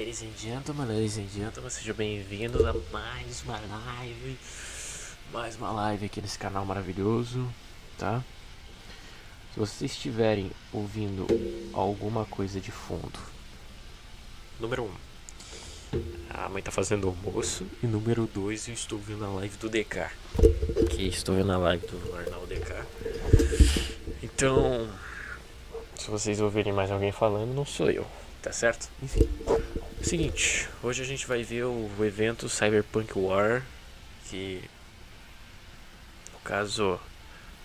ladies and gentlemen, sejam bem-vindos a mais uma live aqui nesse canal maravilhoso, tá? Se vocês estiverem ouvindo alguma coisa de fundo, número 1, a mãe tá fazendo almoço, e número 2, eu estou vendo a live do DK, estou vendo a live do Arnaldo DK. Então, se vocês ouvirem mais alguém falando, não sou eu, tá certo? Enfim. Seguinte, hoje a gente vai ver o evento Cyberpunk War, que no caso,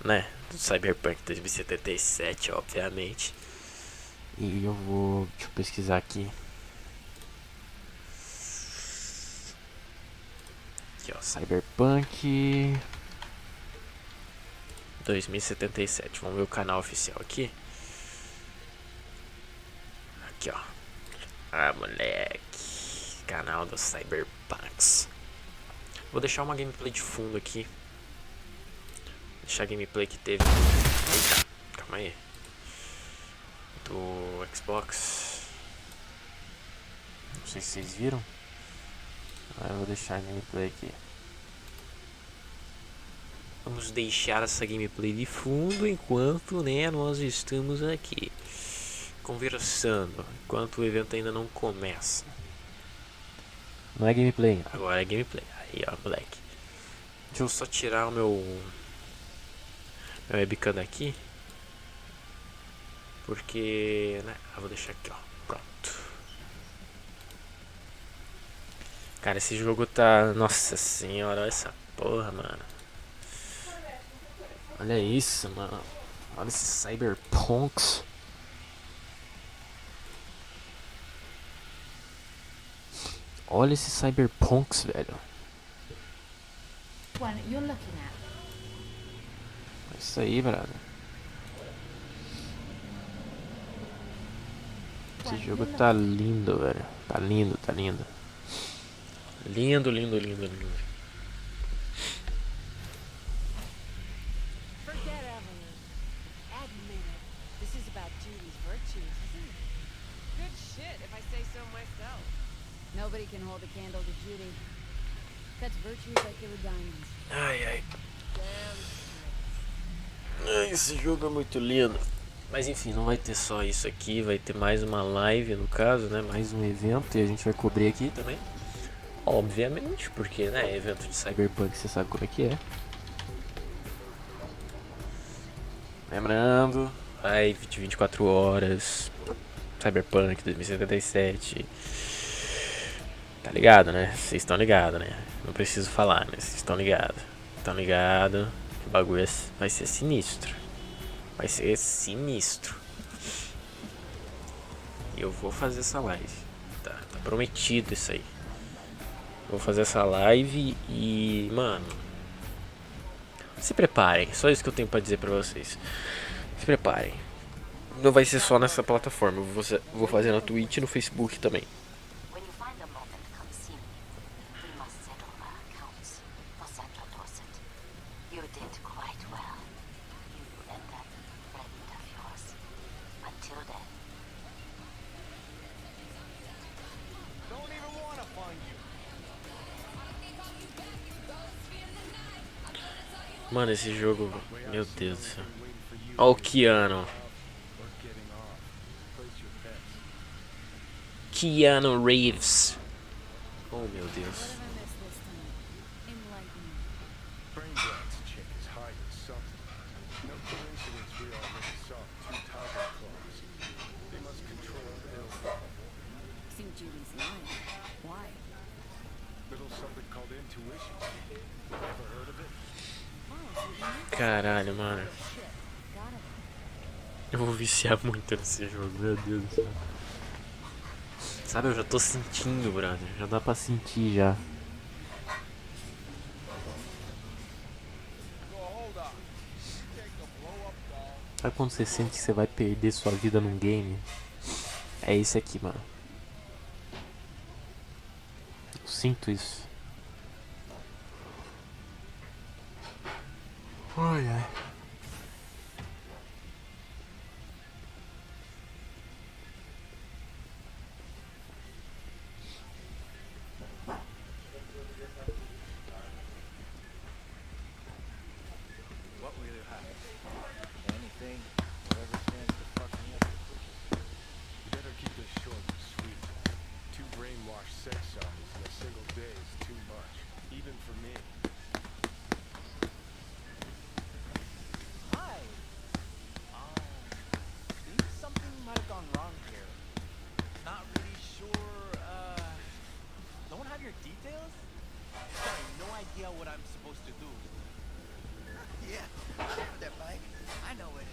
né, do Cyberpunk 2077, obviamente. E eu vou, deixa eu pesquisar aqui. Aqui ó, Cyberpunk 2077, vamos ver o canal oficial aqui. Aqui ó. Ah, moleque, canal dos Cyberpunks. Vou deixar uma gameplay de fundo aqui. Deixar a gameplay que teve. Eita, calma aí. Do Xbox. Não sei se vocês viram. Eu vou deixar a gameplay aqui. Vamos deixar essa gameplay de fundo enquanto, né, nós estamos aqui conversando, enquanto o evento ainda não começa. Não é gameplay, agora é gameplay. Aí ó, moleque. Deixa eu só tirar o meu webcam daqui, porque, né, eu vou deixar aqui ó, pronto. Cara, esse jogo tá, nossa senhora, olha essa porra, mano. Olha isso, mano. Olha esses Cyberpunks. Olha esses Cyberpunks, velho. É isso aí, brother. Esse jogo tá lindo, velho. Tá lindo, tá lindo. Lindo, lindo, lindo, lindo. Nobody can hold a candle to Judy. Cuts virtues like they were diamonds. Ai, ai. Esse jogo é muito lindo. Mas enfim, não vai ter só isso aqui. Vai ter mais uma live, no caso, né? Mais um evento. E a gente vai cobrir aqui também. Obviamente, porque, né? Evento de Cyberpunk, você sabe como é que é. Lembrando, live de 24 horas. Cyberpunk 2077. Tá ligado, né? Vocês estão ligados, né? Não preciso falar, né? Vocês estão ligados. Estão ligados que o bagulho vai ser sinistro. Vai ser sinistro. E eu vou fazer essa live. Tá prometido isso aí. Vou fazer essa live e, mano, se preparem. Só isso que eu tenho pra dizer pra vocês. Se preparem. Não vai ser só nessa plataforma. Eu vou fazer na Twitch e no Facebook também. Mano, esse jogo, meu Deus do céu. Olha o Keanu Reeves. Oh meu Deus. Caralho, mano. Eu vou viciar muito nesse jogo, meu Deus do céu. Sabe, eu já tô sentindo, brother. Já dá pra sentir já. Sabe quando você sente que você vai perder sua vida num game? É esse aqui, mano. Eu sinto isso. Ai, ai. details? Sorry, no idea what I'm supposed to do. Yeah, that bike. I know it.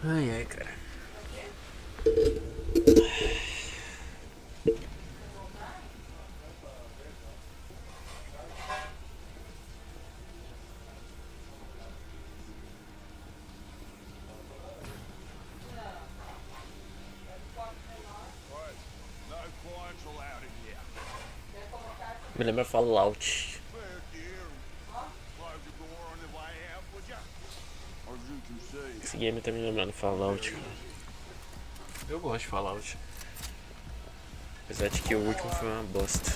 Ai, ai, cara. No clients allowed in here. Me lembra Fallout. Well, dear, close the door on the way out, would ya? As you can see. Esse game tá me lembrando Fallout, cara. Eu gosto de Fallout. Apesar de que o último foi uma bosta.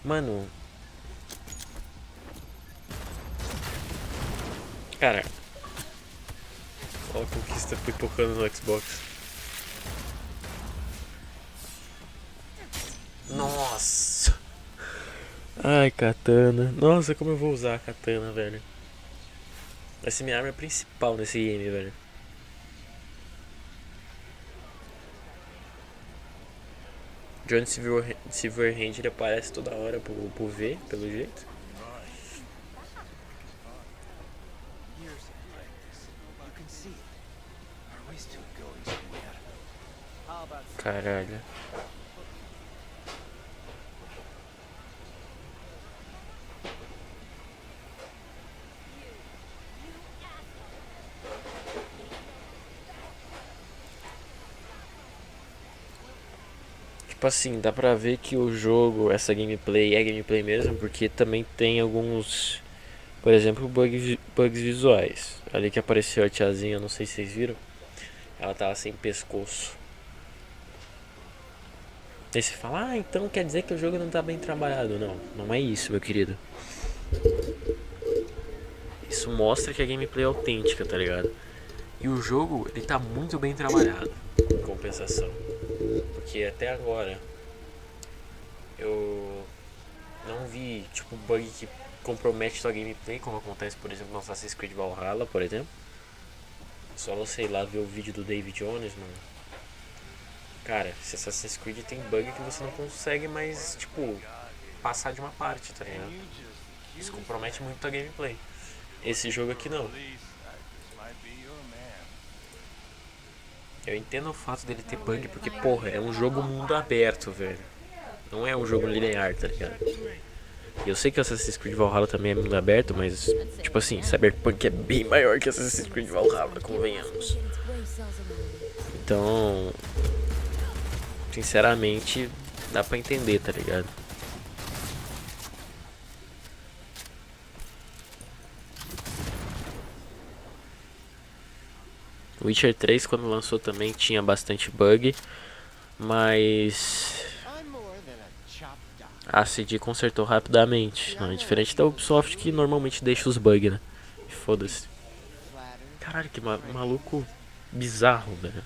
Mano. Cara. Ó a conquista pipocando no Xbox. Nossa. Ai, katana. Nossa, como eu vou usar a katana, velho. Vai ser minha arma principal nesse game, velho. John Silverhand ele aparece toda hora pro V, pelo jeito. Years of practice. You can see it. Are we still going somewhere? How about Caralho. Tipo assim, dá pra ver que o jogo, essa gameplay é gameplay mesmo, porque também tem alguns, por exemplo, bugs visuais. Ali que apareceu a tiazinha, não sei se vocês viram, ela tava sem pescoço. Aí você fala, então quer dizer que o jogo não tá bem trabalhado. Não, não é isso, meu querido. Isso mostra que a gameplay é autêntica, tá ligado? E o jogo, ele tá muito bem trabalhado, em compensação. Porque até agora eu não vi tipo bug que compromete sua gameplay, como acontece, por exemplo, no Assassin's Creed Valhalla, por exemplo. Só você ir lá ver o vídeo do David Jones, mano. Cara, esse Assassin's Creed tem bug que você não consegue mais, tipo, passar de uma parte, tá ligado? Isso compromete muito a gameplay. Esse jogo aqui não. Eu entendo o fato dele ter bug porque, porra, é um jogo mundo aberto, velho. Não é um jogo linear, tá ligado? E eu sei que Assassin's Creed Valhalla também é mundo aberto, mas, tipo assim, Cyberpunk é bem maior que Assassin's Creed Valhalla, convenhamos. Então, sinceramente, dá pra entender, tá ligado? Witcher 3 quando lançou também tinha bastante bug, mas a CD consertou rapidamente. Não é diferente da Ubisoft que normalmente deixa os bugs, né? Foda-se. Caralho, que maluco bizarro, velho.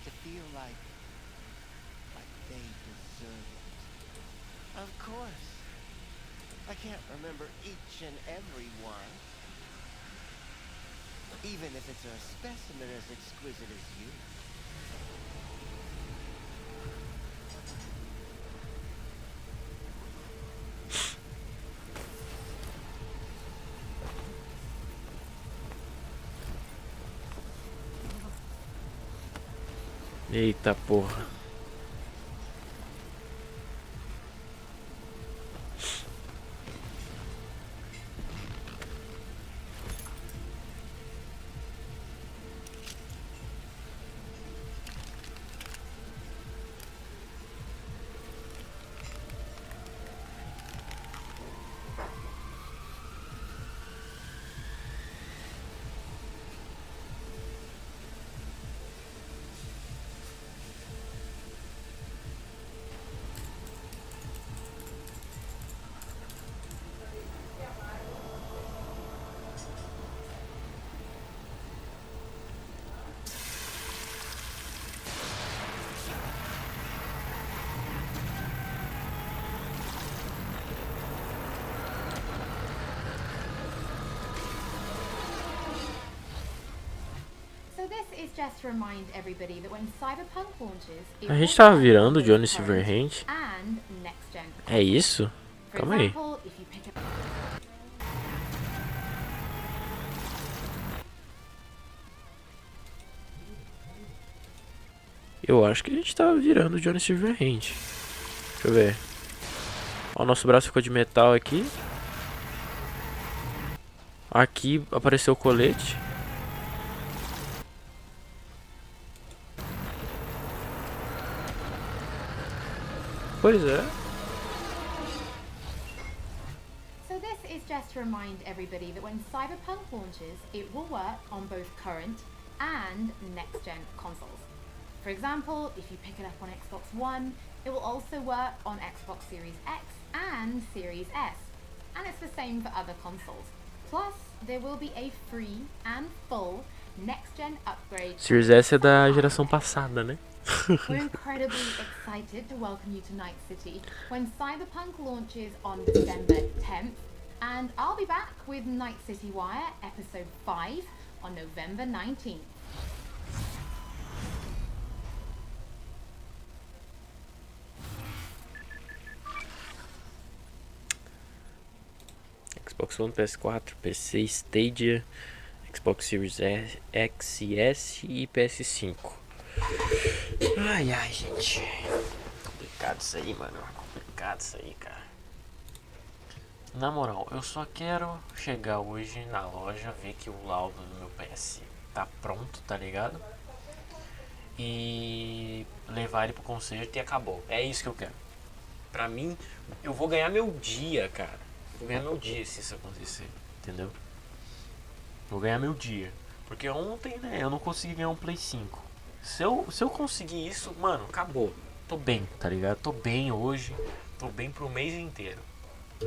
to feel like they deserve it? Of course. I can't remember each and every one. Even if it's a specimen as exquisite as you. Eita porra. this is just to remind everybody that when Cyberpunk launches, it A will gente tava work virando on Johnny both current Silverhand. and next gen. É isso? For Calma aí. example, if you pick up Eu acho que a gente tava virando Johnny Silverhand. Deixa eu ver. Ó, o nosso braço ficou de metal aqui. Aqui apareceu o colete. Pois é. So this is just to remind everybody that when Cyberpunk launches, it will work on both current and next-gen consoles. For example, if you pick it up on Xbox One, it will also work on Xbox Series X and Series S. And it's the same for other consoles. Plus, there will be a free and full next-gen upgrade. Series S é da geração passada, né? We're incredibly excited to welcome you to Night City when Cyberpunk launches on December 10th, and I'll be back with Night City Wire Episode 5 on November 19th. Xbox One, PS4, PC, Stadia, Xbox Series X e S e PS5. Ai, gente. Complicado isso aí, mano. Complicado isso aí, cara. Na moral, eu só quero chegar hoje na loja, ver que o laudo do meu PS tá pronto, tá ligado? E levar ele pro concerto e acabou. É isso que eu quero. Pra mim, eu vou ganhar meu dia, cara. Vou ganhar meu dia se isso acontecer, entendeu? Vou ganhar meu dia. Porque ontem, né, eu não consegui ganhar um Play 5. Se eu conseguir isso, mano, acabou. Tô bem, tá ligado? Tô bem hoje. Tô bem pro mês inteiro.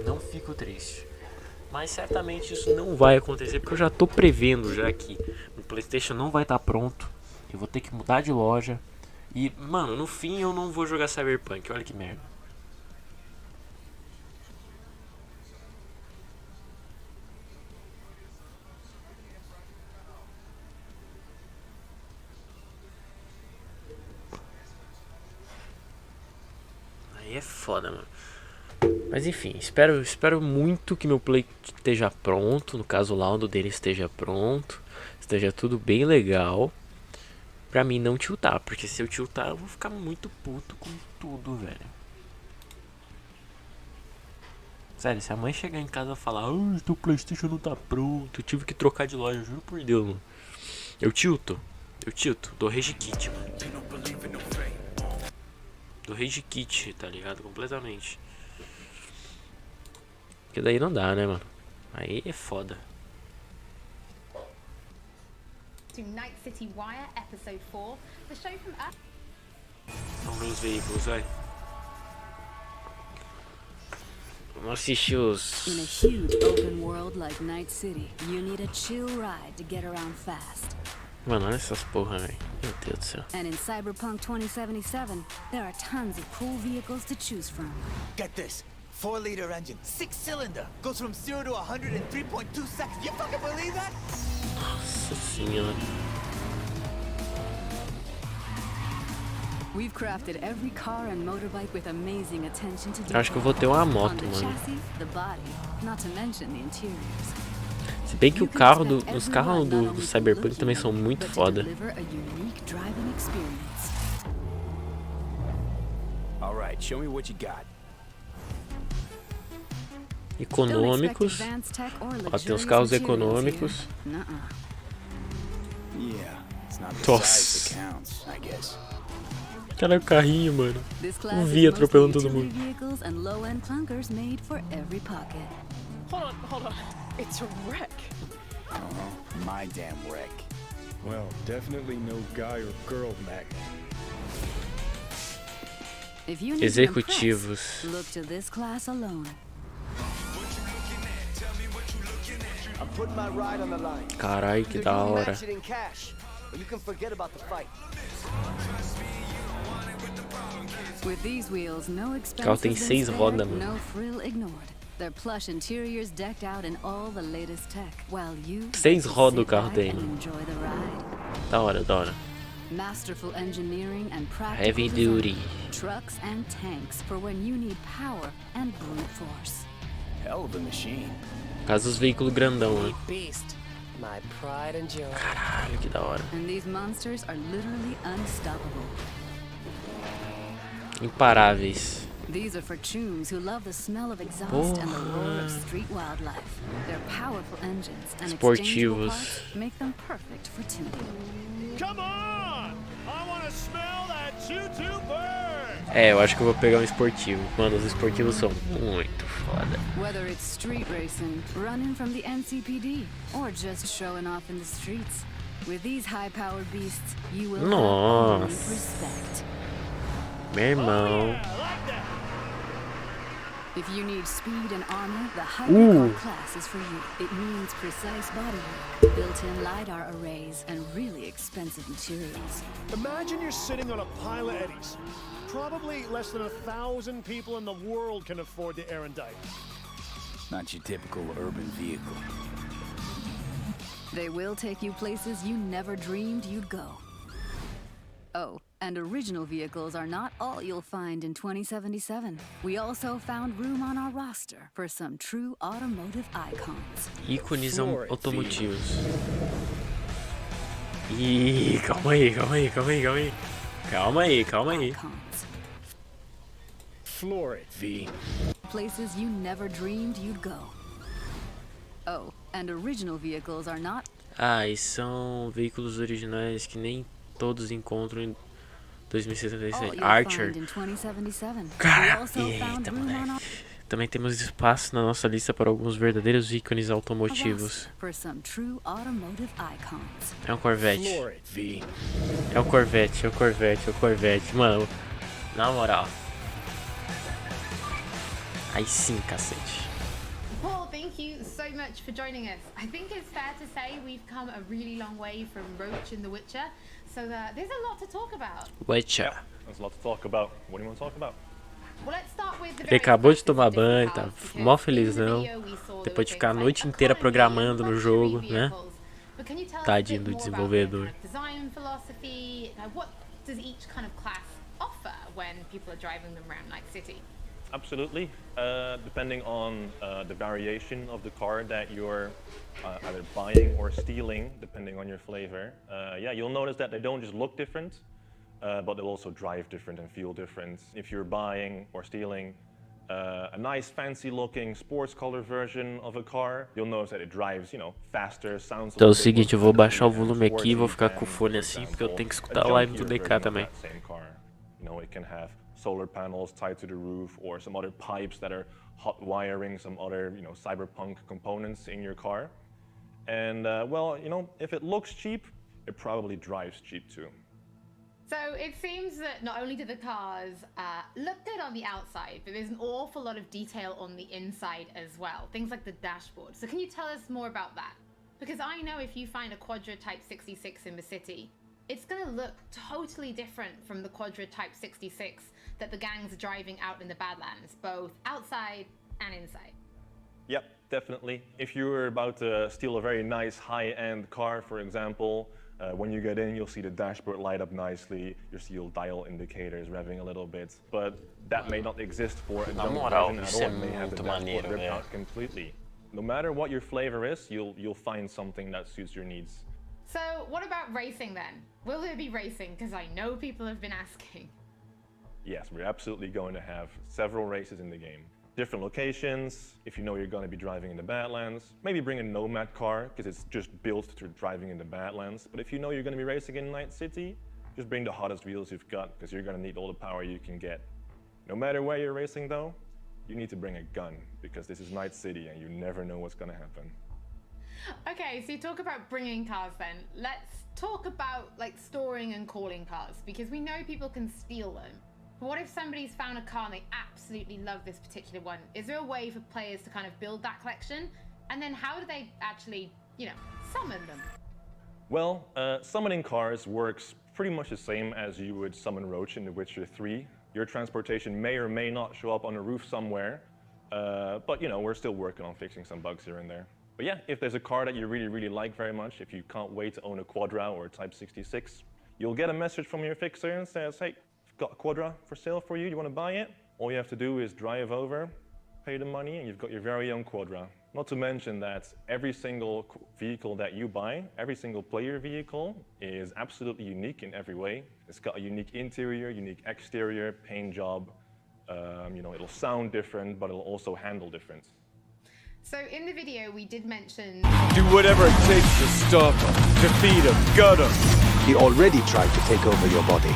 Não fico triste. Mas certamente isso não vai acontecer, porque eu já tô prevendo já que o PlayStation não vai estar pronto. Eu vou ter que mudar de loja. E, mano, no fim eu não vou jogar Cyberpunk. Olha que merda. Aí é foda, mano. Mas enfim, espero muito que meu Play esteja pronto. No caso, o laudo dele esteja pronto. Esteja tudo bem legal. Pra mim não tiltar. Porque se eu tiltar, eu vou ficar muito puto com tudo, velho. Sério, se a mãe chegar em casa e falar: "Ah, teu PlayStation não tá pronto, eu tive que trocar de loja", juro por Deus, mano. Eu tilto. Dou rage kit, mano. Do rage kit, tá ligado? Completamente. Porque daí não dá, né, mano? Aí é foda. To Night City Wire Episode 4, the show from Earth. Vamos ver os veículos, vai. Vamos assistir os... In a huge open world like Night City, you need a chill ride to get around fast. Mano, olha essas porra, velho. Meu Deus do céu. And in Cyberpunk 2077, there are tons of cool vehicles to choose from. Get this. 4-liter engine, 6-cylinder, goes from 0 to 100 in 3.2 seconds. You fucking believe that? Nossa senhora. We've crafted every car and motorbike with amazing attention to Eu acho que eu detail. vou ter uma On moto, the mano. chassis, the body, not to mention the interiors. Se bem que o carro os carros do Cyberpunk também são muito foda. Deliver a unique driving experience. All right, show me what you got. Econômicos. Ó, tem os carros econômicos. Yeah, it's not the Nossa. size that counts, I guess. Cara, o carrinho, mano. This class Um is V mostly atropelando todo utility mundo. vehicles and low-end clunkers made for every pocket. Hold on. It's a wreck. My damn wreck. Well, definitely no guy or girl magnet. If you need to Executivos. impress, look to this class alone. I'm putting my ride on the line. Carai, que Either da you hora. match it in cash, or you can forget about the fight. With these wheels, no expenses carro tem been 6 spared, rodas, mano. no frill ignored. Their plush interiors decked out in all the latest tech, while you 6 rodas o sit carro back tem, and mano. enjoy the ride. Da hora, da hora. Masterful engineering and practical Heavy design. duty. Trucks and tanks for when you need power and brute force. Hell of a machine. Caso os veículos grandão, né? Beast. My pride and joy. Caralho, que da hora. And these monsters are literally unstoppable. Imparáveis. These are for choons who love the smell of exhaust and the roar of street wildlife. Their powerful engines and exchangeable Esportivos. parts make them perfect for tuning. Come on! I want to smell that choo-choo bird! É, eu acho que eu vou pegar um esportivo. Mano, os esportivos são muito foda. Whether it's street racing, running from the NCPD, or just showing off in the streets, with these high-powered beasts, you will have only Nossa. respect. Meu irmão. If you need speed and armor, the hypercar class is for you. It means precise bodywork, built-in LiDAR arrays, and really expensive materials. Imagine you're sitting on a pile of eddies. Probably less than 1,000 people in the world can afford the Erendite. Not your typical urban vehicle. They will take you places you never dreamed you'd go. Oh, and original vehicles are not all you'll find in 2077. We also found room on our roster for some true automotive icons. Ícones automotivos. Ih, calma aí, calma aí, calma aí, calma aí. Calma aí, calma aí. Icons. Floor it, V. Places you never dreamed you'd go. Oh, and original vehicles are not Ah, e são veículos originais que nem todos encontram em all 2077. you'll Archer. find in 2077. We Cara, also found eita, room on our moleque. Também temos espaço na nossa lista para alguns verdadeiros ícones automotivos. roster for some true automotive icons. É um Corvette. Floor it, V. É um Corvette, é um Corvette, é um Corvette. Mano, na moral. Aí sim, cacete. Paul, thank you so much for joining us. I think it's fair to say we've come a really long way from Roach and The Witcher, so there's a lot to talk about. Witcher. There's a lot to talk about. What do you want to talk about? Well, let's start with the Ele very acabou de first tomar different banho, cars, tá because mó in the felizão. video we saw there Depois were de ficar a things noite like inteira economy programando and no luxury jogo, né? vehicles. But can you tell us a Tadinho bit do more about their desenvolvedor. kind of design philosophy? What does each kind of class offer when people are driving them around Night City? Absolutely. Depending on the variation of the car that you're either buying or stealing, depending on your flavor, yeah, you'll notice that they don't just look different, but they'll also drive different and feel different. If you're buying or stealing a nice fancy looking sports color version of a car, you'll notice that it drives, you know, faster, sounds a Então é o little bit seguinte, eu more vou baixar o sporty and volume aqui e vou ficar sporty com o than, fone for assim, porque eu example, tenho que a escutar a live do junkier DK version of também. that same car. You know, it can have solar panels tied to the roof or some other pipes that are hot wiring some other, you know, cyberpunk components in your car. And well, you know, if it looks cheap, it probably drives cheap too. So it seems that not only do the cars look good on the outside, but there's an awful lot of detail on the inside as well. Things like the dashboard. So can you tell us more about that? Because I know if you find a Quadra Type 66 in the city, it's going to look totally different from the Quadra Type 66 that the gangs are driving out in the Badlands, both outside and inside. Yep, definitely. If you're about to steal a very nice high-end car, for example, when you get in, you'll see the dashboard light up nicely. You'll see your dial indicators revving a little bit, but that may not exist for a junk moral, version at isso all. é It may have the muito dashboard maneiro, ripped né? out completely. No matter what your flavor is, you'll find something that suits your needs. So what about racing then? Will there be racing? Because I know people have been asking. Yes, we're absolutely going to have several races in the game. Different locations, if you know you're going to be driving in the Badlands. Maybe bring a Nomad car, because it's just built to driving in the Badlands. But if you know you're going to be racing in Night City, just bring the hottest wheels you've got, because you're going to need all the power you can get. No matter where you're racing though, you need to bring a gun, because this is Night City and you never know what's going to happen. Okay, so you talk about bringing cars then. Let's talk about like storing and calling cars, because we know people can steal them. But what if somebody's found a car and they absolutely love this particular one? Is there a way for players to kind of build that collection? And then how do they actually, you know, summon them? Well, summoning cars works pretty much the same as you would summon Roach in The Witcher 3. Your transportation may or may not show up on a roof somewhere, but you know, we're still working on fixing some bugs here and there. But yeah, if there's a car that you really like very much, if you can't wait to own a Quadra or a Type 66, you'll get a message from your fixer and says, hey, I've got a Quadra for sale for you, you want to buy it? All you have to do is drive over, pay the money, and you've got your very own Quadra. Not to mention that every single vehicle that you buy, every single player vehicle, is absolutely unique in every way. It's got a unique interior, unique exterior, paint job. You know, it'll sound different, but it'll also handle different. So in the video, we did mention... Do whatever it takes to stop him, defeat him, gut him. He already tried to take over your body.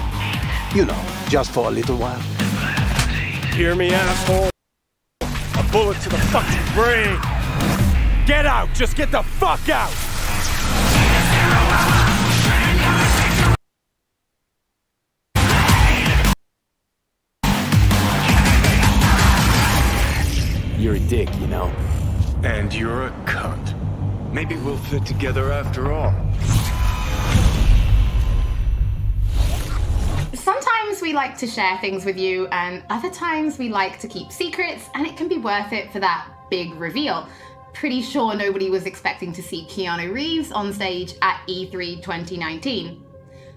You know, just for a little while. Hear me, asshole? A bullet to the fucking brain. Get out! Just get the fuck out! You're a dick, you know. And you're a cunt. Maybe we'll fit together after all. Sometimes we like to share things with you, and other times we like to keep secrets, and it can be worth it for that big reveal. Pretty sure nobody was expecting to see Keanu Reeves on stage at E3 2019.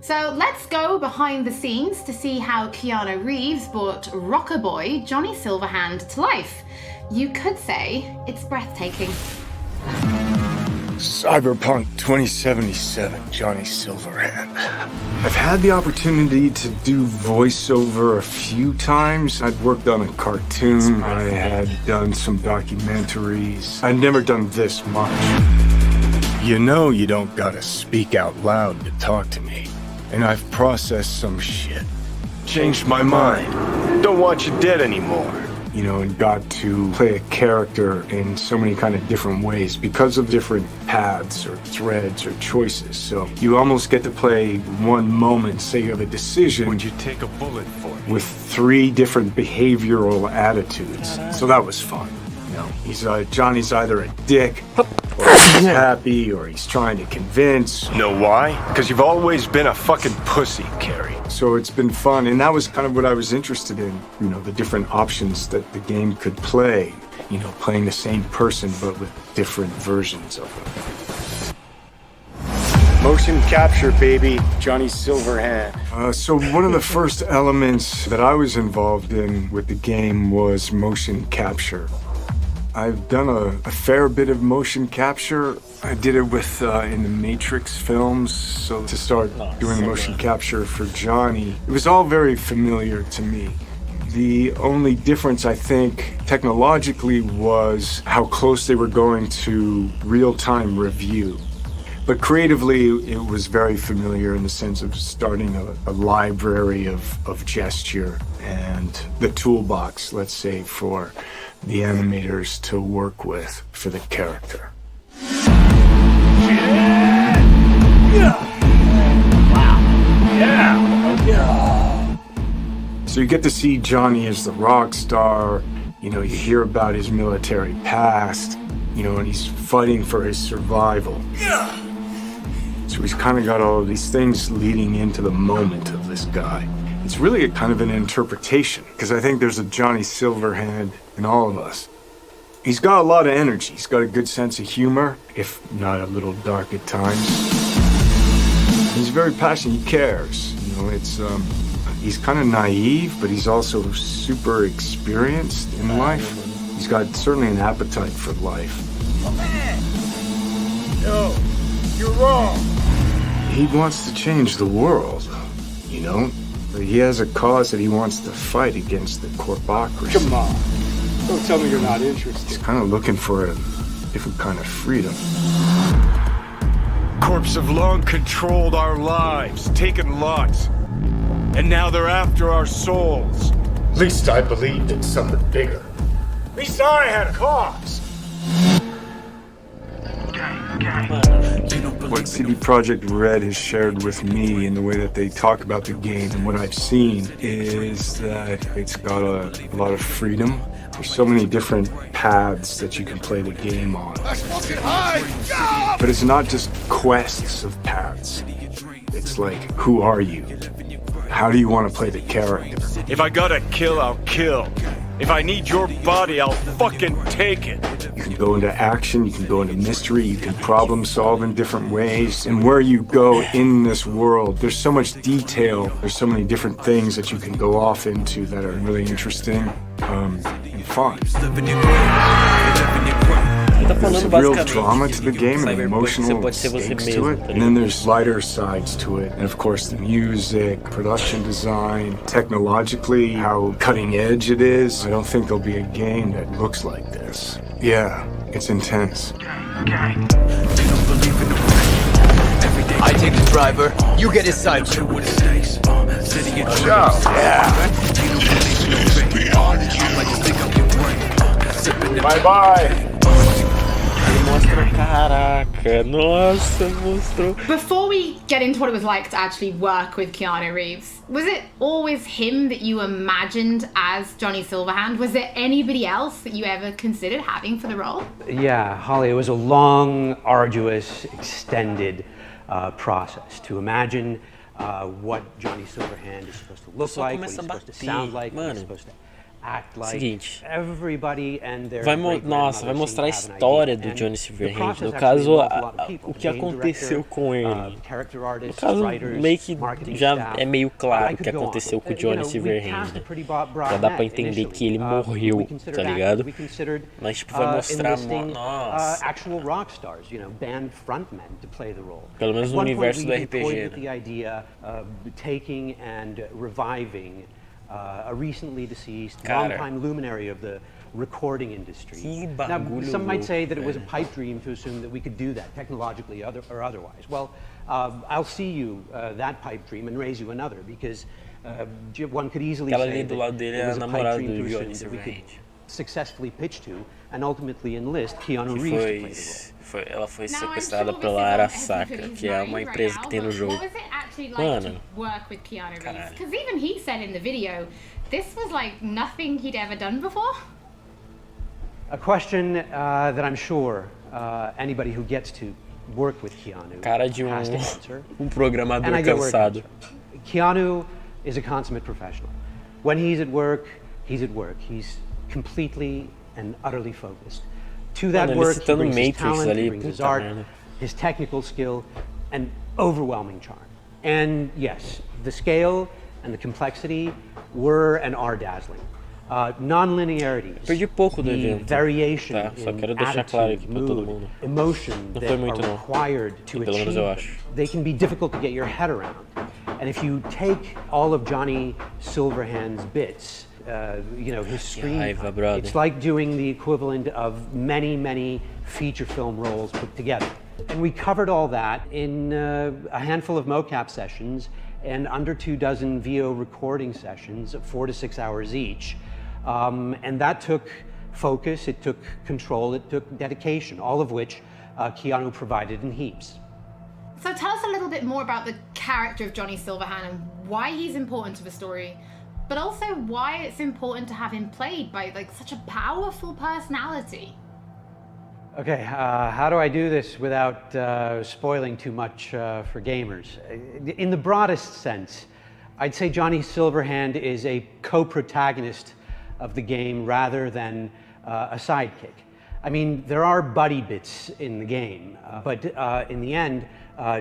So let's go behind the scenes to see how Keanu Reeves brought rocker boy Johnny Silverhand to life. You could say it's breathtaking. Cyberpunk 2077, Johnny Silverhand. I've had the opportunity to do voiceover a few times. I'd worked on a cartoon, I had done some documentaries. I'd never done this much. You know you don't gotta speak out loud to talk to me. And I've processed some shit. Changed my mind. Don't want you dead anymore. You know, and got to play a character in so many kind of different ways because of different paths or threads or choices. So you almost get to play one moment, say you have a decision. Would you take a bullet for it? With 3 different behavioral attitudes. So that was fun. You know, Johnny's either a dick, or he's happy, or he's trying to convince. Know why? Because you've always been a fucking pussy, Carrie. So it's been fun, and that was kind of what I was interested in. You know, the different options that the game could play. You know, playing the same person, but with different versions of them. Motion capture, baby. Johnny Silverhand. So one of the first elements that I was involved in with the game was motion capture. I've done a fair bit of motion capture. I did it with in the Matrix films, so to start doing motion capture for Johnny, it was all very familiar to me. The only difference, I think, technologically was how close they were going to real-time review. But creatively, it was very familiar in the sense of starting a library of gesture and the toolbox, let's say, for the animators to work with for the character. So you get to see Johnny as the rock star, you know, you hear about his military past, you know, and he's fighting for his survival. So he's kind of got all of these things leading into the moment of this guy. It's really a kind of an interpretation, because I think there's a Johnny Silverhand in all of us. He's got a lot of energy. He's got a good sense of humor, if not a little dark at times. He's very passionate. He cares. You know, it's he's kind of naive, but he's also super experienced in life. He's got certainly an appetite for life. Oh, man! No, you're wrong. He wants to change the world, you know? He has a cause that he wants to fight against the corpocracy. Come on. Don't tell me you're not interested. He's kind of looking for a different kind of freedom. Corps have long controlled our lives, taken lots. And now they're after our souls. At least I believed in something bigger. At least I had a cause. What CD Projekt Red has shared with me in the way that they talk about the game and what I've seen is that it's got a lot of freedom. There's so many different paths that you can play the game on. But it's not just quests of paths. It's like, who are you? How do you want to play the character? If I gotta kill, I'll kill. If I need your body, I'll fucking take it. You can go into action, you can go into mystery, you can problem solve in different ways. And where you go in this world, there's so much detail, there's so many different things that you can go off into that are really interesting and fun. There's a real drama to the game and emotional stakes to it. And then there's lighter sides to it. And of course the music, production design, technologically, how cutting edge it is. I don't think there'll be a game that looks like this. Yeah, it's intense. I take the driver, you get his side. Bye-bye. Caraca, nossa, mostrou. Before we get into what it was like to actually work with Keanu Reeves, was it always him that you imagined as Johnny Silverhand? Was there anybody else that you ever considered having for the role? Yeah, Holly, it was a long, arduous, extended process to imagine what Johnny Silverhand is supposed to look like, what he's supposed to sound like, what he's supposed to act like. Seguinte, everybody and their vai mostrar a história do Johnny Silverhand. No caso, o que aconteceu com ele. No caso, meio que já é meio claro o que aconteceu com o Johnny Silverhand, né? Já dá pra entender que ele morreu, tá ligado? Mas tipo, vai mostrar, nossa, pelo menos no universo do RPG, né? A recently deceased, long-time luminary of the recording industry. Now, some might say that it was a pipe dream to assume that we could do that technologically or otherwise. Well, I'll see you that pipe dream and raise you another, because one could easily say that it was a pipe dream to assume that we could successfully pitch to and ultimately enlist Keanu Reeves to play the role. Ela foi sequestrada pela Arasaka, que é uma empresa que tem no jogo. Mano, work with Keanu Reeves? Because even he said in the video, this was like nothing he'd ever done before. A question that I'm sure anybody who gets to work with Keanu cara de has to answer. Programador cansado. Keanu is a consummate professional. When he's at work, he's at work. He's completely and utterly focused. To that work, he brings his talent, he brings his art, his technical skill, and overwhelming charm. And yes, the scale and the complexity were and are dazzling. Non-linearities, the variation in attitude, mood, emotion that are required to achieve, they can be difficult to get your head around. And if you take all of Johnny Silverhand's bits, his screen, it's like doing the equivalent of many, many feature film roles put together. And we covered all that in a handful of mocap sessions and under 24 VO recording sessions of 4 to 6 hours each. And that took focus, it took control, it took dedication, all of which Keanu provided in heaps. So tell us a little bit more about the character of Johnny Silverhand and why he's important to the story, but also why it's important to have him played by such a powerful personality. Okay, how do I do this without spoiling too much for gamers? In the broadest sense, I'd say Johnny Silverhand is a co-protagonist of the game rather than a sidekick. I mean, there are buddy bits in the game, but in the end,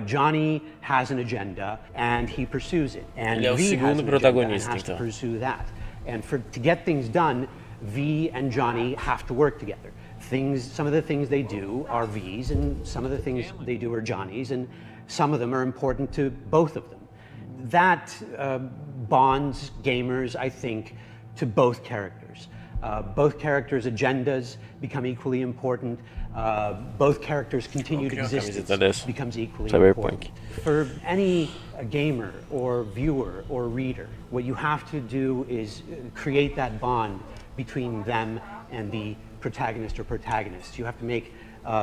Johnny has an agenda and he pursues it. And V has an agenda and has to pursue that. And to get things done, V and Johnny have to work together. Some of the things they do are V's, and some of the things they do are Johnny's, and some of them are important to both of them. That bonds gamers, I think, to both characters. Both characters' agendas become equally important. Both characters' continued existence becomes equally important. For any gamer or viewer or reader, what you have to do is create that bond between them and the protagonist or protagonists. You have to make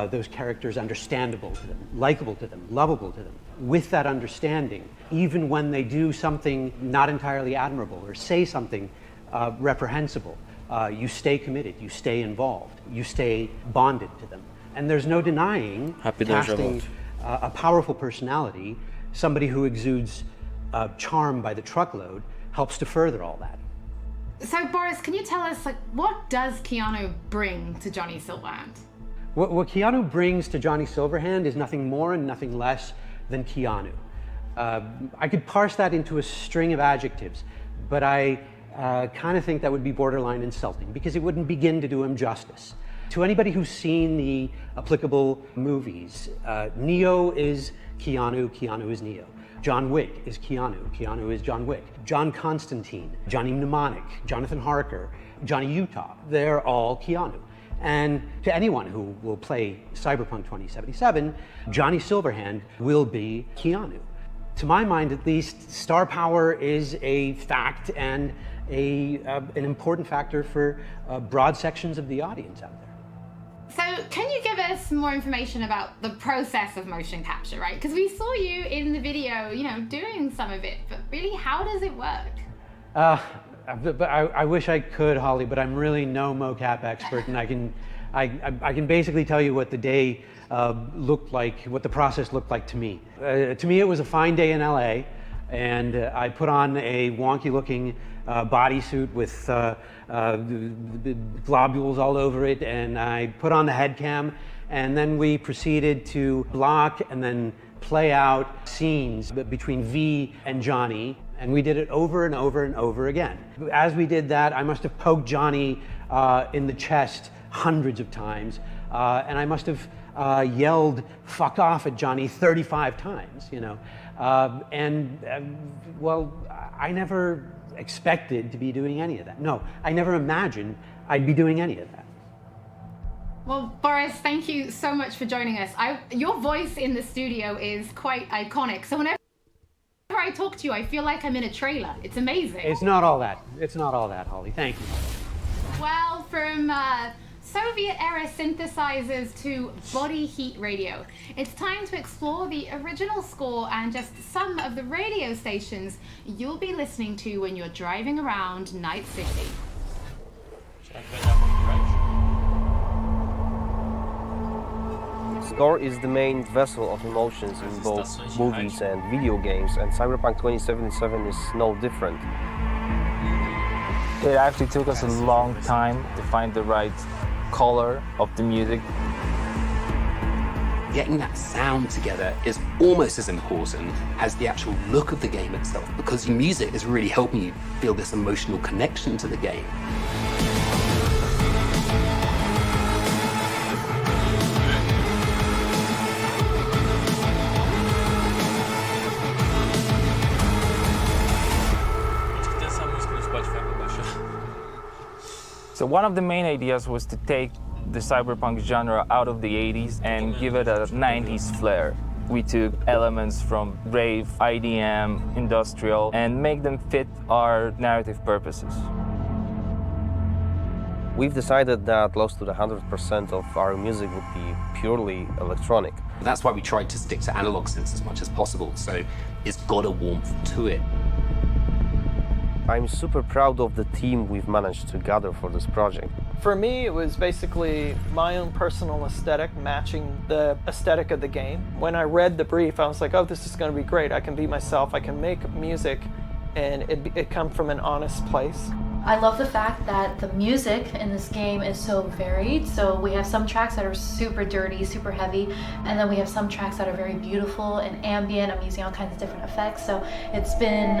those characters understandable to them, likable to them, lovable to them. With that understanding, even when they do something not entirely admirable or say something reprehensible, you stay committed, you stay involved, you stay bonded to them. And there's no denying casting a powerful personality, somebody who exudes charm by the truckload, helps to further all that. So Boris, can you tell us, like, what does Keanu bring to Johnny Silverhand? What Keanu brings to Johnny Silverhand is nothing more and nothing less than Keanu. I could parse that into a string of adjectives, but I kind of think that would be borderline insulting because it wouldn't begin to do him justice. To anybody who's seen the applicable movies, Neo is Keanu, Keanu is Neo. John Wick is Keanu, Keanu is John Wick. John Constantine, Johnny Mnemonic, Jonathan Harker, Johnny Utah, they're all Keanu. And to anyone who will play Cyberpunk 2077, Johnny Silverhand will be Keanu. To my mind, at least, star power is a fact and an important factor for broad sections of the audience out there. So can you give us more information about the process of motion capture, right? Because we saw you in the video, you know, doing some of it, but really, how does it work? I wish I could, Holly, but I'm really no mocap expert, and I can basically tell you what the day looked like, what the process looked like to me. To me, it was a fine day in LA, and I put on a wonky-looking bodysuit with globules all over it, and I put on the head cam, and then we proceeded to block and then play out scenes between V and Johnny, and we did it over and over and over again. As we did that, I must have poked Johnny in the chest hundreds of times, and I must have yelled "fuck off" at Johnny 35 times, you know. Well, I never expected to be doing any of that. No, I never imagined I'd be doing any of that. Well, Boris, thank you so much for joining us. Your voice in the studio is quite iconic. So whenever I talk to you, I feel like I'm in a trailer. It's amazing. It's not all that. It's not all that, Holly. Thank you. Well, from Soviet-era synthesizers to body heat radio, it's time to explore the original score and just some of the radio stations you'll be listening to when you're driving around Night City. Score is the main vessel of emotions in both movies and video games, and Cyberpunk 2077 is no different. It actually took us a long time to find the right color of the music. Getting that sound together is almost as important as the actual look of the game itself, because music is really helping you feel this emotional connection to the game. So one of the main ideas was to take the cyberpunk genre out of the 80s and give it a 90s flair. We took elements from rave, IDM, industrial, and make them fit our narrative purposes. We've decided that close to 100% of our music would be purely electronic. That's why we tried to stick to analog synths as much as possible, so it's got a warmth to it. I'm super proud of the team we've managed to gather for this project. For me, it was basically my own personal aesthetic matching the aesthetic of the game. When I read the brief, I was like, oh, this is going to be great. I can be myself. I can make music, and it comes from an honest place. I love the fact that the music in this game is so varied. So we have some tracks that are super dirty, super heavy, and then we have some tracks that are very beautiful and ambient. I'm using all kinds of different effects. So it's been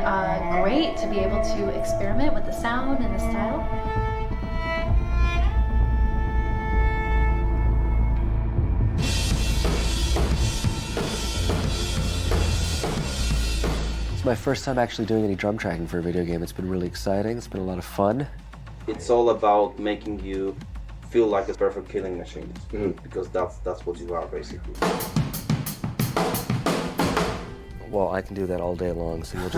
great to be able to experiment with the sound and the style. It's my first time actually doing any drum tracking for a video game. It's been really exciting. It's been a lot of fun. It's all about making you feel like a perfect killing machine, because that's what you are basically. Well, I can do that all day long. So you'll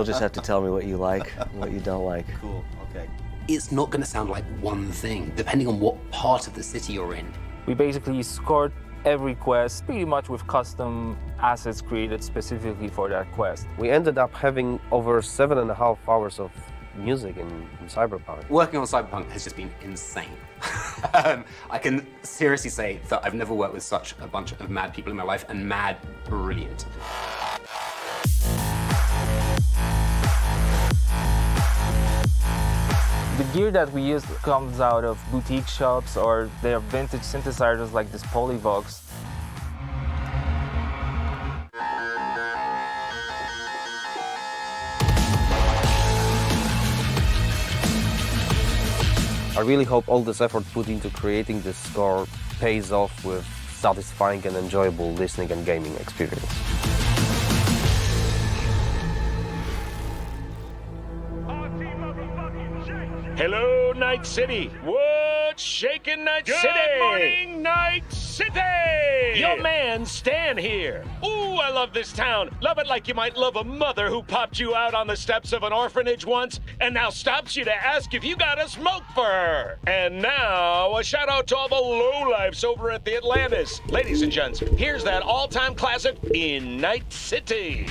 just have to tell me what you like, and what you don't like. Cool. Okay. It's not going to sound like one thing, depending on what part of the city you're in. We basically scored every quest pretty much with custom assets created specifically for that quest. We ended up having over 7.5 hours of music in Cyberpunk. Working on Cyberpunk has just been insane. I can seriously say that I've never worked with such a bunch of mad people in my life, and mad brilliant. gear that we use comes out of boutique shops, or they are vintage synthesizers like this Polyvox. I really hope all this effort put into creating this score pays off with satisfying and enjoyable listening and gaming experience. Hello, Night City. What's shaking, Night City? Good morning, Night City! Your man, Stan here. Ooh, I love this town. Love it like you might love a mother who popped you out on the steps of an orphanage once and now stops you to ask if you got a smoke for her. And now, a shout out to all the lowlifes over at the Atlantis. Ladies and gents, here's that all-time classic in Night City.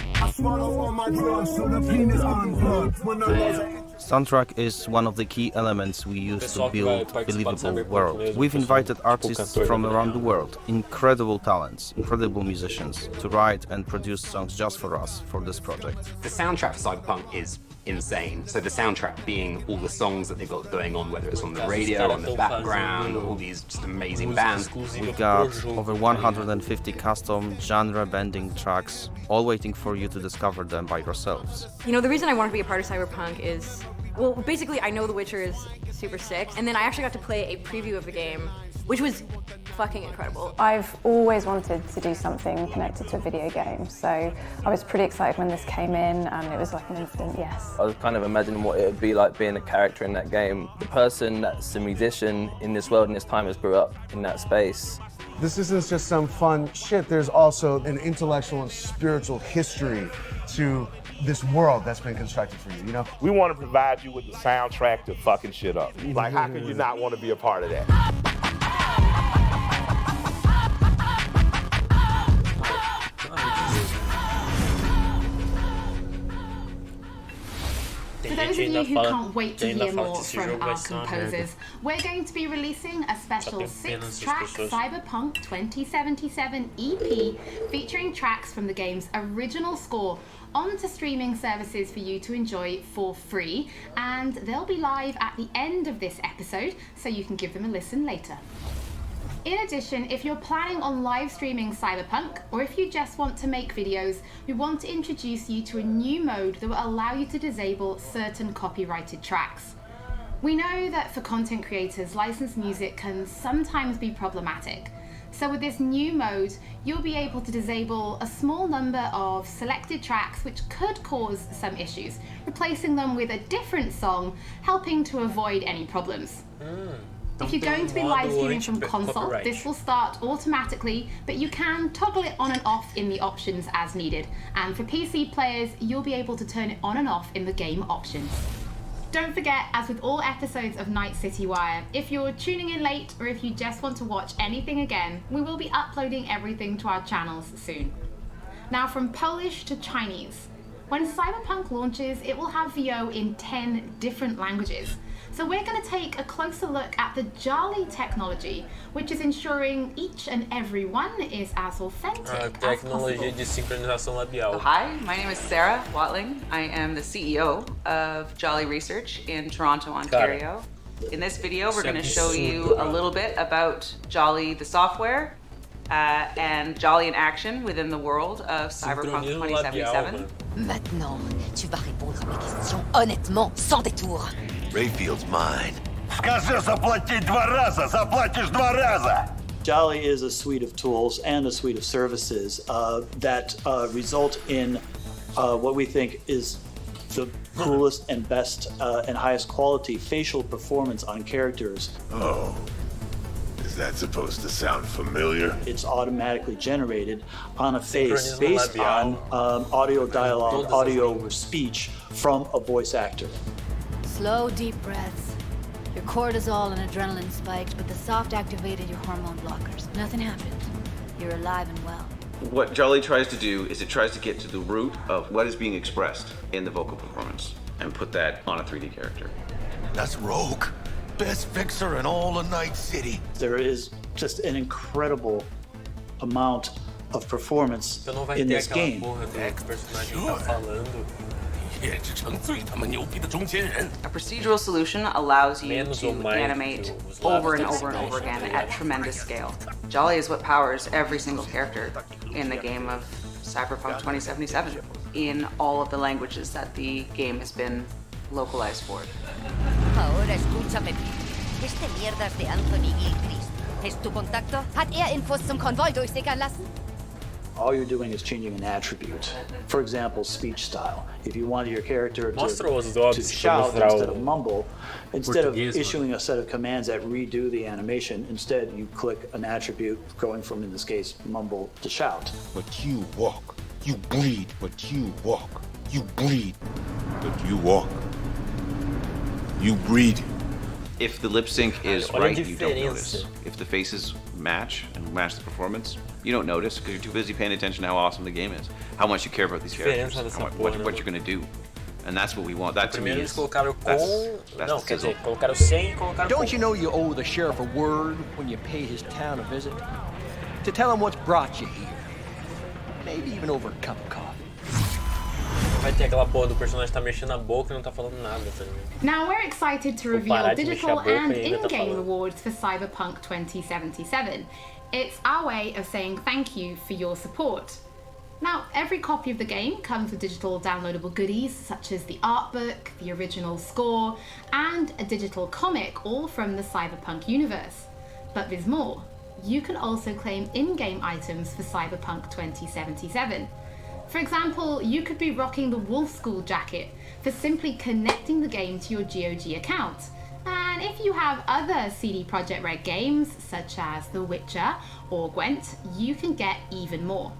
Soundtrack is one of the key elements we use to build a believable world. We've invited artists from around the world, incredible talents, incredible musicians, to write and produce songs just for us for this project. The soundtrack for Cyberpunk is insane. So the soundtrack being all the songs that they've got going on, whether it's on the radio, on the background, all these just amazing bands. We've got over 150 custom genre-bending tracks, all waiting for you to discover them by yourselves. You know, the reason I wanted to be a part of Cyberpunk is, well, basically I know The Witcher is super sick, and then I actually got to play a preview of the game, which was fucking incredible. I've always wanted to do something connected to a video game, so I was pretty excited when this came in, and it was like an instant yes. I was kind of imagining what it would be like being a character in that game. The person that's a musician in this world and this time has grew up in that space. This isn't just some fun shit, there's also an intellectual and spiritual history to this world that's been constructed for you, you know? We want to provide you with the soundtrack to fucking shit up. Like, how could you not want to be a part of that? For those of you who can't wait to hear more from our composers, we're going to be releasing a special 6-track Cyberpunk 2077 EP featuring tracks from the game's original score onto streaming services for you to enjoy for free, and they'll be live at the end of this episode, so you can give them a listen later. In addition, if you're planning on live streaming Cyberpunk, or if you just want to make videos, we want to introduce you to a new mode that will allow you to disable certain copyrighted tracks. We know that for content creators, licensed music can sometimes be problematic. So with this new mode, you'll be able to disable a small number of selected tracks which could cause some issues, replacing them with a different song, helping to avoid any problems. If you're going to be live streaming from console, this will start automatically, but you can toggle it on and off in the options as needed. And for PC players, you'll be able to turn it on and off in the game options. Don't forget, as with all episodes of Night City Wire, if you're tuning in late or if you just want to watch anything again, we will be uploading everything to our channels soon. Now from Polish to Chinese. When Cyberpunk launches, it will have VO in 10 different languages. So we're going to take a closer look at the Jolly technology, which is ensuring each and every one is as authentic as possible. De sincronização labial. Hi, my name is Sarah Watling. I am the CEO of Jolly Research in Toronto, Ontario. In this video, we're going to show you a little bit about Jolly, the software, and Jolly in action within the world of Cyberpunk 2077. Maintenant, tu vas répondre à mes questions honnêtement, sans détour. Rayfield's mine. Скажи заплатить 2 раза, заплатишь 2 раза. Jolly is a suite of tools and a suite of services that result in what we think is the coolest and best and highest quality facial performance on characters. Oh. Is that supposed to sound familiar? It's automatically generated on a face based on audio dialogue, audio speech from a voice actor. Slow, deep breaths. Your cortisol and adrenaline spiked, but the soft activated your hormone blockers. Nothing happened. You're alive and well. What Jolly tries to do is it tries to get to the root of what is being expressed in the vocal performance and put that on a 3D character. That's Rogue. Best fixer in all of Night City. There is just an incredible amount of performance in this game. procedural solution allows you to animate over and over and over again at tremendous scale. Jolly is what powers every single character in the game of Cyberpunk 2077 in all of the languages that the game has been localized for. Ahora escúchame. Este mierdas de Anthony Gilchrist. ¿Es tu contacto? Hat Infos zum Konvoi durchsickern lassen? All you're doing is changing an attribute. For example, speech style. If you wanted your character to shout instead of mumble, instead of issuing a set of commands that redo the animation, instead you click an attribute going from, in this case, mumble to shout. But you walk. You breathe, but you walk. You breathe, but you walk. You breathe. If the lip sync is right, you don't notice. If the faces match and match the performance, you don't notice because you're too busy paying attention to how awesome the game is, how much you care about these characters, what you're going to do. And that's what we want. That to me is Don't you know you owe the sheriff a word when you pay his town a visit? To tell him what's brought you here. Maybe even over a cup of coffee. Vai ter aquela porra do personagem tá mexendo a boca e não tá falando nada, tá ligado? Now we're excited to reveal digital and in-game rewards for Cyberpunk 2077. It's our way of saying thank you for your support. Now, every copy of the game comes with digital downloadable goodies such as the art book, the original score, and a digital comic, all from the Cyberpunk universe. But there's more. You can also claim in-game items for Cyberpunk 2077. For example, you could be rocking the Wolf School jacket for simply connecting the game to your GOG account. And if you have other CD Projekt Red games, such as The Witcher or Gwent, you can get even more.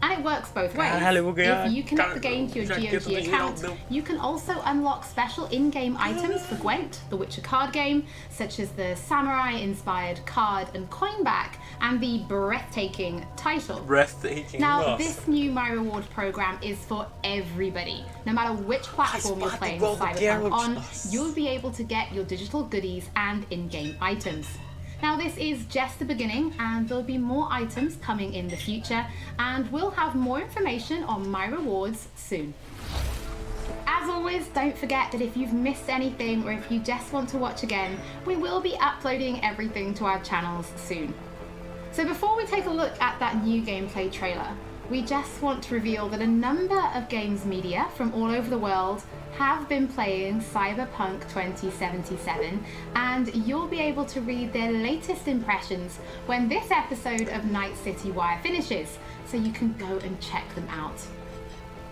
And it works both ways. If you connect the game to your GOG account, you can also unlock special in-game items for Gwent, the Witcher card game, such as the samurai-inspired card and coin back, and the breathtaking title. Now, this new My Reward program is for everybody. No matter which platform you're playing Cyberpunk on, you'll be able to get your digital goodies and in-game items. Now, this is just the beginning, and there'll be more items coming in the future, and we'll have more information on My Rewards soon. As always, don't forget that if you've missed anything or if you just want to watch again, we will be uploading everything to our channels soon. So before we take a look at that new gameplay trailer, we just want to reveal that a number of games media from all over the world have been playing Cyberpunk 2077, and you'll be able to read their latest impressions when this episode of Night City Wire finishes, so you can go and check them out.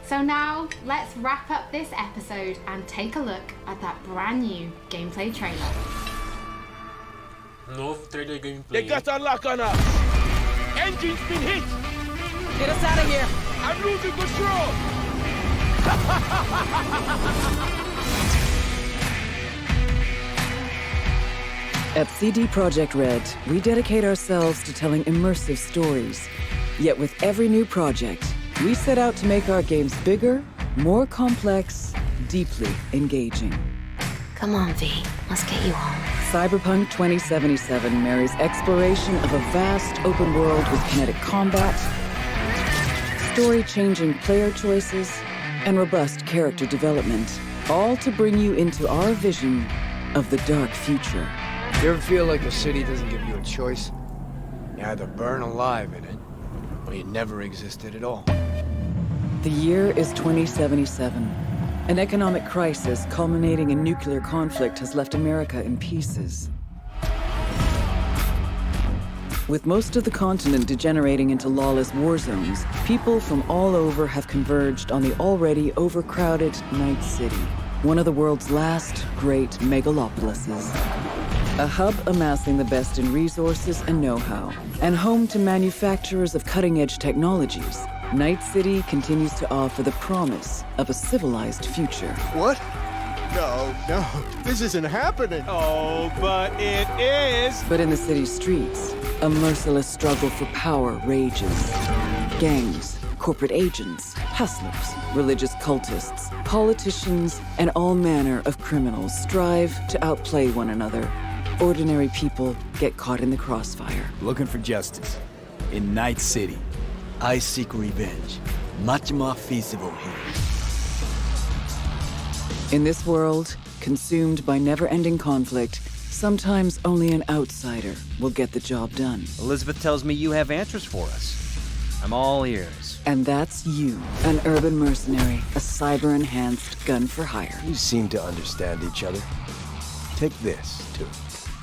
So now, let's wrap up this episode and take a look at that brand new gameplay trailer. Novo trailer gameplay. They got a lock on us. Engine's been hit. Get us out of here. I'm losing control. At CD Projekt Red, we dedicate ourselves to telling immersive stories. Yet with every new project, we set out to make our games bigger, more complex, deeply engaging. Come on, V. Let's get you home. Cyberpunk 2077 marries exploration of a vast open world with kinetic combat, story-changing player choices, and robust character development, all to bring you into our vision of the dark future. You ever feel like the city doesn't give you a choice? You either burn alive in it, or you never existed at all. The year is 2077. An economic crisis culminating in nuclear conflict has left America in pieces. With most of the continent degenerating into lawless war zones, people from all over have converged on the already overcrowded Night City, one of the world's last great megalopolises. A hub amassing the best in resources and know-how, and home to manufacturers of cutting-edge technologies, Night City continues to offer the promise of a civilized future. What? No, this isn't happening. Oh, but it is. But in the city's streets, a merciless struggle for power rages. Gangs, corporate agents, hustlers, religious cultists, politicians, and all manner of criminals strive to outplay one another. Ordinary people get caught in the crossfire. Looking for justice. In Night City, I seek revenge. Much more feasible here. In this world, consumed by never-ending conflict, sometimes only an outsider will get the job done. Elizabeth tells me you have answers for us. I'm all ears. And that's you, an urban mercenary, a cyber-enhanced gun for hire. You seem to understand each other. Take this, too.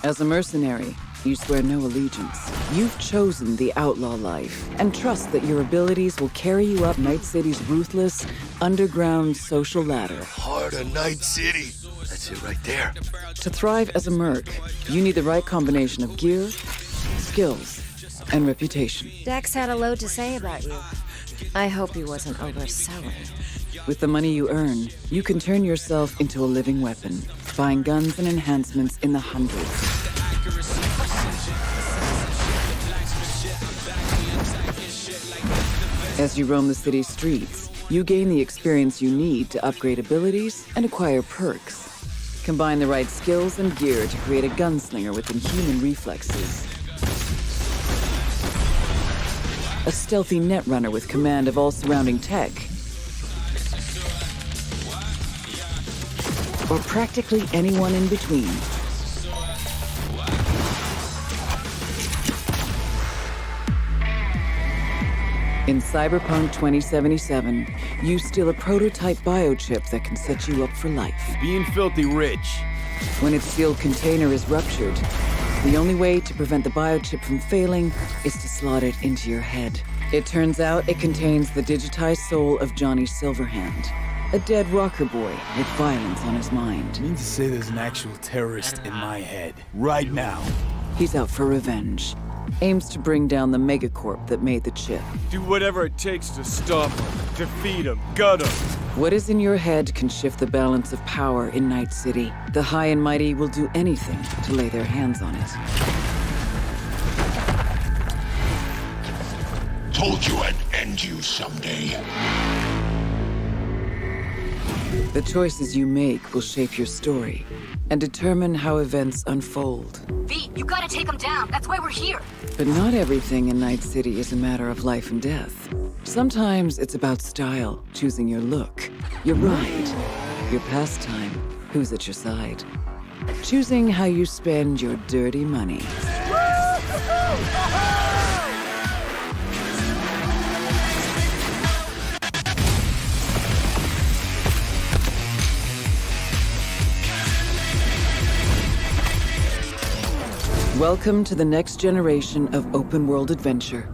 As a mercenary, you swear no allegiance. You've chosen the outlaw life and trust that your abilities will carry you up Night City's ruthless, underground social ladder. Heart of Night City. That's it right there. To thrive as a merc, you need the right combination of gear, skills, and reputation. Dex had a load to say about you. I hope he wasn't overselling. With the money you earn, you can turn yourself into a living weapon, buying guns and enhancements in the hundreds. As you roam the city's streets, you gain the experience you need to upgrade abilities and acquire perks. Combine the right skills and gear to create a gunslinger with inhuman reflexes. A stealthy netrunner with command of all surrounding tech. Or practically anyone in between. In Cyberpunk 2077, you steal a prototype biochip that can set you up for life. Being filthy rich. When its sealed container is ruptured, the only way to prevent the biochip from failing is to slot it into your head. It turns out it contains the digitized soul of Johnny Silverhand, a dead rocker boy with violence on his mind. You mean to say there's an actual terrorist in my head, right now? He's out for revenge. Aims to bring down the megacorp that made the chip. Do whatever it takes to stop him, defeat him, gut him. What is in your head can shift the balance of power in Night City. The high and mighty will do anything to lay their hands on it. Told you I'd end you someday. The choices you make will shape your story and determine how events unfold. V, you gotta take him down. That's why we're here. But not everything in Night City is a matter of life and death. Sometimes it's about style, choosing your look, your ride, your pastime, who's at your side. Choosing how you spend your dirty money. Welcome to the next generation of open-world adventure.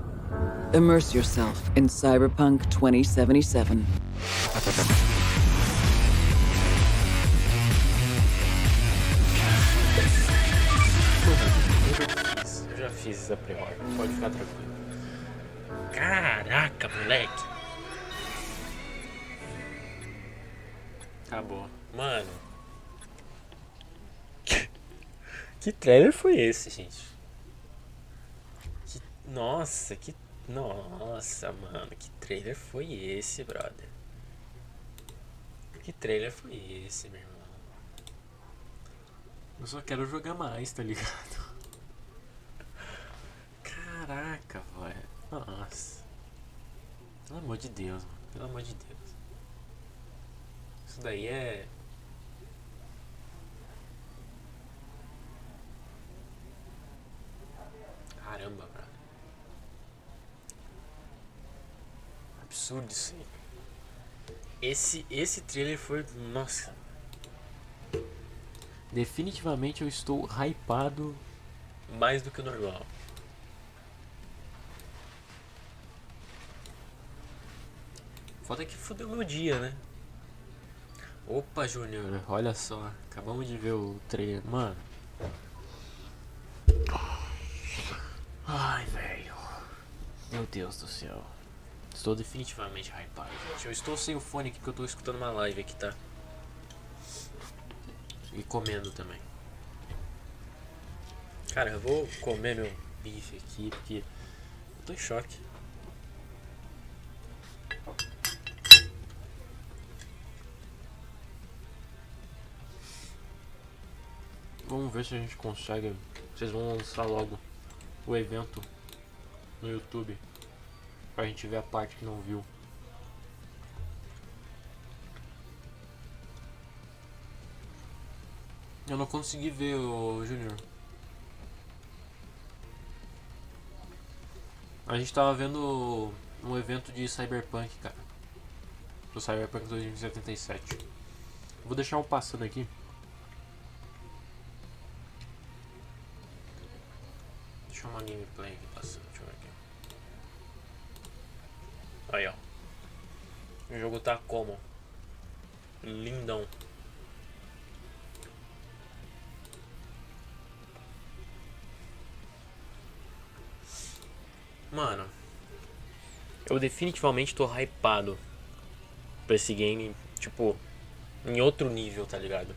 Immerse yourself in Cyberpunk 2077. Eu já fiz essa pré-order, pode ficar tranquilo. Caraca, moleque. Acabou. Mano. Que trailer foi esse, gente? Nossa, mano, que trailer foi esse, brother? Que trailer foi esse, meu irmão? Eu só quero jogar mais, tá ligado? Caraca, velho. Nossa. Pelo amor de Deus, mano. Pelo amor de Deus. Isso daí é... Caramba, brother. Absurdo isso aí. Esse trailer foi... Nossa. Definitivamente eu estou hypado mais do que o normal. Foda que fudeu meu dia, né? Opa, Júnior, olha só. Acabamos de ver o trailer. Mano. Ai, velho. Meu Deus do céu. Estou definitivamente hypado, gente. Eu estou sem o fone aqui porque eu estou escutando uma live aqui, tá? E comendo também. Cara, eu vou comer meu bife aqui porque eu tô em choque. Vamos ver se a gente consegue. Vocês vão lançar logo o evento no YouTube pra gente ver a parte que não viu. Eu não consegui ver, o Junior. A gente tava vendo um evento de Cyberpunk, cara. Do Cyberpunk 2077. Vou deixar um passando aqui. Deixa uma gameplay aqui passando. Deixa eu ver aqui. Aí, ó. O jogo tá como? Lindão. Mano, eu definitivamente tô hypado pra esse game, tipo, em outro nível, tá ligado?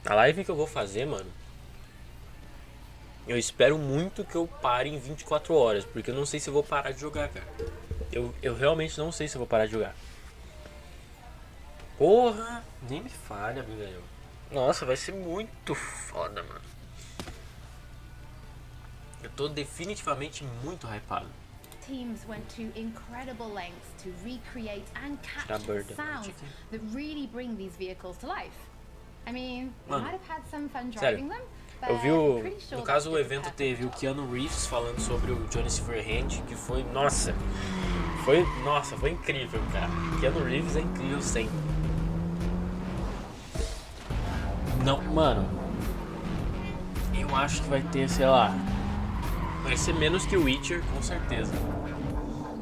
A live que eu vou fazer, mano, eu espero muito que eu pare em 24 horas, porque eu não sei se eu vou parar de jogar, cara. Eu realmente não sei se eu vou parar de jogar. Porra, nem me falha, velho. Nossa, vai ser muito foda, mano. Eu tô definitivamente muito hypado. Teams went to incredible lengths to recreate and capture the sounds that really bring these vehicles to life. I mean, we might have had some fun driving them, but eu vi no caso o evento teve o Keanu Reeves falando sobre o Johnny Silverhand, que foi, nossa, foi incrível, cara. Keanu Reeves é incrível sempre. Não, mano, eu acho que vai ter, sei lá, vai ser menos que o Witcher, com certeza.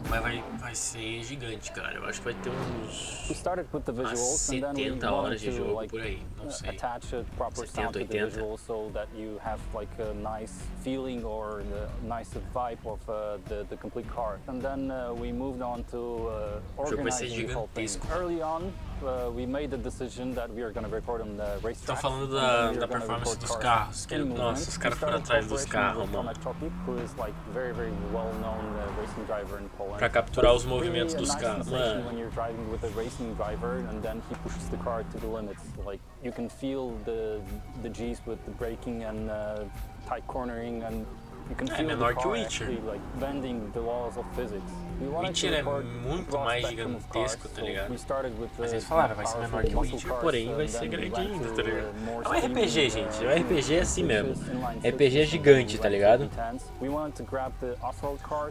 Mas vai ser gigante, cara. Eu acho que vai ter uns 70 horas de jogo por aí, não sei. 70, 80. So that you have like a nice feeling or the nice vibe of the complete car. And then we moved on to organizing the whole thing. Early on, we made the decision that we are going to record on the racetrack. Tô falando da performance dos carros. Nossa, os caras foram atrás dos carros, mano. Who is like very well-known racing driver in Poland. Pra capturar os movimentos dos carros, mano. When you're driving with a racing driver and then he pushes the car to the limits, like you can feel the G's with the braking and tight cornering, and you can feel the car actually like bending the laws of physics. Witcher é muito mais gigantesco, tá ligado? Mas eles falaram, vai ser menor que o Witcher, porém vai ser grande ainda, tá ligado? É um RPG, gente. O RPG é assim mesmo. RPG é gigante, tá ligado?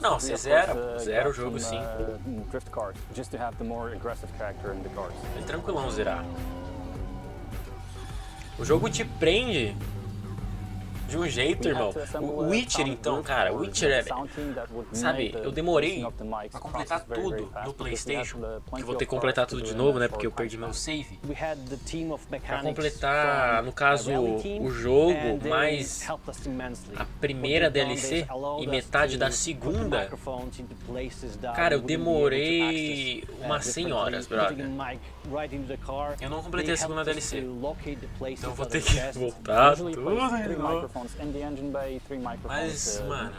Não, você zera o jogo sim. É tranquilão zerar. O jogo te prende de um jeito, irmão. O Witcher, então, cara, o Witcher é... Sabe, eu demorei pra completar tudo no PlayStation, que eu vou ter que completar tudo de novo, né, porque eu perdi meu save. Pra completar, no caso, o jogo, mais a primeira DLC e metade da segunda, cara, eu demorei umas 100 horas, brother. Eu não completei a segunda DLC, então eu vou ter que voltar tudo, irmão. Mas, mano,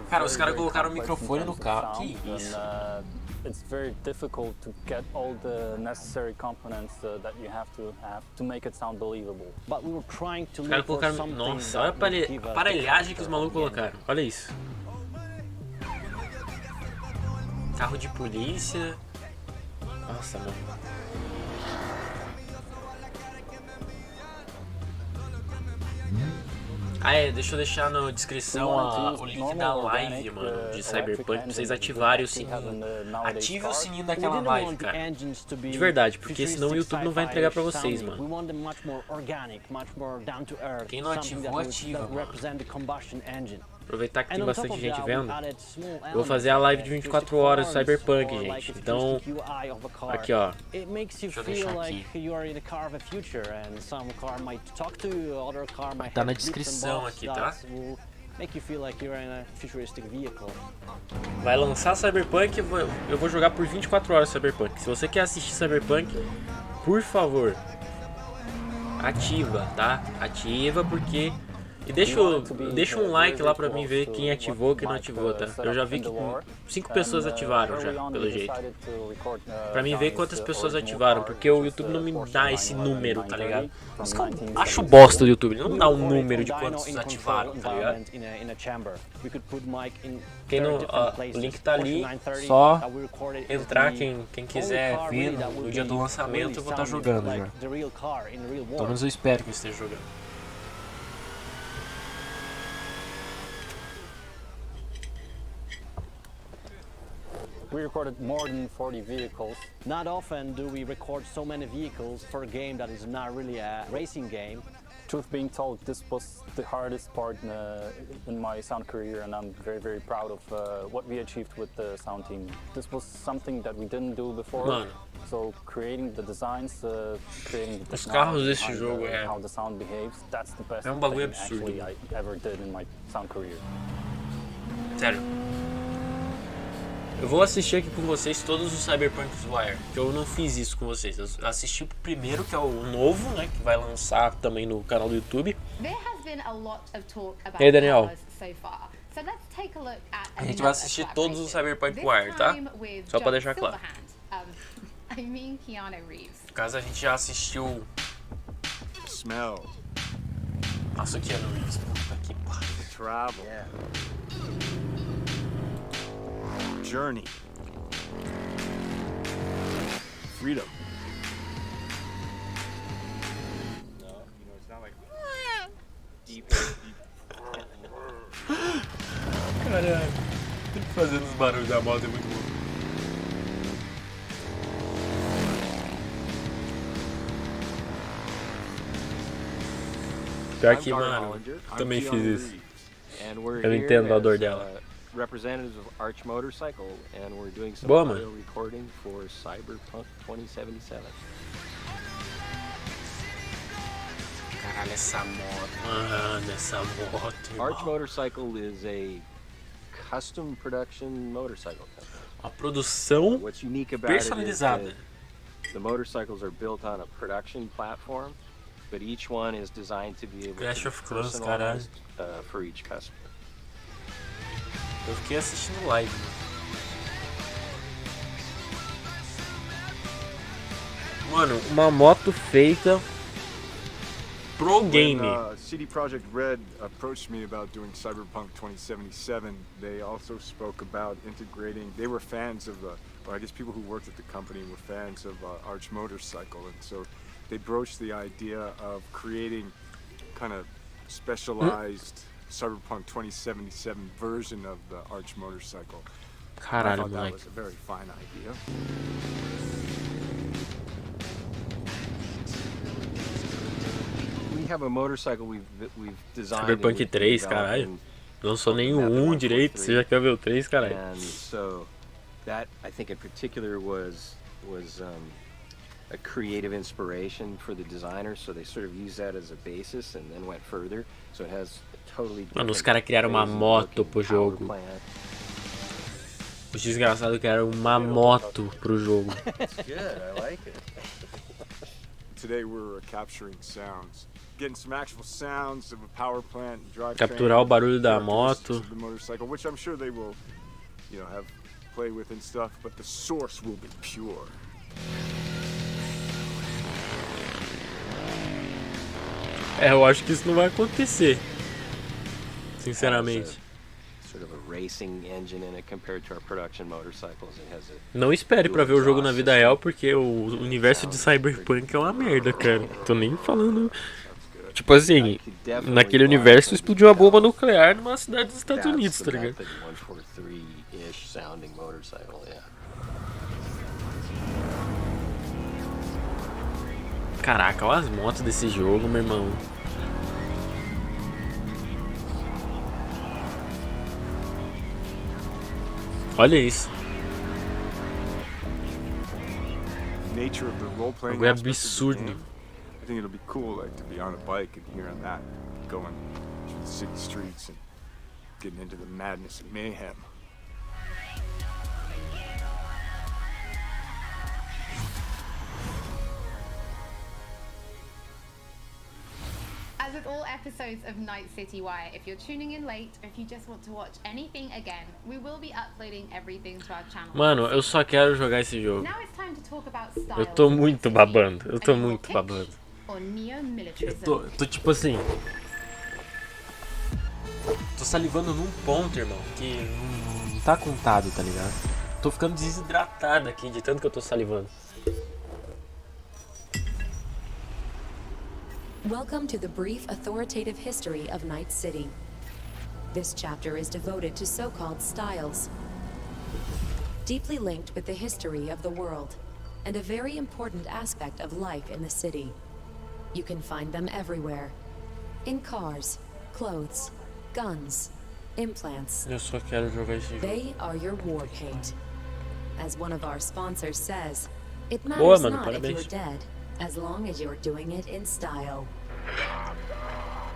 cara, os caras colocaram o microfone no carro. Que isso? It's very difficult to get all the necessary components that you have to make it sound believable. But we were trying to look for something. Nossa, olha a aparelhagem que os malucos colocaram. Olha isso. Carro de polícia. Nossa, mano. Ah, deixa eu deixar na descrição o link da live, mano, de Cyberpunk, pra vocês ativarem o sininho. Ative o sininho daquela live, cara. De verdade, porque senão o YouTube não vai entregar pra vocês, mano. Quem não ativou, ativa, mano. Aproveitar que tem bastante gente vendo, eu vou fazer a live de 24 horas do Cyberpunk, gente. Então, aqui ó, deixa eu deixar aqui. Tá na descrição aqui, tá? Vai lançar Cyberpunk, eu vou jogar por 24 horas Cyberpunk. Se você quer assistir Cyberpunk, por favor, ativa, tá? Ativa, porque E deixa um like lá pra mim ver quem ativou e quem não ativou, tá? Eu já vi que 5 pessoas ativaram já, pelo jeito. Pra mim ver quantas pessoas ativaram, porque o YouTube não me dá esse número, tá ligado? Isso que eu acho bosta do YouTube, ele não dá um número de quantos ativaram, tá ligado? Quem não, ó, o link tá ali, só entrar quem quiser vir no dia do lançamento, eu vou estar jogando já. Pelo menos eu espero que eu esteja jogando. We recorded more than 40 vehicles. Not often do we record so many vehicles for a game that is not really a racing game. Truth being told, this was the hardest part in my sound career, and I'm very, very proud of what we achieved with the sound team. This was something that we didn't do before. Mano, so creating the designs, creating the os carros desse jogo how the sound behaves, that's the best bagulho thing absurdo. actually I ever did in my sound career. Sério. Eu vou assistir aqui com vocês todos os Cyberpunk Wire, que eu não fiz isso com vocês. Eu assisti o primeiro, que é o novo, né, que vai lançar também no canal do YouTube. E aí, Daniel? A gente vai assistir todos os Cyberpunk Wire, tá? Só pra deixar claro. No caso, a gente já assistiu... Smell. Nossa, o Keanu Reeves, puta que pariu. Travel. Yeah. Journey. Freedom. No, you know, it's not like deeper. Caralho, ele fazendo os barulhos da moto é muito bom. Pior que, mano, também fiz isso. Eu entendo a dor dela. Representatives of Arch Motorcycle, and we're doing some Boa, audio recording for Cyberpunk 2077. Caralho, essa moto, mano, essa moto. Arch Motorcycle is a custom production motorcycle company. A produção What's unique about personalizada. It is that the motorcycles are built on a production platform, but each one is designed to be able Clash to of be Clans, personalized for each customer. Eu fiquei assistindo live. Mano, uma moto feita pro game. When CD Projekt Red approached me about doing Cyberpunk 2077, they also spoke about integrating. They were fans of or I guess people who worked at the company were fans of Arch Motorcycle, and so they broached the idea of creating kind of specialized Cyberpunk 2077 version of the Arch Motorcycle. Caralho, I thought that moleque. was a very fine idea. We have a motorcycle we've designed. Cyberpunk 3, caralho. Não sou nenhum direito, você já quer ver o 3, caralho. And so that I think in particular was a creative inspiration for the designers, so they sort of used that as a basis and then went further. So it has a totally different. Mano, os caras criaram uma moto pro jogo. Os desgraçados criaram uma moto pro jogo. That's good. I like it. Today we're capturing sounds, getting some actual sounds of a power plant, drive Capturar o barulho da moto. the motorcycle, which I'm sure they will, have play with and stuff, but the source will be pure. Eu acho que isso não vai acontecer. Sinceramente. Sort of a racing engine in it compared to our production motorcycles. It has a Não espere pra ver o jogo na vida real, porque o universo de Cyberpunk é uma merda, cara. Tô nem falando. Tipo assim, naquele universo explodiu uma bomba nuclear numa cidade dos Estados Unidos, tá ligado? Caraca, olha as motos desse jogo, meu irmão. Olha isso. Nature of the role-playing Algo aspect of the absurdo. game. I think it'll be cool, like, to be on a bike and hearing that, going through the city streets and getting into the madness and mayhem. As with all episodes of Night City Wire, if you're tuning in late or if you just want to watch anything again, we will be uploading everything to our channel. Mano, eu só quero jogar esse jogo. Now it's time to talk about style. Eu tô muito babando. Eu tô muito babando. Eu tô tipo assim. Tô salivando num ponto, irmão, que não tá contado, tá ligado? Tô ficando desidratado aqui de tanto que eu tô salivando. Welcome to the brief authoritative history of Night City. This chapter is devoted to so-called styles, deeply linked with the history of the world, and a very important aspect of life in the city. You can find them everywhere. In cars, clothes, guns, implants. Eu só quero jogar esse jogo. They are your war paint. As one of our sponsors says, it Boa, matters mano, not if parabéns. you're dead, as long as you're doing it in style.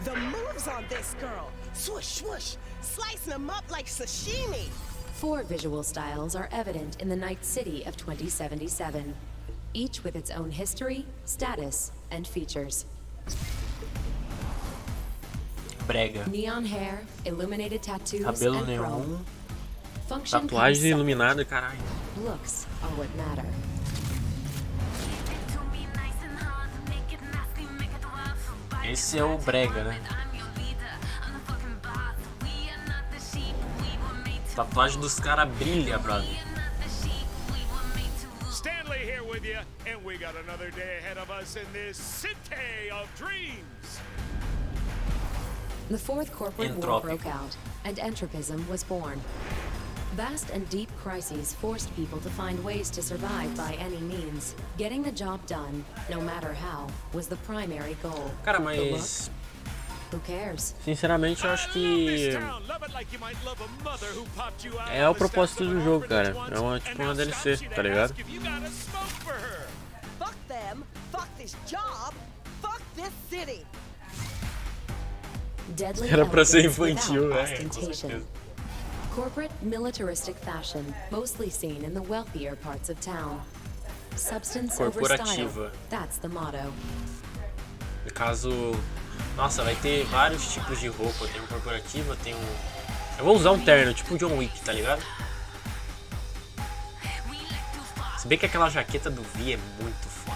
The moves on this girl. Swoosh, swoosh. Slicing them up like sashimi. 4 visual styles are evident in the Night City of 2077, each with its own history, status, and features. Brega. Neon hair, illuminated tattoos, Cabelo and neon. chrome. Function Tatuagem comes iluminada, caralho. second. Looks are what matter. Esse é o Brega, né? Tatuagem dos caras brilha, brother. Stanley here with you, and we got another day ahead of us in this city of dreams. The Fourth Corporate War broke out, and entropism was born. Vast and deep crises forced people to find ways to survive by any means. Getting the job done, no matter how, was the primary goal. Cara, The mas look? Who cares? sinceramente eu acho que é o propósito do jogo, cara. É uma tipo uma DLC, tá ligado? Fuck them. Fuck this job. Fuck this city. Deadly Era pra ser elegance infantil, without né? Com ostentation. certeza. Corporate militaristic fashion, mostly seen in the wealthier parts of town. Substance over style. Corporativa. That's the motto. No caso, nossa, vai ter vários tipos de roupa. Tem um corporativa, tem um... Eu vou usar um terno, tipo John Wick, tá ligado? Se bem que aquela jaqueta do Vi é muito foda.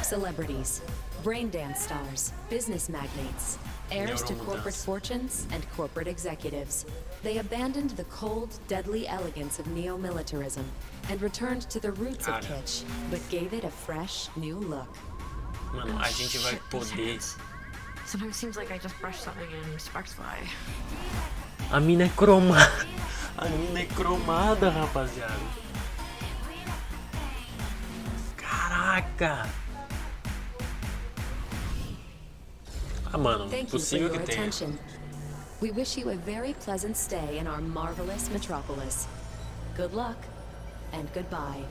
Celebrities, brain dance stars, business magnates, heirs to corporate fortunes and corporate executives. They abandoned the cold, deadly elegance of neo-militarism and returned to the roots of kitsch, but gave it a fresh, new look. Mano, a gente vai poder... Sometimes seems like I just brushed something and sparks fly. A mina é cromada. A mina é cromada, rapaziada. Caraca! Ah, mano, Thank you for possível your que tenha. attention. We wish you a very pleasant stay in our marvelous metropolis. Good luck and goodbye.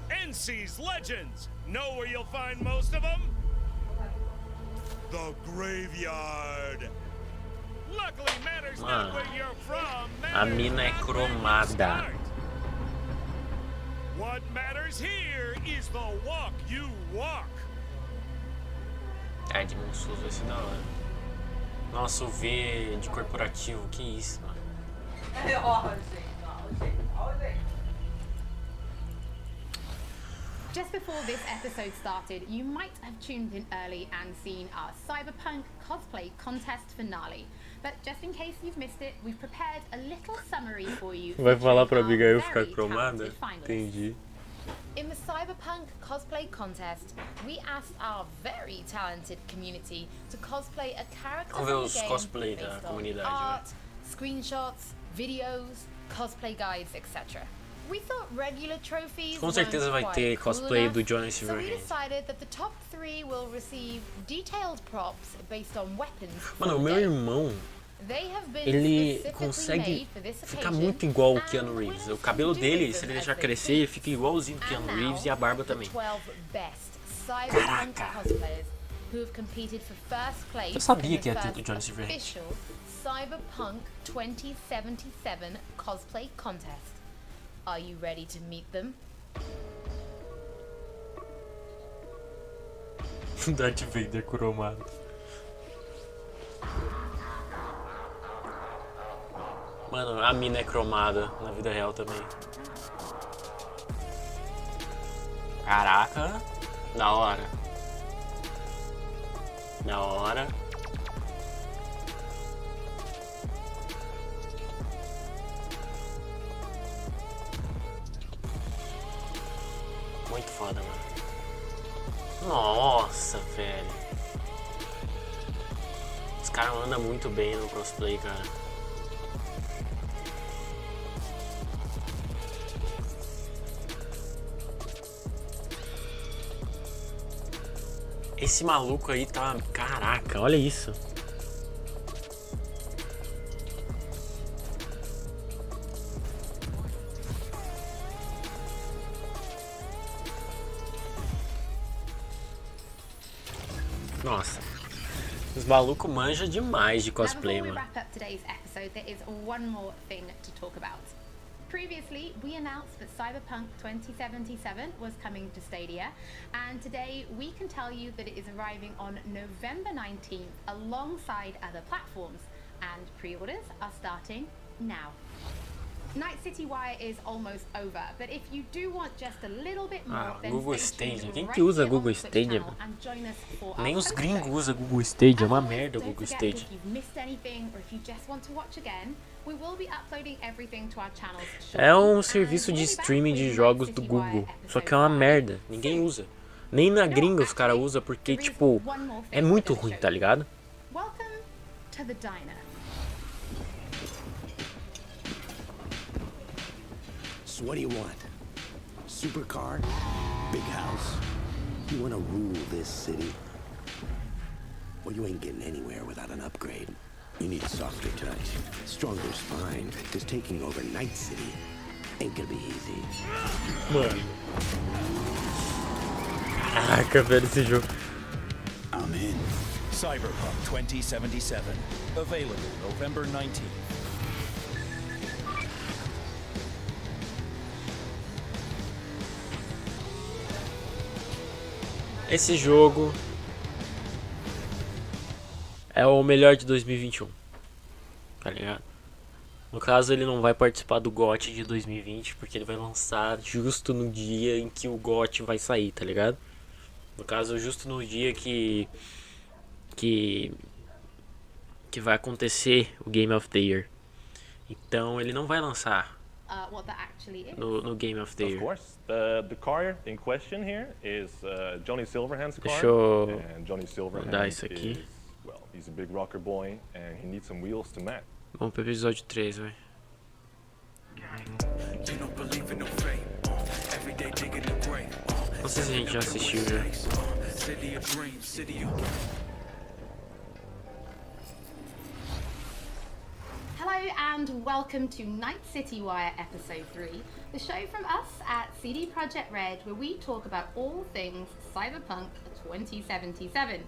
NC's legends. Know where you'll find most of them? The graveyard. Luckily matters not Mano, where you're from. a mina é cromada. What matters here is the walk you walk. É, de monstruoso vai ser da hora. Nossa, o V de corporativo, que isso, mano. Just before this episode started, you might have tuned in early and seen our Cyberpunk cosplay contest finale. But just in case you've missed it, we've prepared a little summary for you. Vai falar pra featuring Abigail our ficar very cromada? talented finalists. Entendi. In the Cyberpunk cosplay contest, we asked our very talented community to cosplay a character Vamos ver from os the game cosplay da based on comunidade, art, screenshots, videos, cosplay guides, etc. We thought regular trophies Com certeza vai weren't ter quite cool cosplay enough, do Johnny so we Silverhand. decided that the top 3 will receive detailed props based on weapons. Mano, o meu irmão, They have been ele specifically consegue made for this ficar occasion, muito igual o and Keanu Reeves. O winners cabelo can do dele, with se ele them deixar as they crescer, please. fica igualzinho o Keanu And Reeves now, e a barba the também. 12 best Cyberpunk cosplayers who have competed for first place Eu sabia in que the ia ter first do Johnny Silverhand. official Cyberpunk 2077 cosplay contest. Are you ready to meet them? Darth Vader cromado. Mano, a mina é cromada na vida real também. Caraca, da hora. Da hora. Muito foda, mano. Nossa, velho. Os caras andam muito bem no cosplay, cara. Esse maluco aí tá... Caraca, olha isso. Nossa. Os malucos manjam demais de cosplay, mano. Previously, we announced that Cyberpunk 2077 was coming to Stadia, and today we can tell you that it is arriving on November 19th alongside other platforms, and pre-orders are starting now. Night City Wire is almost over, but if you do want just a little bit more, then Google Stadia. Quem que usa Google Stadia? Nem os gringos usam Google Stadia, é uma merda o Google Stadia. É um serviço de streaming de jogos do Google, só que é uma merda, ninguém usa. Nem na gringa os caras usam porque, tipo, é muito ruim, tá ligado? Welcome to the diner. So what do you want? Supercar? Big house? You want to rule this city? Well, you ain't getting anywhere without an upgrade. You need a softer touch. Stronger's fine, because taking over Night City ain't gonna be easy. Mano. Caraca, velho, esse jogo. I'm in. Cyberpunk 2077. Available November 19th. Esse jogo é o melhor de 2021, tá ligado? No caso, ele não vai participar do GOT de 2020, porque ele vai lançar justo no dia em que o GOT vai sair, tá ligado? No caso, justo no dia que vai acontecer o Game of the Year. Então, ele não vai lançar What that actually is. no Game of the Year. Of course, the car in question here is Johnny Silverhand's car. Deixa eu and Johnny Silverhand mudar isso aqui. is, well, he's a big rocker boy and he needs some wheels to match. Vamos pro episódio 3, vai. Não sei se a gente já assistiu já. Hello and welcome to Night City Wire Episode 3, the show from us at CD Projekt Red where we talk about all things Cyberpunk 2077.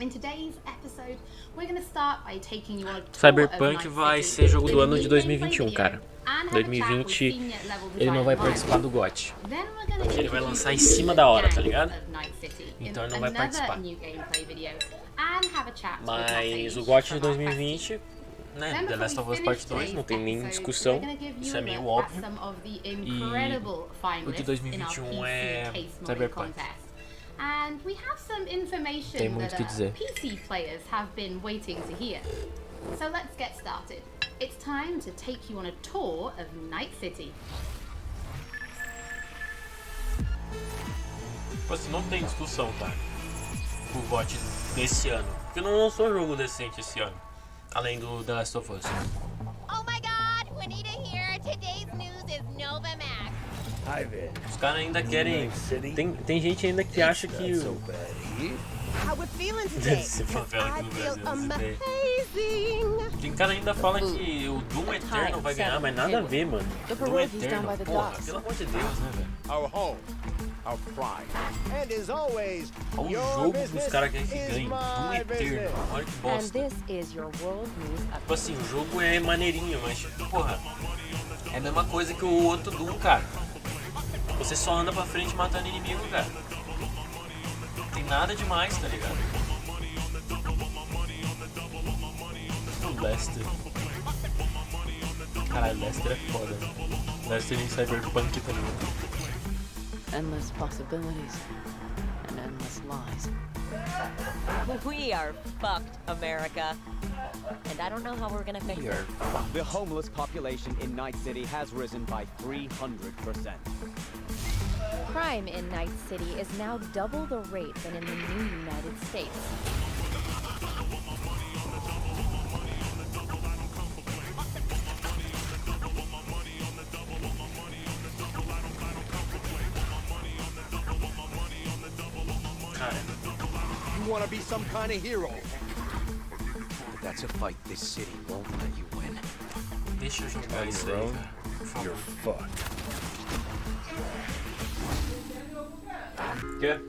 In today's episode, we're going to start by taking you on a tour Cyberpunk vai ser jogo do ano de 2021, cara. 2020 ele não vai participar do GOT. Porque ele vai lançar em cima da hora, tá ligado? Então ele não vai participar. Mas o GOT de 2020, né, The Last of Us Part 2, não tem nem discussão, isso é meio óbvio. E o de 2021 é Cyberpunk. And we have some information Tem muito que dizer. PC players have been waiting to hear. So let's get started. It's time to take you on a tour of Night City. Tipo assim, não tem discussão, tá? O GOT desse ano. Porque não lançou jogo decente esse ano. Além do The Last of Us. Oh my god, Juanita here. Today's news is Novamax. Os caras ainda querem. Tem gente ainda que acha que o. How we feeling today? Esse favela aqui no Brasil. Amazing. Tem cara ainda fala que o Doom Eternal vai ganhar, mas nada a ver, mano. Doom Eternal, porra, pelo amor de Deus, né, velho? Our home, our pride, and as always, olha o jogo que os caras querem que ganhe. Doom Eternal, olha que bosta. Tipo assim, o jogo é maneirinho, mas, porra, é a mesma coisa que o outro Doom, cara. Você só anda pra frente matando inimigo, cara. Não tem nada demais, tá ligado? O Lester. Caralho, Lester é foda, né? Lester em Cyberpunk também. Endless possibilities and endless lies. We are fucked, America. And I don't know how we're gonna fix it. The homeless population in Night City has risen by 300%. Crime in Night City is now double the rate than in the new United States. You want to be some kind of hero. But that's a fight this city won't let you win. Deixa eu jogar isso aí, cara. You're fucked. Quê?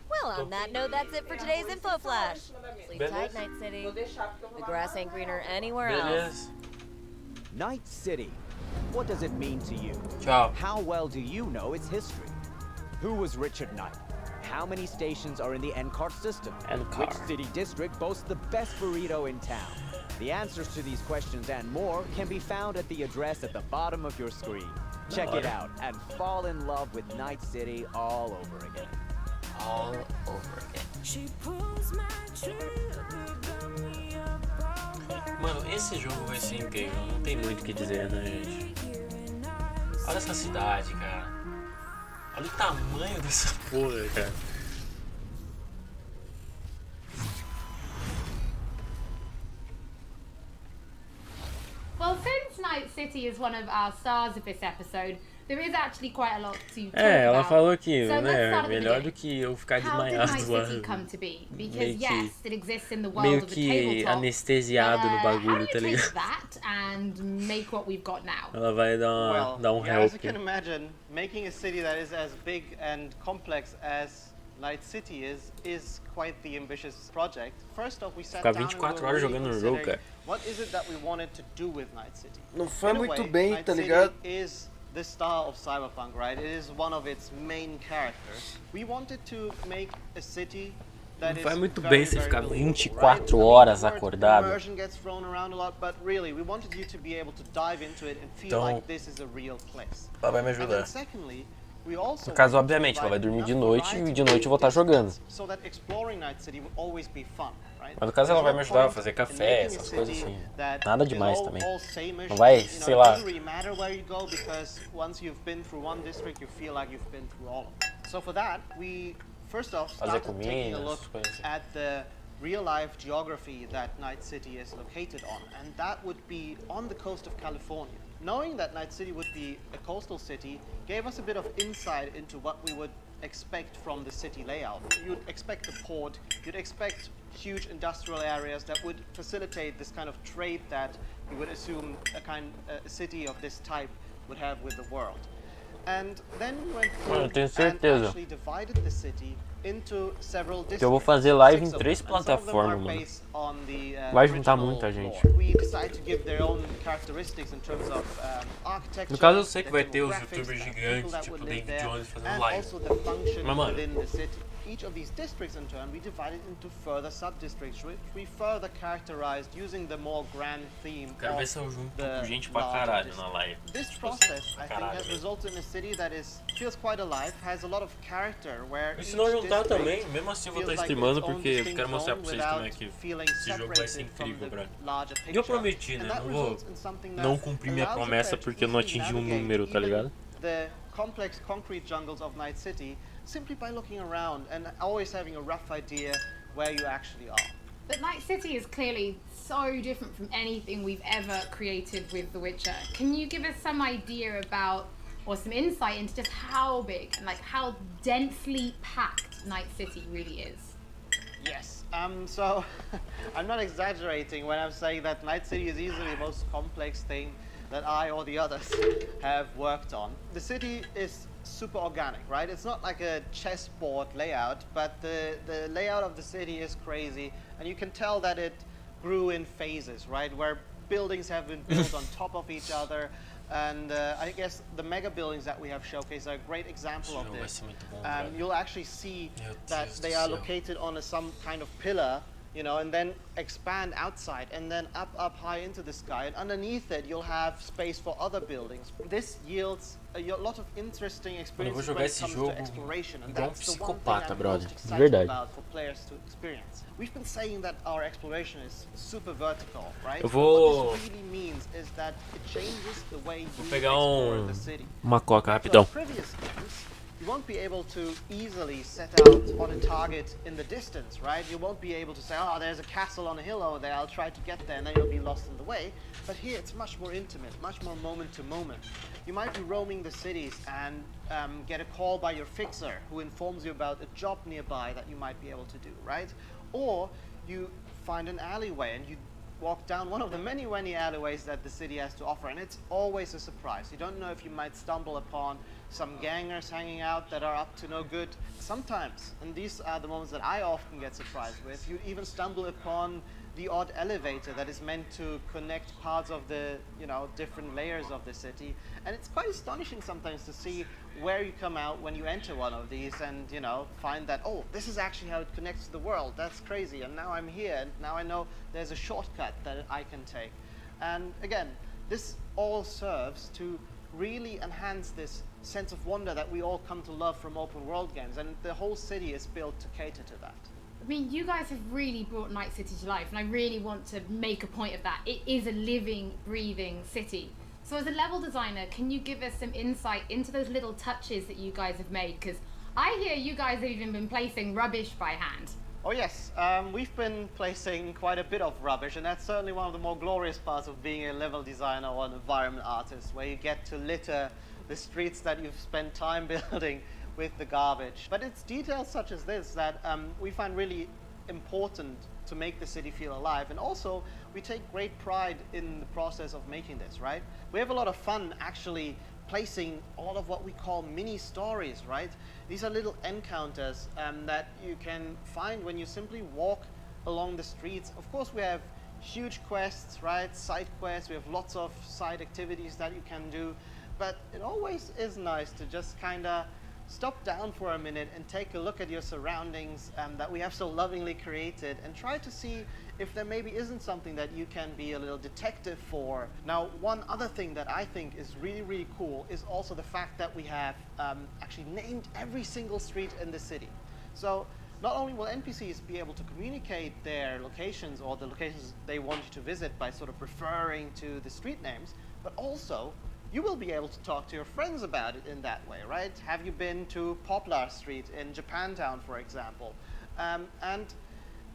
Well, on that note, that's it for today's info flash. Sleep tight, Night City. The grass ain't greener anywhere else. Night City. What does it mean to you? Ciao. How well do you know its history? Who was Richard Knight? How many stations are in the NCAR system? Which city district boasts the best burrito in town? The answers to these questions and more can be found at the address at the bottom of your screen. Check it out and fall in love with Night City all over again. All over again. Mano, esse jogo vai ser incrível. Não tem muito o que dizer, né, gente? Olha essa cidade, cara. Olha o tamanho dessa porra, cara. Well, since Night City is one of our stars of this episode, there is actually quite a lot to talk Ela about. falou que, So né, melhor do que eu ficar How did desmaiado Night lá. City come to be? Because Meio yes, it exists in the world meio of the que tabletop. anestesiado no bagulho, tá How do you ligado? take that and make what we've got now? Ela vai dar um yeah, as help. you can imagine, making a city that is as big and complex as Night City is quite the ambitious project. First off, we sat Ficar down and 24 we were horas really jogando no jogo, considering cara. what is it that we wanted to do with Night City. Não foi In a muito way, bem, Night tá City ligado? is the star of Cyberpunk, right? It is one of its main characters. We wanted to make a city that Não is faz muito very, bem você very ficar believable, 24 right? horas The word acordado. immersion gets thrown around a lot, but really, we wanted you to be able to dive into it and feel Então, like this is a real place. ela vai me And then ajudar. secondly, we also No caso, wanted to obviamente, ela vai provide dormir de enough noite e variety de noite eu vou estar jogando. so that exploring Night City will always be fun, right? Mas no caso ela vai me ajudar a fazer café, essas coisas assim. Nada demais também. Não vai, sei lá. It doesn't really matter where you go because once you've been through one district, you feel like you've been through all of them. So for that, we first off Fazer started taking a comida, look essas coisas assim. at the real-life geography that Night City is located on, and that would be on the coast of California. Knowing that Night City would be a coastal city gave us a bit of insight into what we would expect from the city layout. You'd expect a port, you'd expect huge industrial areas that would facilitate this kind of trade that you would assume a city of this type would have with the world. And then we went Eu tenho through and certeza actually divided the city into several que eu vou districts, fazer live em 6 of 3 them, and some of them are plataformas, mano. based on the, Vai juntar original muita gente. lore. We decided to give their own characteristics in terms of architecture. No caso, eu sei que the vai ter os demographics, youtubers the gigantes, people that tipo would live David there, Jones fazendo and live. also the function Mas, mano, within the city. Each of these districts, in turn, we divided into further sub-districts, which we further characterized using the more grand theme Quero ver of se eu junto the com gente pra larger caralho district. na live. This Tipo assim, process, pra I think, caralho, has velho. resulted in a city that feels quite alive, has a lot of character, where E se não each juntar district também, mesmo assim eu vou estar feels like streamando its own porque eu distinct quero mostrar pra zone vocês como é without que feeling esse jogo vai ser separated from incrível the pra mim. larger E eu picture. prometi, And né? that Não vou results in something that não cumprir minha allows the promessa player to porque eu não easily atingi um navigate número, tá even ligado? the complex concrete jungles of Night City simply by looking around and always having a rough idea where you actually are. But Night City is clearly so different from anything we've ever created with The Witcher. Can you give us some idea about, or some insight into just how big and like how densely packed Night City really is? Yes. So I'm not exaggerating when I'm saying that Night City is easily the most complex thing that I or the others have worked on. The city is super organic, right? It's not like a chessboard layout, but the layout of the city is crazy, and you can tell that it grew in phases, right? Where buildings have been built on top of each other. And I guess the mega buildings that we have showcased are a great example of this. You'll actually see that they are located on some kind of pillar, you know, and then expand outside and then up high into the sky. And underneath it, you'll have space for other buildings. This yields a lot of interesting experiences when it comes to exploration, and that's the one thing I'm most excited about for players to experience. We've been saying that our exploration is super vertical, right? What this really means is that it changes the way you explore the city. Uma coca rapidão. Previous games, you won't be able to easily set out on a target in the distance, right? You won't be able to say, oh, there's a castle on a hill over there, I'll try to get there, and then you'll be lost in the way. But here it's much more intimate, much more moment to moment. You might be roaming the cities and get a call by your fixer who informs you about a job nearby that you might be able to do, right? Or you find an alleyway and you walk down one of the many alleyways that the city has to offer, and it's always a surprise. You don't know if you might stumble upon some gangers hanging out that are up to no good. Sometimes, and these are the moments that I often get surprised with, you even stumble upon the odd elevator that is meant to connect parts of the, you know, different layers of the city. And it's quite astonishing sometimes to see where you come out when you enter one of these and, you know, find that, oh, this is actually how it connects to the world. That's crazy. And now I'm here, and now I know there's a shortcut that I can take. And again, this all serves to really enhance this sense of wonder that we all come to love from open world games, and the whole city is built to cater to that. I mean, you guys have really brought Night City to life, and I really want to make a point of that. It is a living, breathing city. So as a level designer, can you give us some insight into those little touches that you guys have made? Because I hear you guys have even been placing rubbish by hand. Oh yes, we've been placing quite a bit of rubbish, and that's certainly one of the more glorious parts of being a level designer or an environment artist, where you get to litter the streets that you've spent time building with the garbage. But it's details such as this that we find really important to make the city feel alive, and also we take great pride in the process of making this, right? We have a lot of fun actually placing a lot of what we call mini stories, right? These are little encounters that you can find when you simply walk along the streets. Of course, we have huge quests, right? Side quests, we have lots of side activities that you can do, but it always is nice to just kind of stop down for a minute and take a look at your surroundings that we have so lovingly created, and try to see if there maybe isn't something that you can be a little detective for. Now, one other thing that I think is really, really cool is also the fact that we have actually named every single street in the city. So not only will NPCs be able to communicate their locations or the locations they want you to visit by sort of referring to the street names, but also you will be able to talk to your friends about it in that way, right? Have you been to Poplar Street in Japantown, for example? And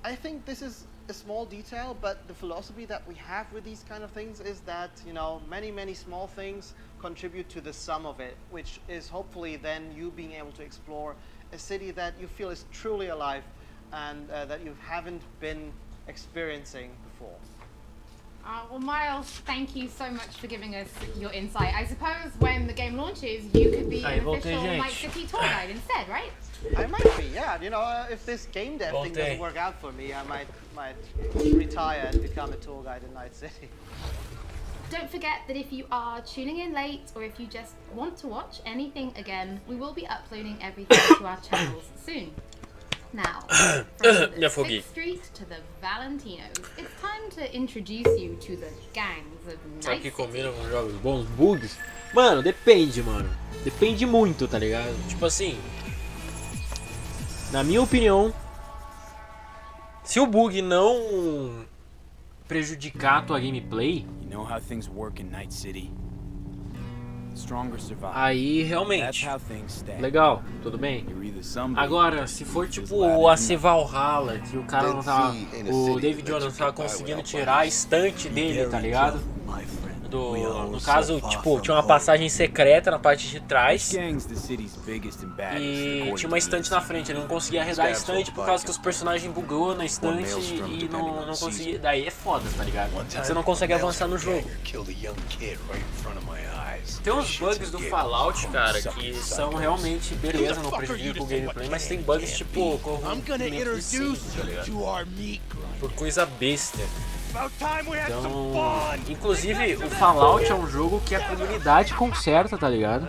I think this is a small detail, but the philosophy that we have with these kind of things is that, you know, many small things contribute to the sum of it, which is hopefully then you being able to explore a city that you feel is truly alive and that you haven't been experiencing before. Well, Miles, thank you so much for giving us your insight. I suppose when the game launches, you could be an official Night City tour guide instead, right? I might be, yeah. You know, if this game dev thing doesn't work out for me, I might retire and become a tour guide in Night City. Don't forget that if you are tuning in late, or if you just want to watch anything again, we will be uploading everything to our channels soon. Now, from the 6th Street to the Valentinos, it's time to introduce you to the gangs of Night City. Aqui combina com jogos bons, bugs. Mano, depende, mano. Depende muito, tá ligado? Tipo assim, na minha opinião, se o bug não prejudicar a tua gameplay, you know how things work in Night City. Aí realmente, legal, tudo bem. Agora, se for tipo o AC Valhalla, que o cara não tava, o David Jones não tava conseguindo tirar a estante dele, tá ligado? No caso, tipo, tinha uma passagem secreta na parte de trás e tinha uma estante na frente, ele não conseguia arredar a estante por causa que os personagens bugou na estante e não conseguia, daí é foda, tá ligado? Você não consegue avançar no jogo. Tem uns bugs do Fallout, cara, que são realmente beleza, não prejudicam o gameplay, mas tem bugs tipo corrompimento de sim, tá ligado? Por coisa besta. Então, inclusive, o Fallout é um jogo que a comunidade conserta, tá ligado?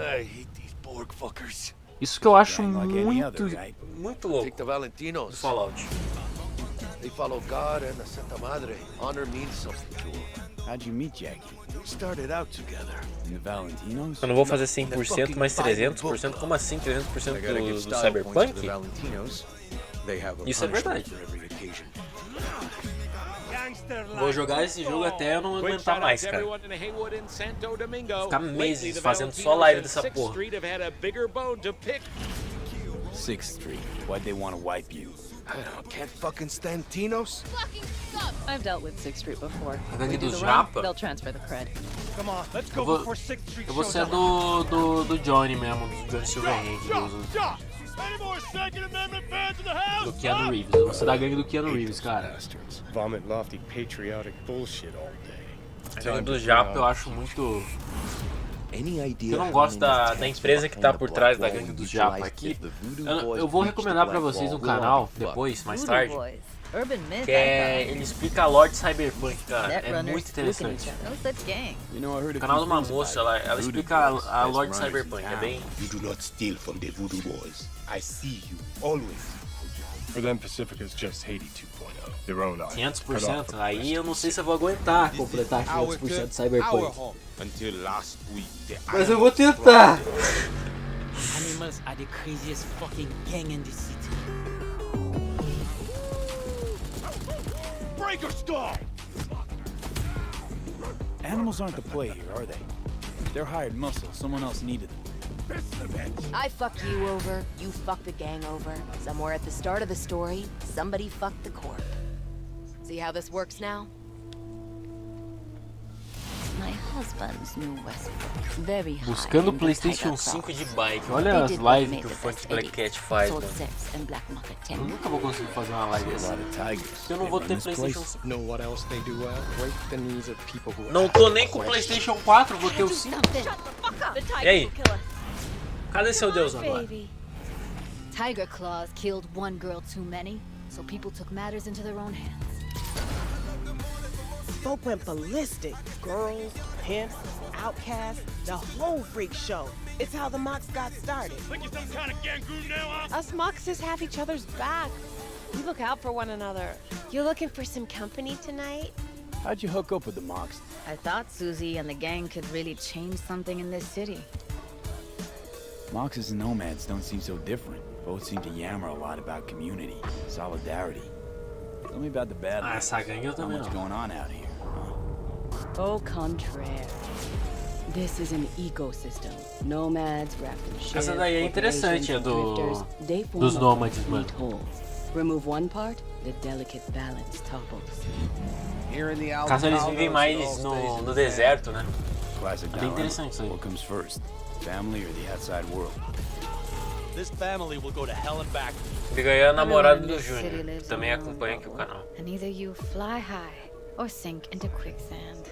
Isso que eu acho muito louco do Fallout. They follow God and the Santa Madre. Honor means something to them. How'd you meet Jackie? We started out together. In the Valentinos? Eu não vou fazer 100%, mas 300%? Como assim 300% do Cyberpunk? Isso é verdade. Vou jogar esse jogo até eu não aguentar mais, cara. Ficar meses fazendo só live dessa porra. 6th Street. Why'd they want to wipe you? I don't, can't fucking stand Tino's. I've dealt with 6th Street before. A gangue dos Japa? They'll transfer the cred. Come on, let's go before 6th Street. Eu vou ser do Johnny mesmo, do Johnny Silverhand. Do Keanu Reeves. Eu vou ser da gangue do Keanu Reeves, cara. Vomit lofty patriotic bullshit all day. A gangue do Japa eu acho muito... Eu não gosto da empresa que tá por trás da gangue dos Japa aqui. Eu vou recomendar pra vocês um canal, depois, mais tarde, que ele explica a lore de Cyberpunk, cara. É muito interessante. O canal de uma moça, ela explica a lore de Cyberpunk, é bem... You do not steal from the voodoo boys. I see you, always. For them, Pacifica's just Haiti 2.0. Their own eye. 500%? Aí eu não sei se eu vou aguentar completar 500% de Cyberpunk. Mas eu vou tentar! Animals are the craziest fucking gang in the city. Breaker stall! Animals aren't the play here, are they? They're hired muscle. Someone else needed them. I fucked you over, you fucked the gang over. Somewhere at the start of the story, somebody fucked the corp. See how this works now? My husband's new Westbrook. Very high. Buscando o PlayStation 5 de bike. Olha as lives que o Funk Black Cat faz, mano. Eu nunca vou conseguir fazer uma live assim. Eu não vou ter PlayStation 5. Não tô nem com o PlayStation 4, vou ter o 5. E aí? Cadê seu Deus agora? Tiger Claws killed one girl too many, so people took matters into their own hands. Folk went ballistic. Girls, pimps, outcasts, the whole freak show. It's how the Mox got started. Think you're some kind of gangoon now, huh? Us Moxes have each other's back. We look out for one another. You looking for some company tonight? How'd you hook up with the Mox? I thought Susie and the gang could really change something in this city. Moxes and nomads don't seem so different. Both seem to yammer a lot about community, solidarity. Tell me about the bad life. How much going on out here? Au contraire. This is an ecosystem. Nomads wrapped in shit. Essa daí é interessante, é dos nômades, mano. Remove one part, the delicate balance topples. Caso eles vivem mais no deserto, né? É bem interessante isso aí. What comes first? Family or the outside world? This family will go to hell and back. Ele ganhou a namorada do Júnior. Também acompanha aqui o canal. And either you fly high or sink into quicksand.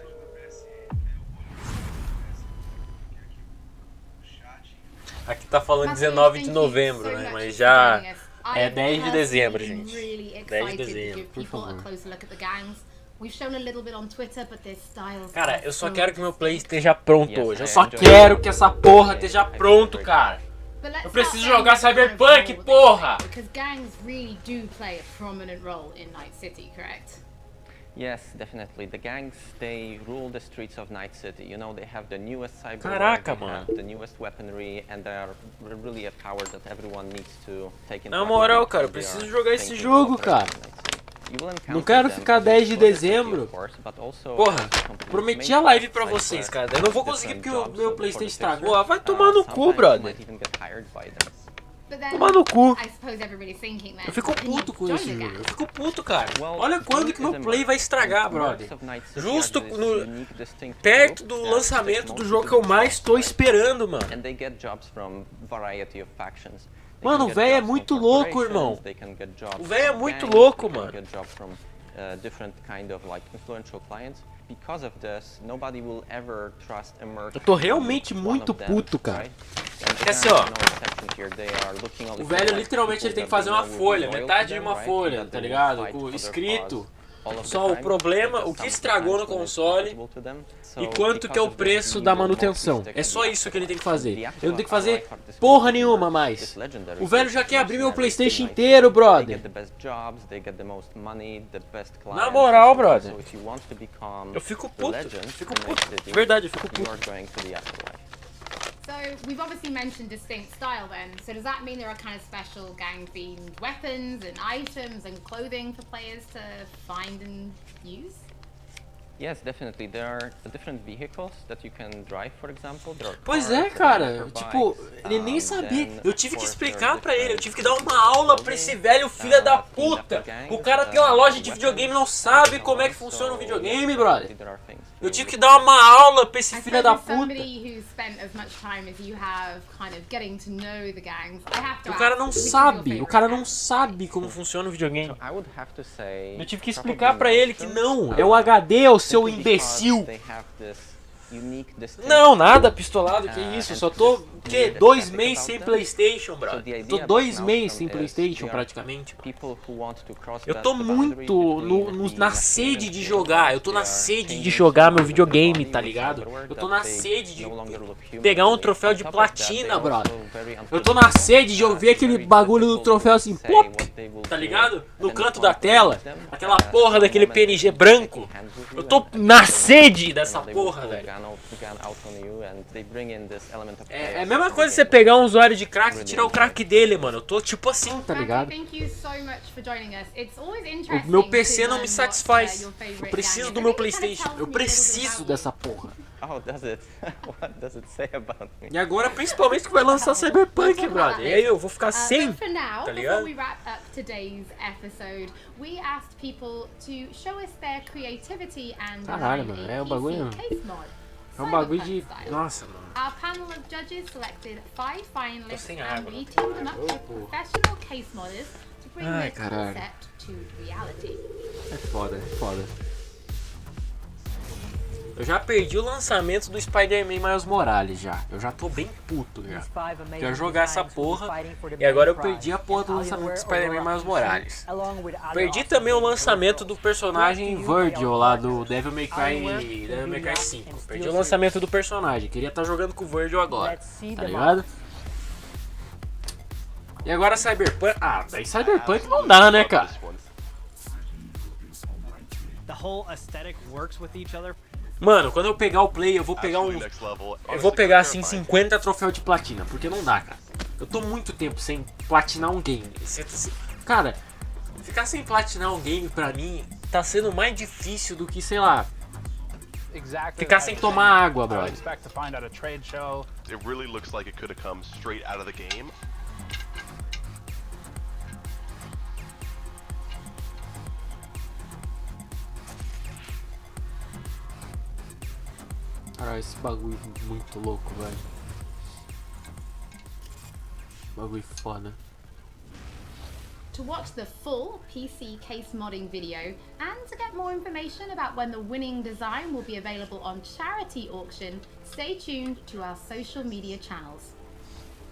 Aqui tá falando 19 de novembro, né? Mas já é 10 de dezembro, gente. 10 de dezembro, por favor. Cara, eu só quero que meu play esteja pronto hoje. Eu só quero que essa porra esteja pronto, cara. Eu preciso jogar Cyberpunk, porra! Because gangs really do play a prominent role in Night City, correct? Yes, definitely. The gangs, they rule the streets of Night City. You know, they have the newest cyber, Caraca, they have mano. the newest weaponry, and they are really a power that everyone needs to take into Na moral, cara, eu preciso jogar esse jogo, cara. You will encounter Não quero them ficar in 10 de the city, dezembro. of course, but also Porra, prometi a live pra vocês, cara. Eu não vou conseguir porque o meu PlayStation estragou. Ah, vai tomar no cu, brother. Tomar no cu. Eu fico puto com esse jogo. Eu fico puto, cara. Olha quando que meu play vai estragar, brother. Justo perto do lançamento do jogo que eu mais tô esperando, mano. Mano, o velho é muito louco, irmão. O velho é muito louco, mano. Eu tô realmente muito puto, cara. É assim, ó. O velho literalmente ele tem que fazer uma folha, metade de uma folha, tá ligado? Escrito Só o problema, o que estragou no console e quanto que é o preço da manutenção. É só isso que ele tem que fazer. Eu não tenho que fazer porra nenhuma mais. O velho já quer abrir meu PlayStation inteiro, brother. Na moral, brother. Eu fico puto. De verdade, eu fico puto. So, we've obviously mentioned distinct style then, so does that mean there are kind of special gang-themed weapons and items and clothing for players to find and use? Yes, definitely. There are different vehicles that you can drive, for example. Pois é, cara. Tipo, ele nem sabia. Eu tive que explicar pra ele, eu tive que dar uma aula pra esse velho filho da puta. O cara tem uma loja de videogame e não sabe como é que funciona um videogame, brother. Eu tive que dar uma aula pra esse filho da puta. O cara não sabe como funciona o videogame. Eu tive que explicar pra ele que não, é o HD, o seu imbecil. Não, nada pistolado, que isso, só tô, 2 meses sem PlayStation, brother. Tô 2 meses sem PlayStation, praticamente. Eu tô muito na sede de jogar, eu tô na sede de jogar meu videogame, tá ligado? Eu tô na sede de pegar um troféu de platina, brother. Eu tô na sede de ver aquele bagulho do troféu assim, plop, tá ligado? No canto da tela, aquela porra daquele PNG branco. Eu tô na sede dessa porra, velho. É a mesma coisa você pegar um usuário de crack e tirar o crack dele, mano. Eu tô tipo assim, tá ligado? O meu PC não me satisfaz. Eu preciso do meu PlayStation. Eu preciso dessa porra. E agora, principalmente que vai lançar Cyberpunk, brother. E aí eu vou ficar sem, tá ligado? Caralho, mano. É o bagulho. É um bagulho de... Nossa, mano. Our panel of judges selected 5 finalists and we teamed them up with professional case modders to bring this concept to reality. É foda, é foda. Eu já perdi o lançamento do Spider-Man Miles Morales já. Eu já tô bem puto já. Quero jogar essa porra e agora eu perdi a porra do lançamento do Spider-Man Miles Morales. Perdi também o lançamento do personagem Virgil lá do Devil May Cry 5. Perdi o lançamento do personagem. Queria estar jogando com o Virgil agora, tá ligado? E agora Cyberpunk... Ah, daí Cyberpunk não dá, né, cara? Mano, quando eu pegar o Play, eu vou pegar assim 50 troféus de platina, porque não dá, cara. Eu tô muito tempo sem platinar um game. Cara, ficar sem platinar um game pra mim tá sendo mais difícil do que, sei lá, ficar sem tomar água, brother. It really looks like it could have come straight out of the game. Caralho, esse bagulho muito louco, velho. Bagulho foda. To watch the full PC case modding video and to get more information about when the winning design will be available on charity auction, stay tuned to our social media channels.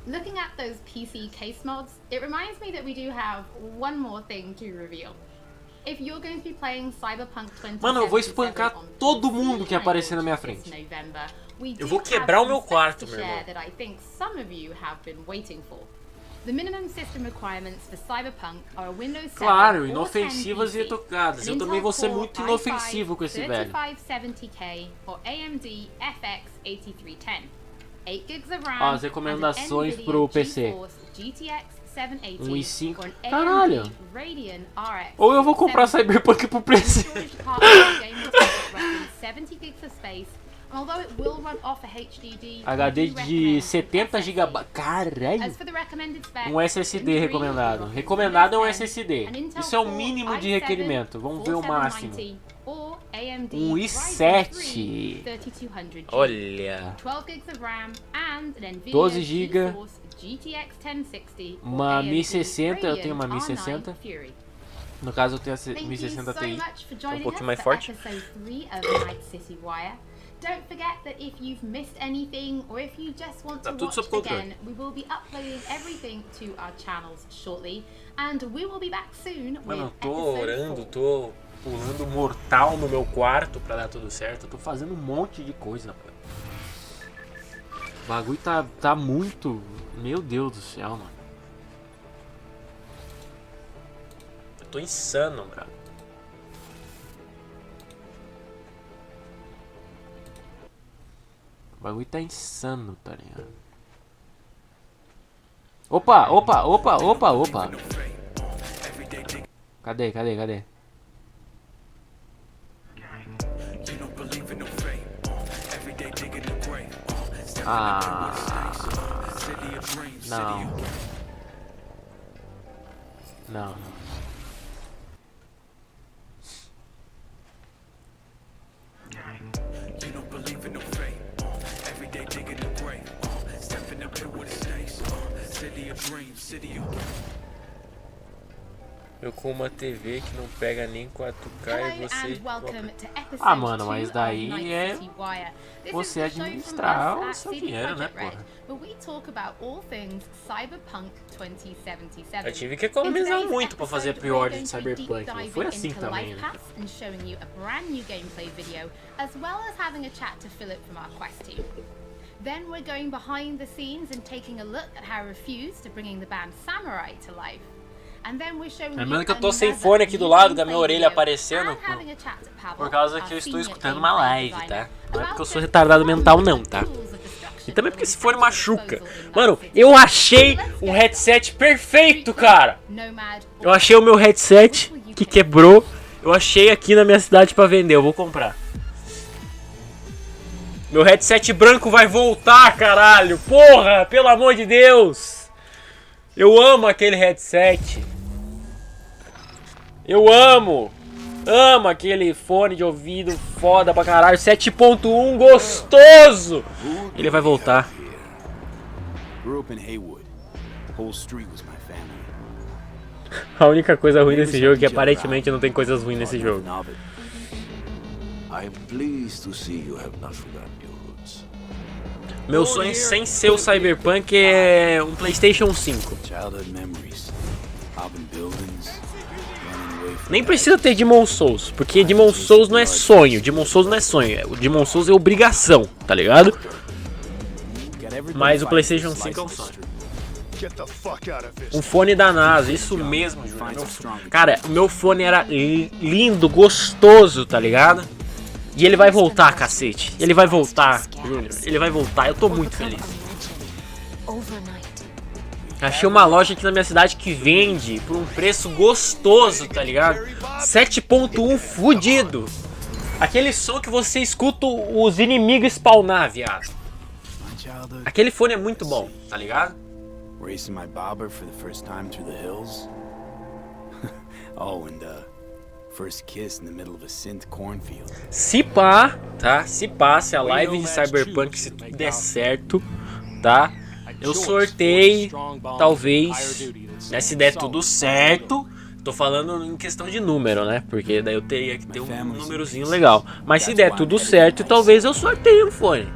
Looking at those PC case mods, it reminds me that we do have one more thing to reveal. If you're going to be playing Cyberpunk 2077, mano, eu vou espancar todo mundo que aparecer na minha frente. Eu vou quebrar o meu quarto, meu irmão. Claro, inofensivas e tocadas. Eu também vou ser muito inofensivo com esse velho. 3570K or AMD FX 8310. 8 GB of RAM, as recomendações pro PC. GTX 1.5. Caralho. Ou eu vou comprar Cyberpunk pro PC. HD de 70 GB. Caralho. Um SSD recomendado. Recomendado é um SSD. Isso é o mínimo de requerimento. Vamos ver o máximo. Um i7. Olha. 12 GB. Uma 1060, eu tenho uma 1060. No caso eu tenho a 1060 Ti, é um pouquinho mais forte. Don't forget that if you've missed anything or if you just want to watch again, we will be uploading everything to our channels shortly and we will be back soon with Mano, tô orando, tô pulando mortal no meu quarto pra dar tudo certo. Eu tô fazendo um monte de coisa, mano. O bagulho tá muito... Meu Deus do céu, mano. Eu tô insano, cara. O bagulho tá insano, tá ligado? Opa! Cadê? Ah, não. Eu com uma TV que não pega nem 4K e você... Ah, mano, mas daí é você administrar o seu dinheiro, né, porra? Eu tive que economizar muito pra fazer a pre-order de Cyberpunk, não foi assim também, né? Then we're going behind the scenes and taking a look at how Refused to bringing the band Samurai to life. Lembrando que eu tô sem fone aqui do lado da minha orelha aparecendo por causa que eu estou escutando uma live, tá? Não é porque eu sou retardado mental não, tá? E também porque esse fone machuca. Mano, eu achei um headset perfeito, cara! Eu achei o meu headset que quebrou. Eu achei aqui na minha cidade pra vender, eu vou comprar. Meu headset branco vai voltar, caralho! Porra, pelo amor de Deus! Eu amo aquele headset. Eu amo aquele fone de ouvido foda pra caralho. 7.1 gostoso. Ele vai voltar. A única coisa ruim nesse jogo é que aparentemente não tem coisas ruins nesse jogo. Meu sonho sem ser o Cyberpunk é um PlayStation 5. Nem precisa ter Demon Souls, porque Demon Souls não é sonho. Demon Souls não é sonho. O Demon Souls é obrigação, tá ligado? Mas o PlayStation 5 é um sonho. Um fone da NASA, isso mesmo, Júnior. Cara, o meu fone era lindo, gostoso, tá ligado? E ele vai voltar, cacete. Ele vai voltar, Júnior. Ele vai voltar. Eu tô muito feliz. Achei uma loja aqui na minha cidade que vende por um preço gostoso, tá ligado? 7.1 fudido. Aquele som que você escuta os inimigos spawnar, viado. Aquele fone é muito bom, tá ligado? Racing my bobber for the first time through the hills. First kiss in the middle of a synth cornfield. Se pá, tá? Se pá, se a live de Cyberpunk se tudo der certo, tá? Eu sorteio, talvez, né? Se der tudo certo. Tô falando em questão de número, né? Porque daí eu teria que ter um númerozinho legal. Mas se der tudo certo, talvez eu sorteie um fone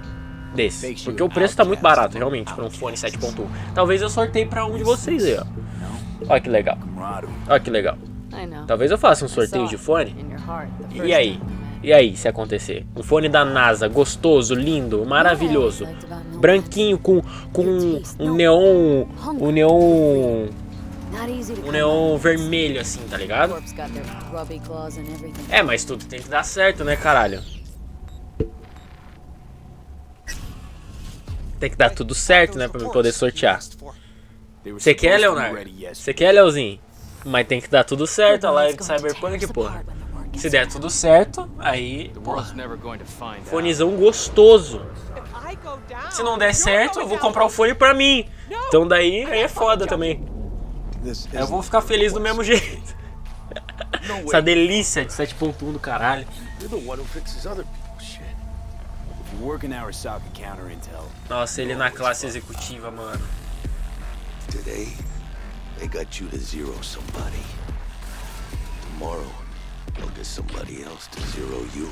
desse. Porque o preço tá muito barato, realmente, pra um fone 7.1. Talvez eu sorteie pra um de vocês aí, ó. Olha que legal. Olha que legal. Talvez eu faça um sorteio de fone. E aí? E aí, se acontecer? Um fone da NASA, gostoso, lindo, maravilhoso. Branquinho com um neon vermelho assim, tá ligado? É, mas tudo tem que dar certo, né, caralho? Tem que dar tudo certo, né, pra eu poder sortear. Você quer, Leonardo? Você quer, Leozinho? Mas tem que dar tudo certo, a live de Cyberpunk, porra. Se der tudo certo, aí, porra, fonezão gostoso. Se não der certo, eu vou comprar o fone pra mim. Então daí, aí é foda também. Eu vou ficar feliz do mesmo jeito. Essa delícia de 7.1 do caralho. Nossa, ele na classe executiva, mano. Today, they got you to zero somebody. Tomorrow, they'll get somebody else to zero you.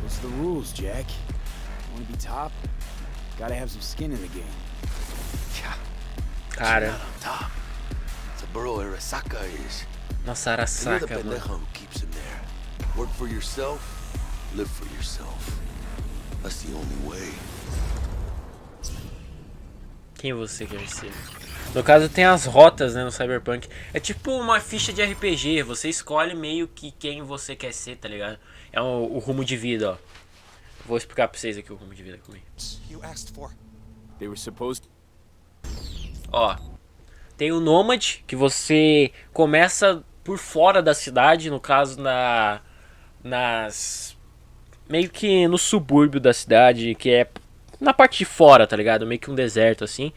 What's the rules, Jack? Want to be top? Gotta have some skin in the game. Cara. Top. Saburo Arasaka is Nossa, You're the Arasaka, mano. pendejo who keeps him there. Work for yourself, live for yourself. That's the only way. Quem você quer ser? No caso tem as rotas, né, no Cyberpunk. É tipo uma ficha de RPG, você escolhe meio que quem você quer ser, tá ligado? É o rumo de vida, ó. Vou explicar pra vocês aqui o rumo de vida comigo. They were supposed. Ó, tem o Nômade, que você começa por fora da cidade, no caso meio que no subúrbio da cidade, que é na parte de fora, tá ligado? Meio que um deserto assim.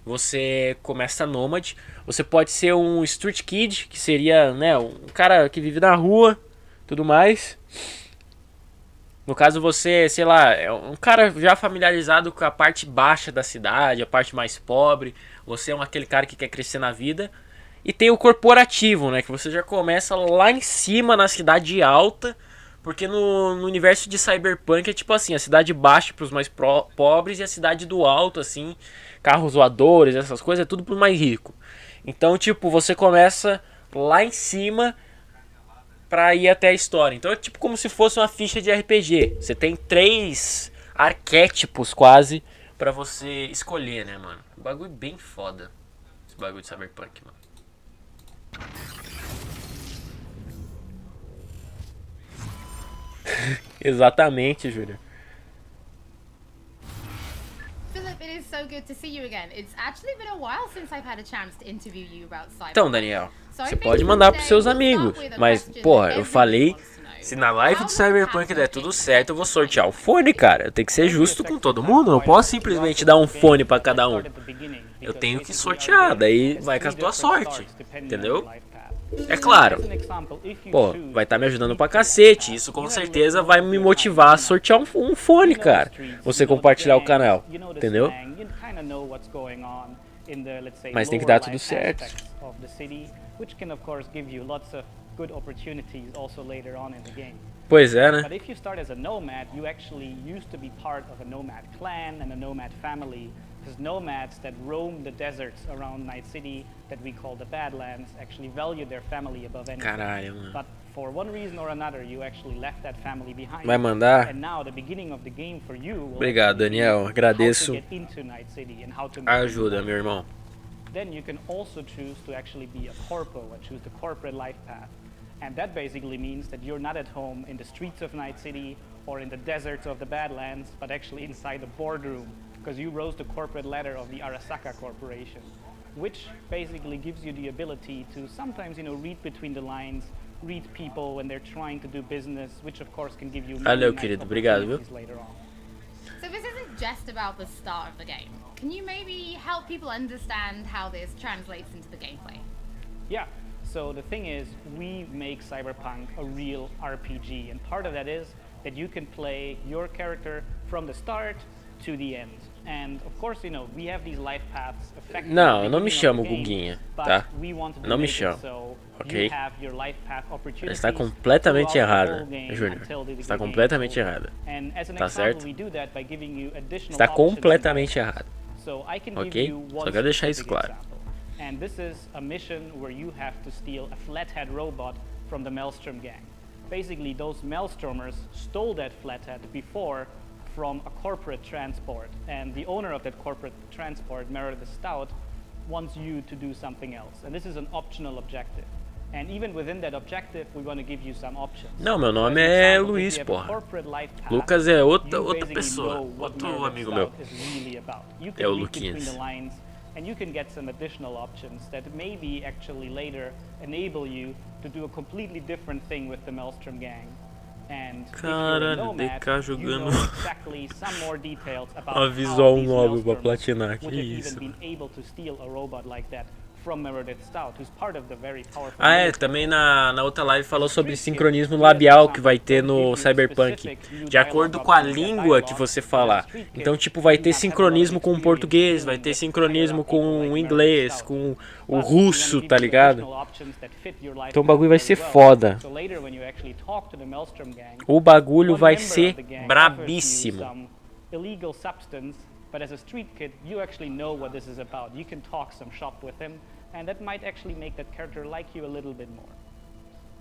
Você começa Nômade. Você pode ser um Street Kid, que seria, né, um cara que vive na rua, tudo mais. No caso você, sei lá, é um cara já familiarizado com a parte baixa da cidade, a parte mais pobre. Você é aquele cara que quer crescer na vida. E tem o corporativo, né, que você já começa lá em cima na cidade alta. Porque no universo de Cyberpunk é tipo assim, a cidade baixa para os mais pobres e a cidade do alto, assim, carros voadores, essas coisas, é tudo pro mais rico. Então, tipo, você começa lá em cima pra ir até a história. Então é tipo como se fosse uma ficha de RPG. Você tem 3 arquétipos quase pra você escolher, né, mano? Um bagulho bem foda. Esse bagulho de Cyberpunk, mano. Exatamente, Júlia. Philip, it is so good to see you again. It's actually been a while since I've had a chance to interview you about Cyberpunk. Então, Daniel, você pode mandar pros seus amigos, mas, porra, eu falei, se na live de Cyberpunk der tudo certo, eu vou sortear o fone, cara. Eu tenho que ser justo com todo mundo, não posso simplesmente dar um fone pra cada um. Eu tenho que sortear, daí vai com a tua sorte, entendeu? É claro, pô, vai estar me ajudando pra cacete. Isso com certeza vai me motivar a sortear um fone, cara. Você compartilhar o canal, entendeu? Mas tem que dar tudo certo. Pois é, né? But if you start as a nomad, you actually used to be part of a nomad clan and a nomad family. Because nomads that roam the deserts around Night City, that we call the Badlands, actually value their family above anything. Caralho, mano. But for one reason or another, you actually left that family behind. Vai mandar? And now the beginning of the game for you will Obrigado, Daniel. Agradeço a ajuda, meu irmão. Then you can also choose to actually be a corpo, and choose the corporate life path. And that basically means that you're not at home in the streets of Night City or in the deserts of the Badlands, but actually inside the boardroom, because you rose the corporate ladder of the Arasaka Corporation, which basically gives you the ability to sometimes, read between the lines, read people when they're trying to do business, which of course can give you Valeu, querido. Obrigado, viu? later on. So this isn't just about the start of the game. Can you maybe help people understand how this translates into the gameplay? Yeah. So the thing is, we make Cyberpunk a real RPG, and part of that is that you can play your character from the start to the end. And of course, we have these life paths affecting Não, eu não me chamo Guguinha, tá? Não me chamo, ok? Você está completamente errada, Júnior. Você está completamente errada. Tá certo? Está completamente errada. Ok? Só quero deixar isso claro. And this is a mission where you have to steal a flathead robot from the Maelstrom gang. Basically, those Maelstromers stole that flathead before from a corporate transport, and the owner of that corporate transport, Meredith Stout, wants you to do something else. And this is an optional objective. And even within that objective, we want to give you some options. Não, meu nome é Luiz, porra. Lucas é outra pessoa, outro amigo meu. É o Luquinhas. And you can get some additional options that maybe actually later enable you to do a completely different thing with the Maelstrom gang. And Caralho, DK jogando a visual nova pra platinar, que isso. Ah, é, também na outra live falou sobre sincronismo labial que vai ter no Cyberpunk, de acordo com a língua que você falar. Então, tipo, vai ter sincronismo com o português, vai ter sincronismo com o inglês, com o russo, tá ligado? Então o bagulho vai ser foda. O bagulho vai ser brabíssimo. But as a street kid, you actually know what this is about. You can talk some shop with him, and that might actually make that character like you a little bit more.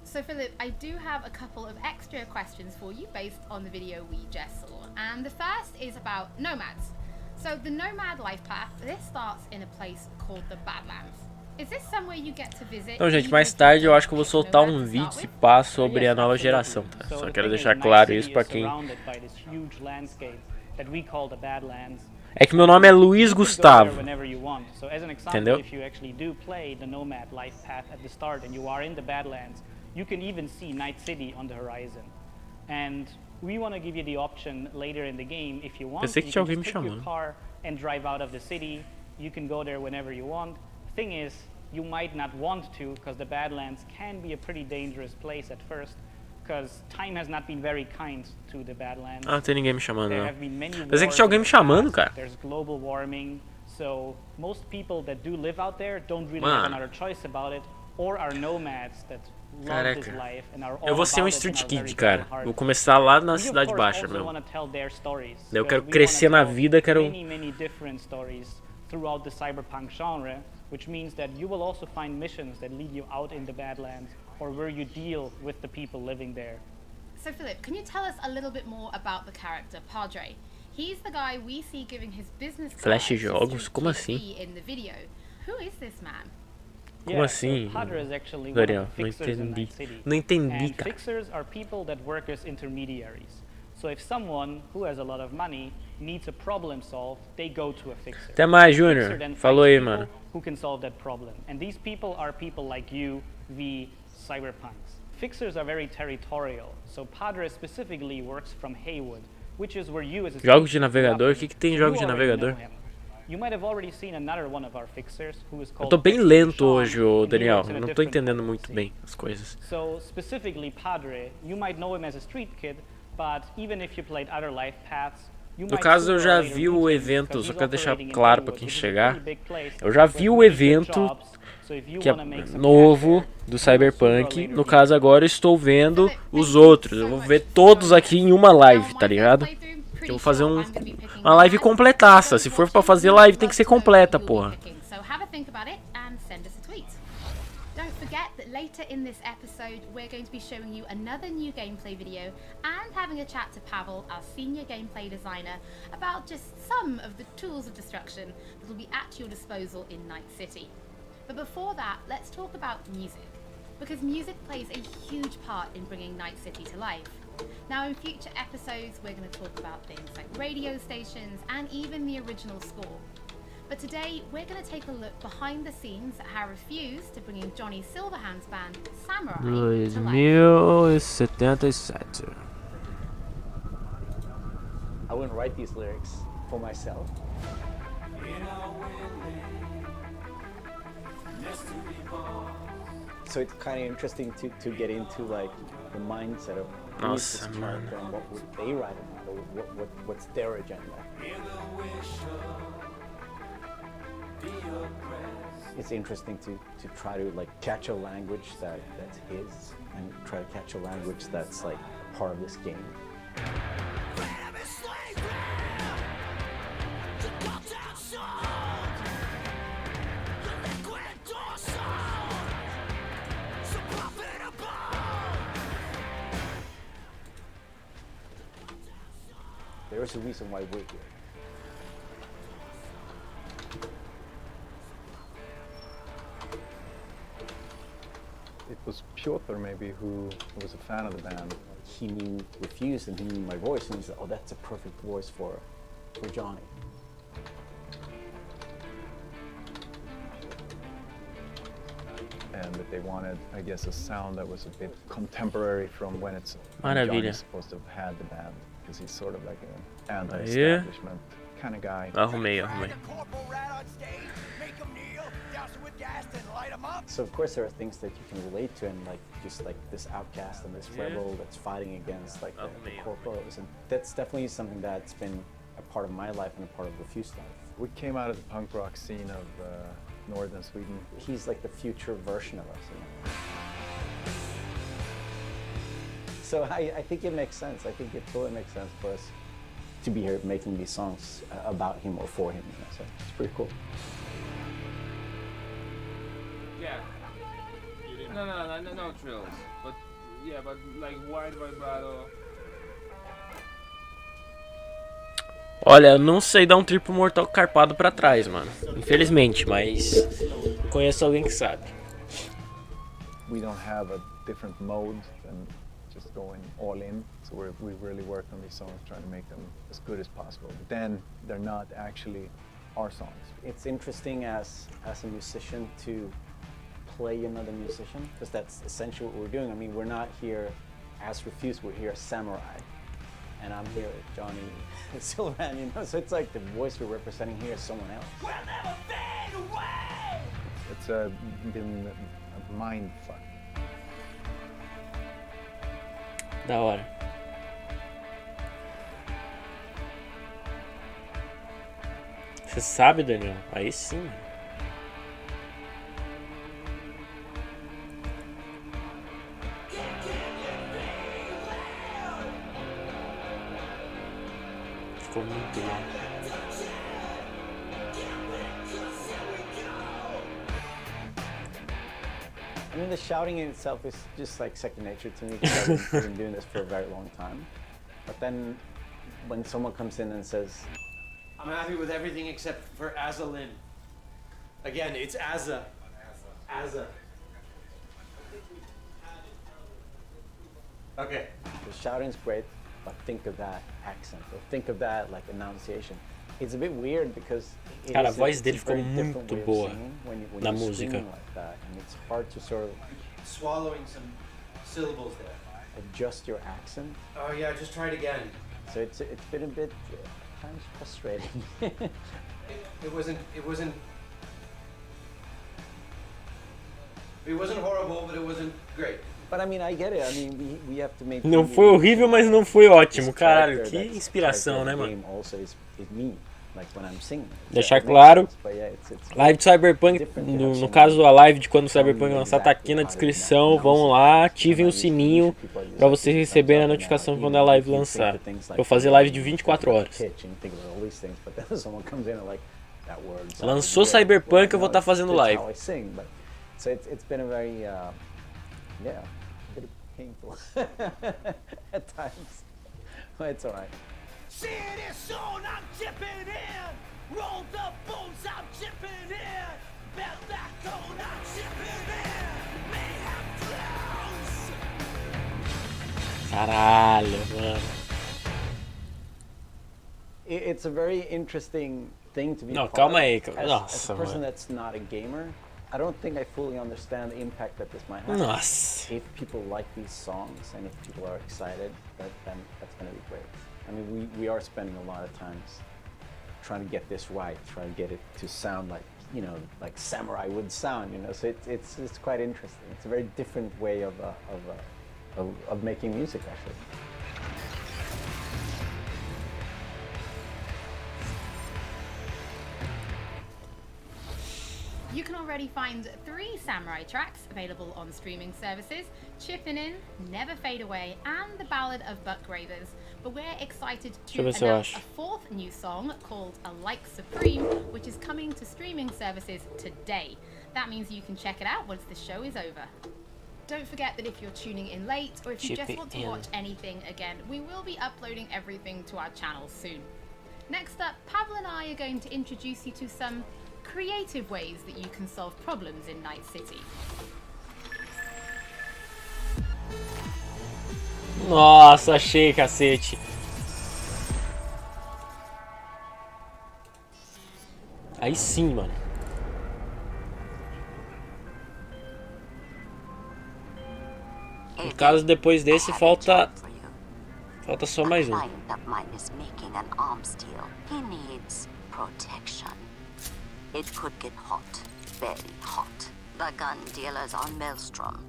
So Philip, I do have a couple of extra questions for you based on the video we just saw. And the first is about nomads. So the nomad life path, this starts in a place called the Badlands. Is this somewhere you get to visit? Então, gente, mais tarde eu acho que eu vou soltar um vídeo se pá sobre a nova geração, tá? Só quero deixar claro isso pra quem... É que meu nome é Luiz Gustavo, entendeu? You can even see Night City on the horizon. And we want to give you the option later in the game, if you want, you can just take your car and drive out of the city. You can go there whenever you want. Thing is, you might not want to, because the Badlands can be a pretty dangerous place at first, because time has not been very kind to the Badlands. Ah, não tem ninguém me chamando, não. Pensei que tinha alguém me chamando, cara. There's global warming, so most people that do live out there don't really have another choice about it, or are nomads that love this life and are all eu vou ser um street kid, cara. Vou começar lá na cidade baixa mesmo. Eu quero crescer na vida, quero... many different stories throughout the cyberpunk genre, which means that you will also find missions that lead you out in the Badlands or where you deal with the people living there. So Philip, can you tell us a little bit more about the character Padre? He's the guy we see giving his business Flash jogos? Como assim? In the video. Who is this man? Como assim, Daniel? Não entendi. Não entendi, cara. Fixers are people that work as intermediaries. So if someone who has a lot of money needs a problem solved, they go to a fixer. Até mais, Júnior. Falou aí, mano. Who can solve that problem? And these people are people like you, the cyberpunks. Fixers are very territorial. So Padre specifically works from Haywood, which is where you as a jogos de navegador? O que tem jogos de navegador? You might have already seen another one of our fixers who is called. Eu tô bem lento hoje, Daniel. Eu não tô entendendo muito bem as coisas. So specifically Padre, you might know him as a street kid, but even if you played other life paths, no caso eu já vi o evento, só quero deixar claro para quem chegar. Eu já vi o evento que é novo do Cyberpunk. No caso agora eu estou vendo os outros. Eu vou ver todos aqui em uma live, tá ligado? Eu vou fazer uma live completaça. Se for pra fazer live, tem que ser completa, porra. Don't forget that later in this episode, we're going to be showing you another new gameplay video and having a chat to Pavel, our senior gameplay designer, about just some of the tools of destruction that will be at your disposal in Night City. But before that, let's talk about music, because music plays a huge part in bringing Night City to life. Now in future episodes, we're going to talk about things like radio stations and even the original score. But today, we're going to take a look behind the scenes at how Refuse to bringing Johnny Silverhand's band, Samurai, to life. 2077. I wouldn't write these lyrics for myself. So it's kind of interesting to get into like the mindset of who's this character and what would they write about, or what's their agenda. It's interesting to try to like catch a language that's his and try to catch a language that's like part of this game. There is a reason why we're here. It was Piotr maybe who was a fan of the band. He knew Refuse and he knew my voice and he said, oh, that's a perfect voice for Johnny. And that they wanted, I guess, a sound that was a bit contemporary from when Maravilha. Supposed to have had the band, because he's sort of like an anti-establishment kind of guy. Arrumei. So of course there are things that you can relate to, and like just like this outcast and this rebel that's fighting against like the corporals, and that's definitely something that's been a part of my life and a part of Refuse life. We came out of the punk rock scene of northern Sweden. He's like the future version of us, you know? So I think it makes sense. I think it totally makes sense for us to be here making these songs about him or for him, you know? So it's pretty cool. Yeah. No trills. But yeah, but like wide vibrato. Olha, eu não sei dar um triplo mortal carpado pra trás, mano. Infelizmente, mas conheço alguém que sabe. We don't have a different mode than just going all in. So we really work on these songs, trying to make them as good as possible. But then they're not actually our songs. It's interesting as a musician to play another musician, because that's essentially what we're doing. I mean, we're not here as Refused, we're here as Samurai. And I'm here with Johnny Silverhand, you know? So it's like the voice we're representing here is someone else. We'll never fade away! It's been a mind fuck. Da hora. Você sabe, Daniel? Aí sim. Ficou muito bom. I mean, the shouting in itself is just like second nature to me, because I've been doing this for a very long time. But then when someone comes in and says, I'm happy with everything except for Azza Lynn. Again, it's Azza. Azza. Okay. The shouting's great, but think of that accent, or think of that like enunciation. It's a bit weird because Cara, a voz dele ficou muito boa na música. Like that, and it's hard to sort of swallowing some syllables there. Adjust your accent. Oh yeah, just try it again. So it's been a bit kind of frustrating. It wasn't horrible, but it wasn't great. But I mean, I get it. I mean, we have to make. Não foi horrível, mas não foi ótimo, caralho. Que inspiração, né, mano? Deixar claro, live de Cyberpunk, no caso a live de quando o Cyberpunk lançar tá aqui na descrição, vão lá, ativem o sininho pra vocês receberem a notificação quando a live lançar. Vou fazer live de 24 horas. Lançou Cyberpunk, eu vou estar fazendo live. So it's been a very, yeah, a bit painful at times, but it's alright. See this soon, I'm chipping in. Roll the bones, I'm chipping in. Belt that cone, I'm chipping in. Mayhem clowns. Caralho, mano. It's a very interesting thing to be. Não, calma aí. As a person that's not a gamer, I don't think I fully understand the impact that this might have. Nossa. If people like these songs and if people are excited, then that's going to be great. I mean, we are spending a lot of times trying to get this right, trying to get it to sound like, you know, like Samurai would sound, you know. So it's quite interesting. It's a very different way of making music, actually. You can already find 3 Samurai tracks available on streaming services: Chippin' In, Never Fade Away, and The Ballad of Buck Ravers. But we're excited to announce a 4th new song called A Like Supreme, which is coming to streaming services today. That means you can check it out once the show is over. Don't forget that if you're tuning in late, or if you just want to watch anything again, we will be uploading everything to our channel soon. Next up, Pavel and I are going to introduce you to some creative ways that you can solve problems in Night City. Nossa, achei, cacete. Aí sim, mano. No caso, depois desse, falta só mais um. It could get hot, very hot. The gun dealers on Maelstrom.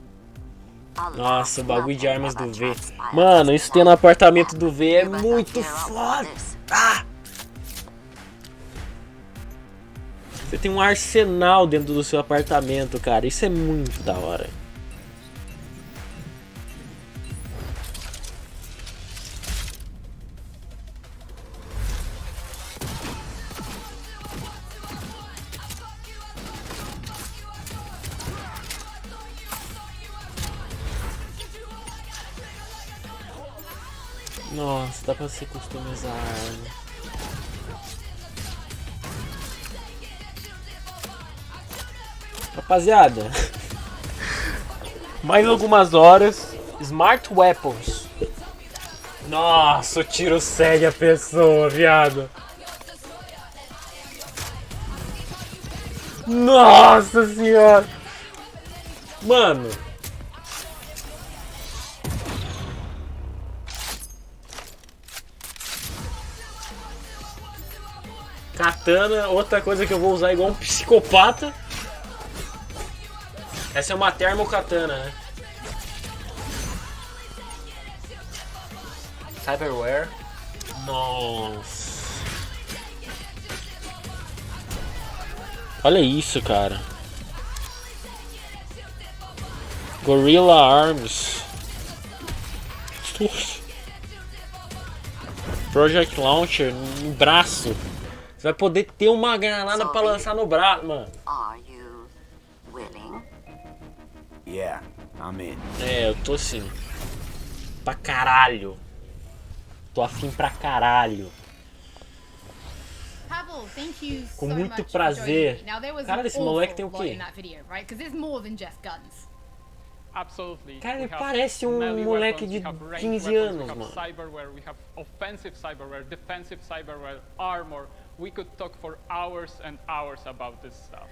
Nossa, o bagulho de armas do V. Mano, isso tem no apartamento do V é muito foda. Ah! Você tem um arsenal dentro do seu apartamento, cara. Isso é muito da hora. Nossa, dá pra você customizar a arma. Rapaziada, mais algumas horas. Smart Weapons. Nossa, o tiro segue a pessoa, viado. Nossa senhora. Mano. Katana, outra coisa que eu vou usar igual um psicopata. Essa é uma termo katana, né? Cyberware. Nossa. Olha isso, cara. Gorilla Arms. Project Launcher no braço. Você vai poder ter uma granada pra lançar no braço, mano. Are you willing? Yeah, I'm in. É, eu tô sim. Pra caralho. Tô afim pra caralho. Pavel, thank you Com so muito much prazer. for joining me. Now, there was Cara, an esse moleque awful tem o lot quê? in that video, right? Because there's more than just guns. Absolutely. Cara, ele We have parece um melee moleque weapons, de we have ranged 15 weapons, anos, we have mano. cyberware, we have offensive cyberware, defensive cyberware, armor. We could talk for hours and hours about this stuff.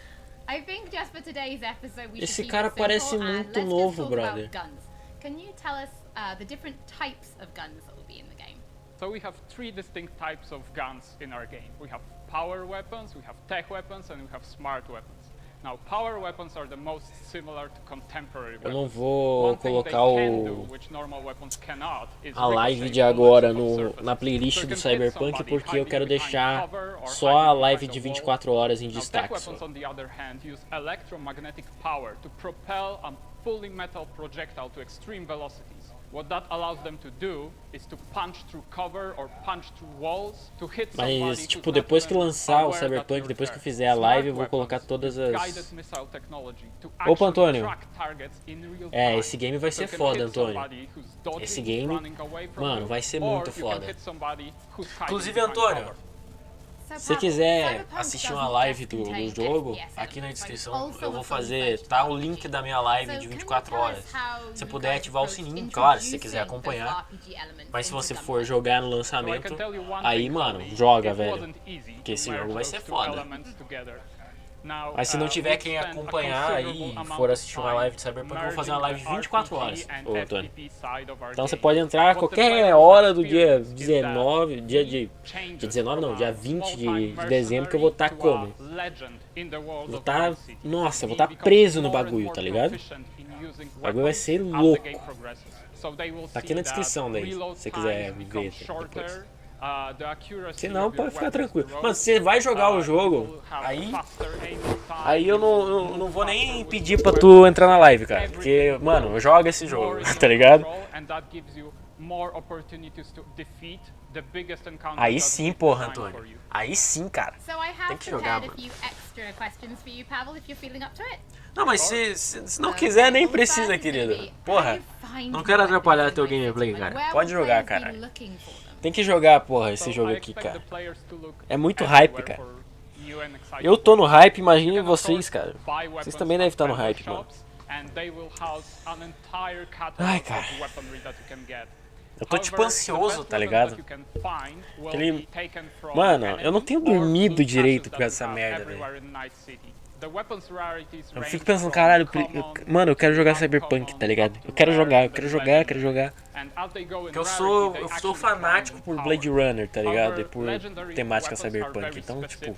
I think just for today's episode, we Esse should keep cara it simple parece and muito let's novo, just talk brother. about guns. Can you tell us the different types of guns that will be in the game? So we have three distinct types of guns in our game. We have power weapons, we have tech weapons, and we have smart weapons. Now, power weapons are the most similar to contemporary Eu não weapons. vou One thing they colocar can do, o which normal weapons cannot, is a live ricochet de agora bullets off no, surfaces. na playlist So you do can hit Cyberpunk somebody porque eu hiding quero behind deixar cover or só a hiding live behind de a wall. 24 horas em Now, tech destaque. weapons, on the other hand, use electromagnetic power to propel a fully metal projectile to extreme velocities. What that allows them to do is to punch through cover or punch through walls to hit somebody Mas, who's tipo, not depois que even lançar o aware that Cyberpunk, you're depois que there. eu fizer a Smart live, eu vou colocar weapons todas use as... guided missile technology to Opa, actually Antônio. track targets in real É, time. esse game vai So ser you can foda, hit Antônio. somebody who's dodging, Esse game, running away from mano, you, vai ser or muito you can foda. hit somebody who's hiding Inclusive, behind Antônio, cover. se você quiser assistir uma doesn't live just do contain jogo, FPS aqui na elements, descrição also eu vou a fully fazer, fledged tá o link da minha live So de can you 24 tell us horas. how Se você you puder guys ativar o approach sininho, claro, se você quiser introducing acompanhar. those RPG elements Mas se into você the for gameplay? jogar no So I lançamento, can tell you one aí, thing, mano, Holly, joga, it velho. wasn't easy Porque to esse merge jogo vai those ser two foda. elements together. Now, Mas se não tiver we've quem spent a acompanhar aí considerable e amount for of assistir uma time live de Cyberpunk, eu vou fazer uma live de merging the 24 RPG horas, and ô Antônio. FTP side of our Então você game. pode entrar a What the qualquer players hora do dia experience is that 19, dia changes 19 não, from dia a 20 small-time de dezembro que eu vou estar mercenary como? to a legend in the world Vou of estar, Night City. nossa, eu vou He estar becomes preso no more and bagulho, more tá ligado? proficient in using O bagulho vai weapons ser as the louco. game progresses. So they will Tá aqui see na that descrição daí, reload se você quiser times ver become depois. shorter, the accuracy Se não, of your pode ficar weapons tranquilo. grows, Mano, você vai jogar o you jogo, will have aí faster aiming time, aí eu you will não move vou nem faster with pedir your pra weapons. tu entrar na live, cara. Porque, Everything mano, joga esse jogo, more in your tá ligado? control, and that gives you more opportunities to defeat the biggest encounters Aí that sim, we've porra, designed for Antônio. you. Aí sim, cara. So I Tem have que jogar, prepared a mano. few extra questions for you, Pavel, if you're feeling up to it. Não, mas se não quiser, nem precisa, querida. Porra, não quero atrapalhar teu gameplay, cara. Pode jogar, cara. Tem que jogar, porra, esse jogo aqui, cara. É muito hype, cara. Eu tô no hype, imagine vocês, cara. Vocês também devem estar no hype, mano. Ai, cara. Eu tô tipo ansioso, tá ligado? Aquele... Mano, eu não tenho dormido direito por causa dessa merda, velho. Eu fico pensando, caralho, mano, eu quero jogar Cyberpunk, tá ligado? Eu quero jogar. Porque eu sou fanático por Blade Runner, tá ligado? E por temática Cyberpunk, então, tipo...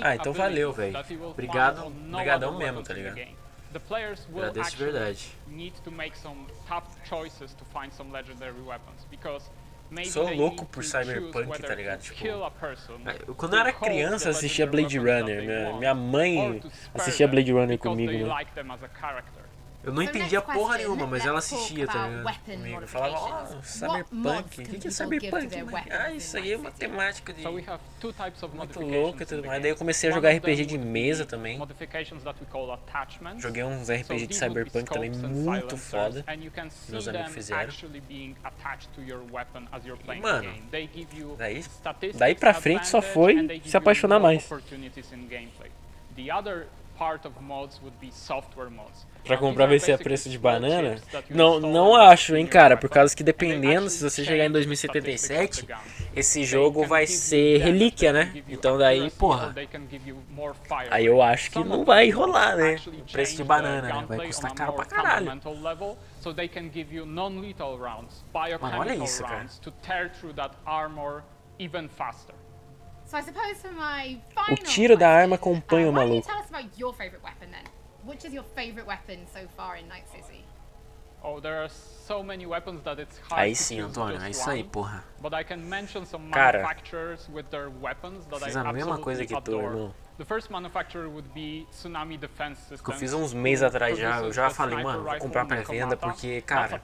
Ah, então valeu, velho. Obrigadão mesmo, tá ligado? Agradeço de verdade. Sou louco por Cyberpunk, tá ligado? Tipo, quando eu era criança, eu assistia Blade Runner. Minha mãe assistia Blade Runner comigo, né? Eu não entendia porra nenhuma, mas ela assistia, tá ligado? Comigo. Eu falava, ó, Cyberpunk. O que é Cyberpunk? Ah, isso aí é uma temática de muito louca e tudo mais. Daí eu comecei a jogar RPG de mesa também. Joguei uns RPG de Cyberpunk também muito foda. Meus amigos fizeram. E, mano, daí pra frente só foi se apaixonar mais. Pra comprar vai ser a preço de banana? Não acho, hein, cara. Por causa que dependendo, se você chegar em 2077, esse jogo vai ser relíquia, né? Então daí, porra. Aí eu acho que não vai rolar, né? O preço de banana, né? Vai custar caro pra caralho. Mano, olha isso, cara. O tiro da arma acompanha o maluco. Which is your favorite weapon so far in Night City? Oh, there are so many weapons that it's hard Aí sim, Antônio, é isso aí, porra. But I can mention some Cara, manufacturers with their weapons that fiz I a mesma coisa que tu, irmão. The first manufacturer would be Tsunami Defense Systems. Que eu fiz uns meses atrás já, eu já falei, mano, vou comprar pré-venda porque, cara,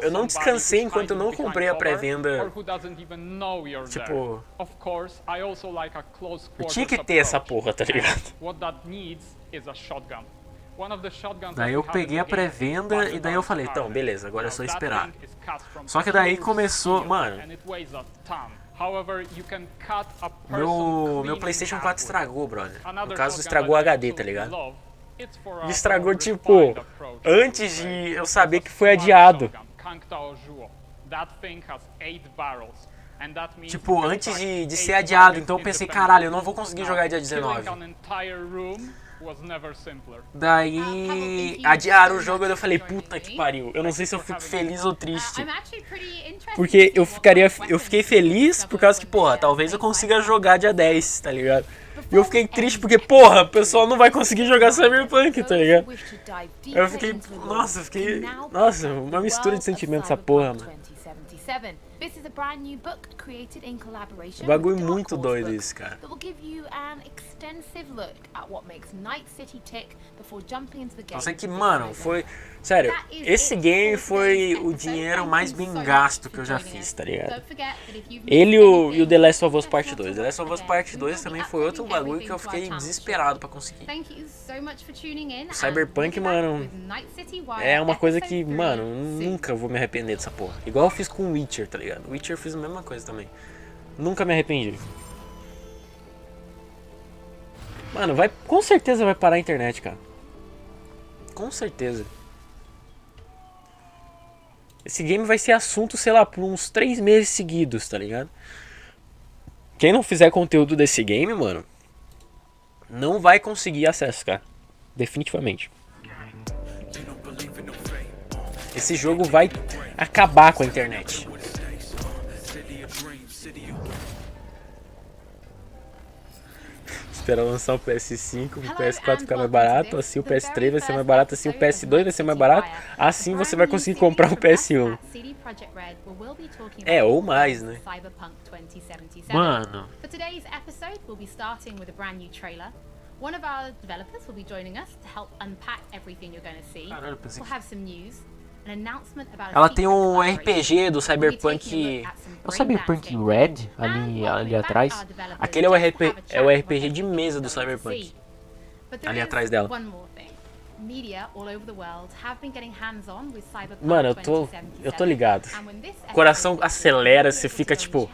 eu não descansei enquanto eu não comprei a pré-venda. Tipo, eu tinha que ter essa porra, tá ligado? Daí eu peguei a pré-venda e daí eu falei, então, beleza, agora é só esperar. Só que daí começou, mano, meu PlayStation 4 estragou, brother. No caso, estragou o HD, tá ligado? E estragou, tipo, antes de eu saber que foi adiado. Tipo, antes de ser adiado. Então eu pensei, caralho, eu não vou conseguir jogar dia 19. Daí adiaram o jogo e eu falei, puta que pariu. Eu não sei se eu fico feliz ou triste. Porque eu fiquei feliz por causa que, porra, talvez eu consiga jogar dia 10, tá ligado? E eu fiquei triste porque, porra, o pessoal não vai conseguir jogar Cyberpunk, tá ligado? Eu fiquei, nossa, uma mistura de sentimentos essa porra, mano. Um bagulho muito doido isso, cara. Eu sei que, mano, foi... Sério, esse game foi o dinheiro mais bem gasto que eu já fiz, tá ligado? Ele e o The Last of Us Part 2. The Last of Us Part 2 também foi outro bagulho que eu fiquei desesperado pra conseguir. O Cyberpunk, mano, é uma coisa que, mano, nunca vou me arrepender dessa porra. Igual eu fiz com o Witcher, tá ligado? O Witcher eu fiz a mesma coisa também. Nunca me arrependi. Mano, com certeza vai parar a internet, cara. Com certeza. Esse game vai ser assunto, sei lá, por uns 3 meses seguidos, tá ligado? Quem não fizer conteúdo desse game, mano, não vai conseguir acesso, cara. Definitivamente. Esse jogo vai acabar com a internet. Espera lançar o PS5, o PS4 ficar mais barato, assim o PS3 vai ser mais barato, assim o PS2 vai ser mais barato, assim você vai conseguir comprar o PS1. É, ou mais, né? Mano. Caralho, pensei que... Ela tem um RPG do Cyberpunk. É o Cyberpunk Red ali atrás. Aquele é o RPG de mesa do Cyberpunk. Ali atrás dela. Mano, eu tô ligado. O coração acelera, você fica tipo,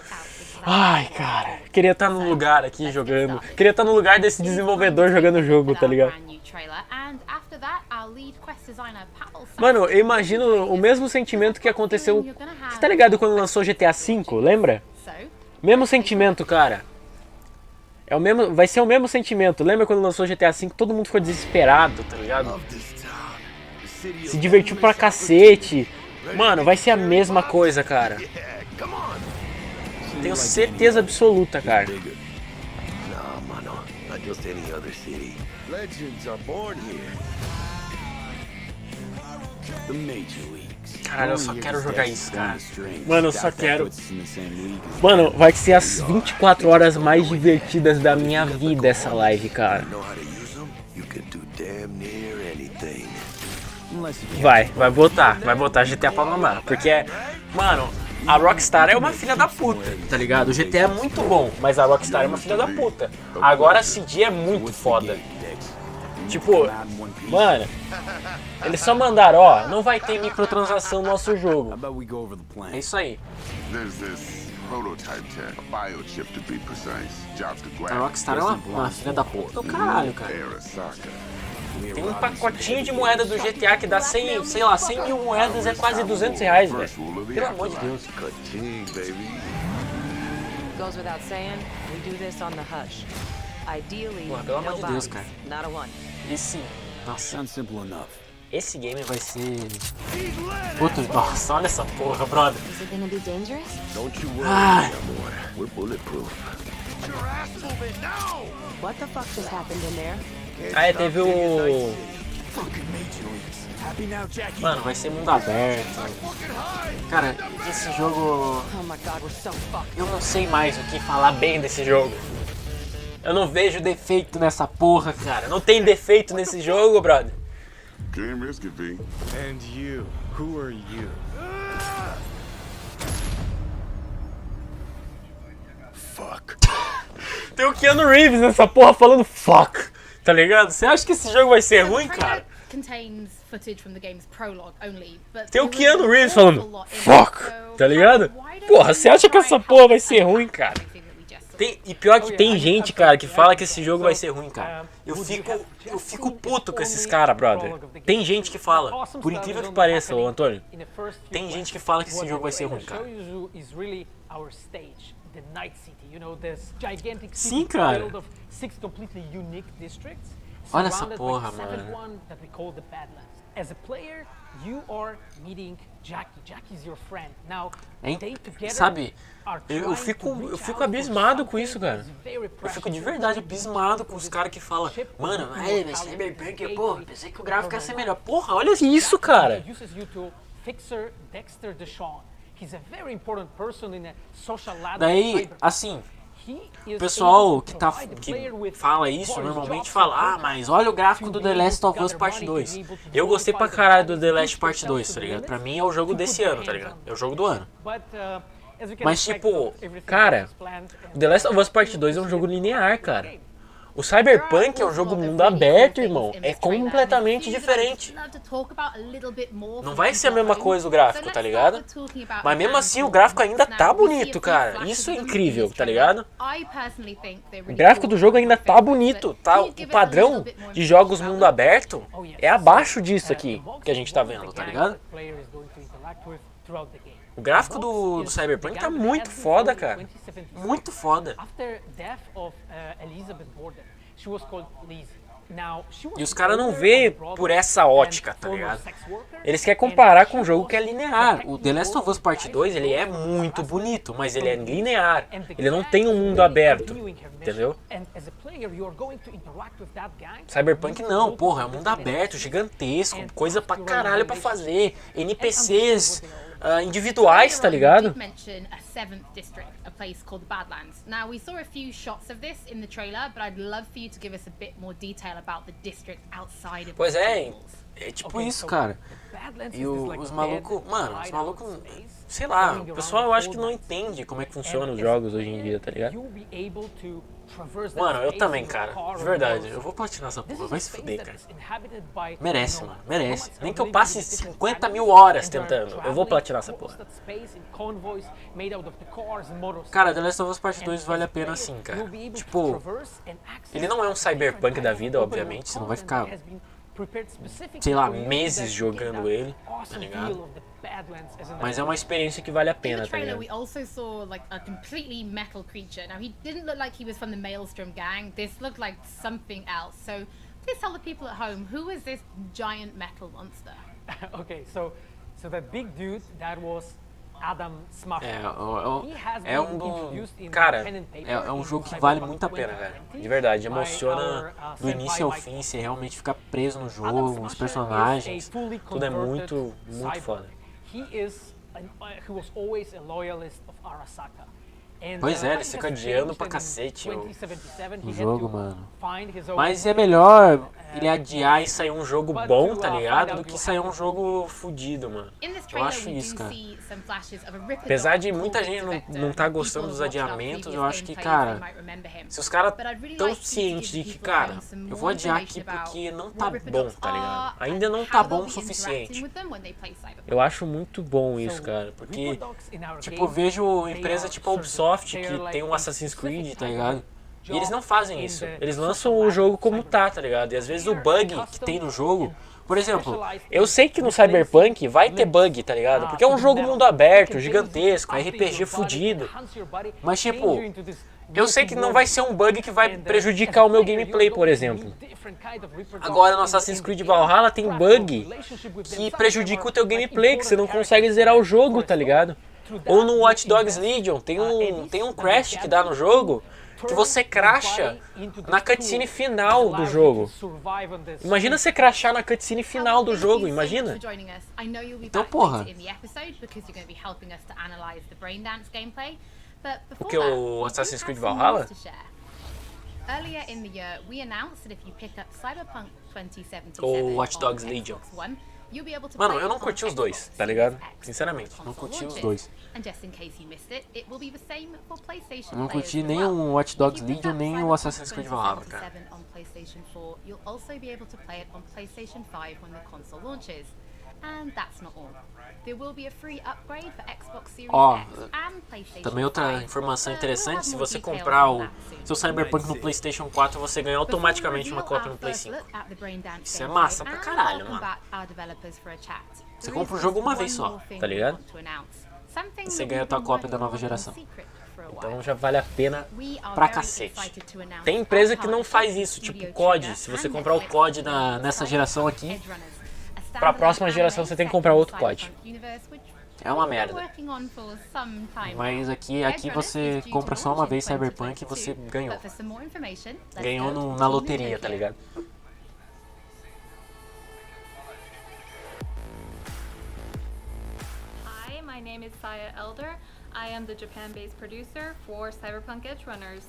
ai, cara, queria estar no lugar aqui jogando. Queria estar no lugar desse desenvolvedor jogando o jogo, tá ligado? Mano, eu imagino o mesmo sentimento que aconteceu. Você tá ligado quando lançou GTA V? Lembra? Mesmo sentimento, cara. Vai ser o mesmo sentimento. Lembra quando lançou GTA V? Todo mundo ficou desesperado, tá ligado? Se divertiu pra cacete. Mano, vai ser a mesma coisa, cara. Tenho certeza absoluta, cara. Legends are born here. The Major Leagues. Caralho, eu só quero jogar isso, cara. Mano, eu só quero. Mano, vai ser as 24 horas mais divertidas da minha vida essa live, cara. Vai botar GTA pra mamar. Porque, mano, a Rockstar é uma filha da puta, tá ligado? O GTA é muito bom, mas a Rockstar é uma filha da puta. Agora a CD é muito foda. Tipo, mano, eles só mandaram, ó, não vai ter microtransação no nosso jogo. É isso aí. A Rockstar é uma filha da puta do caralho, cara. Tem um pacotinho de moeda do GTA que dá 100, sei lá, 100 mil moedas, é quase 200 reais, velho. Pelo amor de Deus. Goes without saying, we do this on the hush. Ideally, Pô, pelo amor de Deus, cara. not a one. Esse, nossa, esse game vai ser... Puta, nossa, olha essa porra, brother. Is it gonna be dangerous? Ai. What the fuck just happened in there? Ah, teve o... Mano, vai ser mundo aberto. Cara, esse jogo... Eu não sei mais o que falar bem desse jogo. Eu não vejo defeito nessa porra, cara. Não tem defeito nesse jogo, brother. Can't risk it, V. And you, who are you? Fuck. Tem o Keanu Reeves nessa porra falando fuck, tá ligado? Você acha que esse jogo vai ser ruim, cara? Contains footage from the game's prologue only, but Tem o Keanu Reeves falando fuck, tá ligado? Porra, você acha que essa porra vai ser ruim, cara? E pior que tem gente, cara, que fala que esse jogo vai ser ruim, cara. Eu fico puto com esses caras, brother. Tem gente que fala, por incrível que pareça, ô Antônio, tem gente que fala que esse jogo vai ser ruim, cara. Sim, cara. Olha essa porra, mano. Hein? Sabe, eu fico abismado com isso, cara. Eu fico de verdade abismado com os caras que falam, mano, mas Cyberpunk, porra, pensei que o gráfico ia ser melhor. Porra, olha isso, cara. Daí, assim, o pessoal que fala isso normalmente fala, ah, mas olha o gráfico do The Last of Us Part 2. Eu gostei pra caralho do The Last Part 2, tá ligado? Pra mim é o jogo desse ano, tá ligado? É o jogo do ano. Mas tipo, cara, o The Last of Us Part 2 é um jogo linear, cara. O Cyberpunk é um jogo mundo aberto, irmão. É completamente diferente. Não vai ser a mesma coisa o gráfico, tá ligado? Mas mesmo assim o gráfico ainda tá bonito, cara. Isso é incrível, tá ligado? O gráfico do jogo ainda tá bonito, tá? O padrão de jogos mundo aberto é abaixo disso aqui que a gente tá vendo, tá ligado? O gráfico do Cyberpunk tá muito foda, cara. Muito foda. E os caras não veem por essa ótica, tá ligado? Eles querem comparar com um jogo que é linear. O The Last of Us Part 2, ele é muito bonito, mas ele é linear. Ele não tem um mundo aberto, entendeu? Cyberpunk não, porra, é um mundo aberto, gigantesco, coisa pra caralho pra fazer, NPCs... individuais, tá ligado? Now we saw a few shots of this in the trailer, but I'd love for you to give us a bit more detail about the district outside of. Pois é tipo isso, cara. E os malucos, mano, os malucos, sei lá, o pessoal eu acho que não entende como é que funcionam os jogos hoje em dia, tá ligado? Mano, eu também, cara, de verdade, eu vou platinar essa porra, vai se fuder, cara. Merece, mano, merece. Nem que eu passe 50 mil horas tentando, eu vou platinar essa porra. Cara, The Last of Us Part 2 vale a pena sim, cara. Tipo, ele não é um Cyberpunk da vida, obviamente, você não vai ficar, sei lá, meses jogando ele, tá ligado? Mas é uma experiência que vale a pena, tá ligado? We also saw like a completely metal creature. Now he didn't look like he was from the Maelstrom gang. This looked like something else. So please tell the people at home, who is this giant metal monster? Okay, so that big dude, that was Adam Smasher. Cara, é um jogo que vale muito a pena, velho. De verdade, emociona do início ao fim, você realmente fica preso no jogo, os personagens, tudo é muito, muito foda. he was always a loyalist of Arasaka. Pois é, ele fica adiando pra cacete o jogo, mano. Mas é melhor ele adiar e sair um jogo bom, tá ligado? Do que sair um jogo fudido, mano. Eu acho isso, cara. Apesar de muita gente não tá gostando dos adiamentos, eu acho que, cara, se os caras tão cientes de que, cara, eu vou adiar aqui porque não tá bom, tá ligado? Ainda não tá bom o suficiente. Eu acho muito bom isso, cara, porque, tipo, eu vejo empresa tipo a Ubisoft que tem um Assassin's Creed, tá ligado? E eles não fazem isso. Eles lançam o jogo como tá ligado? E às vezes o bug que tem no jogo... Por exemplo, eu sei que no Cyberpunk vai ter bug, tá ligado? Porque é um jogo mundo aberto, gigantesco, RPG fudido. Mas tipo, eu sei que não vai ser um bug que vai prejudicar o meu gameplay, por exemplo. Agora no Assassin's Creed Valhalla tem bug que prejudica o teu gameplay, que você não consegue zerar o jogo, tá ligado? Ou no Watch Dogs Legion, tem um crash que dá no jogo, que você crasha na cutscene final do jogo. Imagina você crashar na cutscene final do jogo, imagina. Então, porra. O que, o Assassin's Creed Valhalla? Earlier in the year, we announced that if you pick up Cyberpunk 2077 ou Watch Dogs on Legion. Xbox One, you'll be able to Mano, play eu não it curti on os dois, Xbox tá ligado? Series X Sinceramente, when não console curti os launches. dois. And just in case you missed it, it will be the same for PlayStation Eu não players curti as nem well. o Watch Dogs If you pick Legion, up nem o Cyberpunk Assassin's Creed Valhalla, cara. 2077 on PlayStation 4, you'll also be able to play it on PlayStation 5 when the console launches. And that's not all. There will be a free upgrade for Xbox Series X and PlayStation 5. Também outra informação interessante, se você comprar o seu Cyberpunk no PlayStation 4, você ganha automaticamente uma cópia no Play 5. Isso é massa pra caralho, mano. Você compra o jogo uma vez só, tá ligado? E você ganha a tua cópia da nova geração. Então já vale a pena pra cacete. Tem empresa que não faz isso, tipo o COD. Se você comprar o COD nessa geração aqui, pra próxima geração você tem que comprar outro COD. É uma merda. Mas aqui você compra só uma vez Cyberpunk e você ganhou. Ganhou na loteria, tá ligado? Hi, my name is Saya Elder. I am the Japan-based producer for Cyberpunk Edgerunners.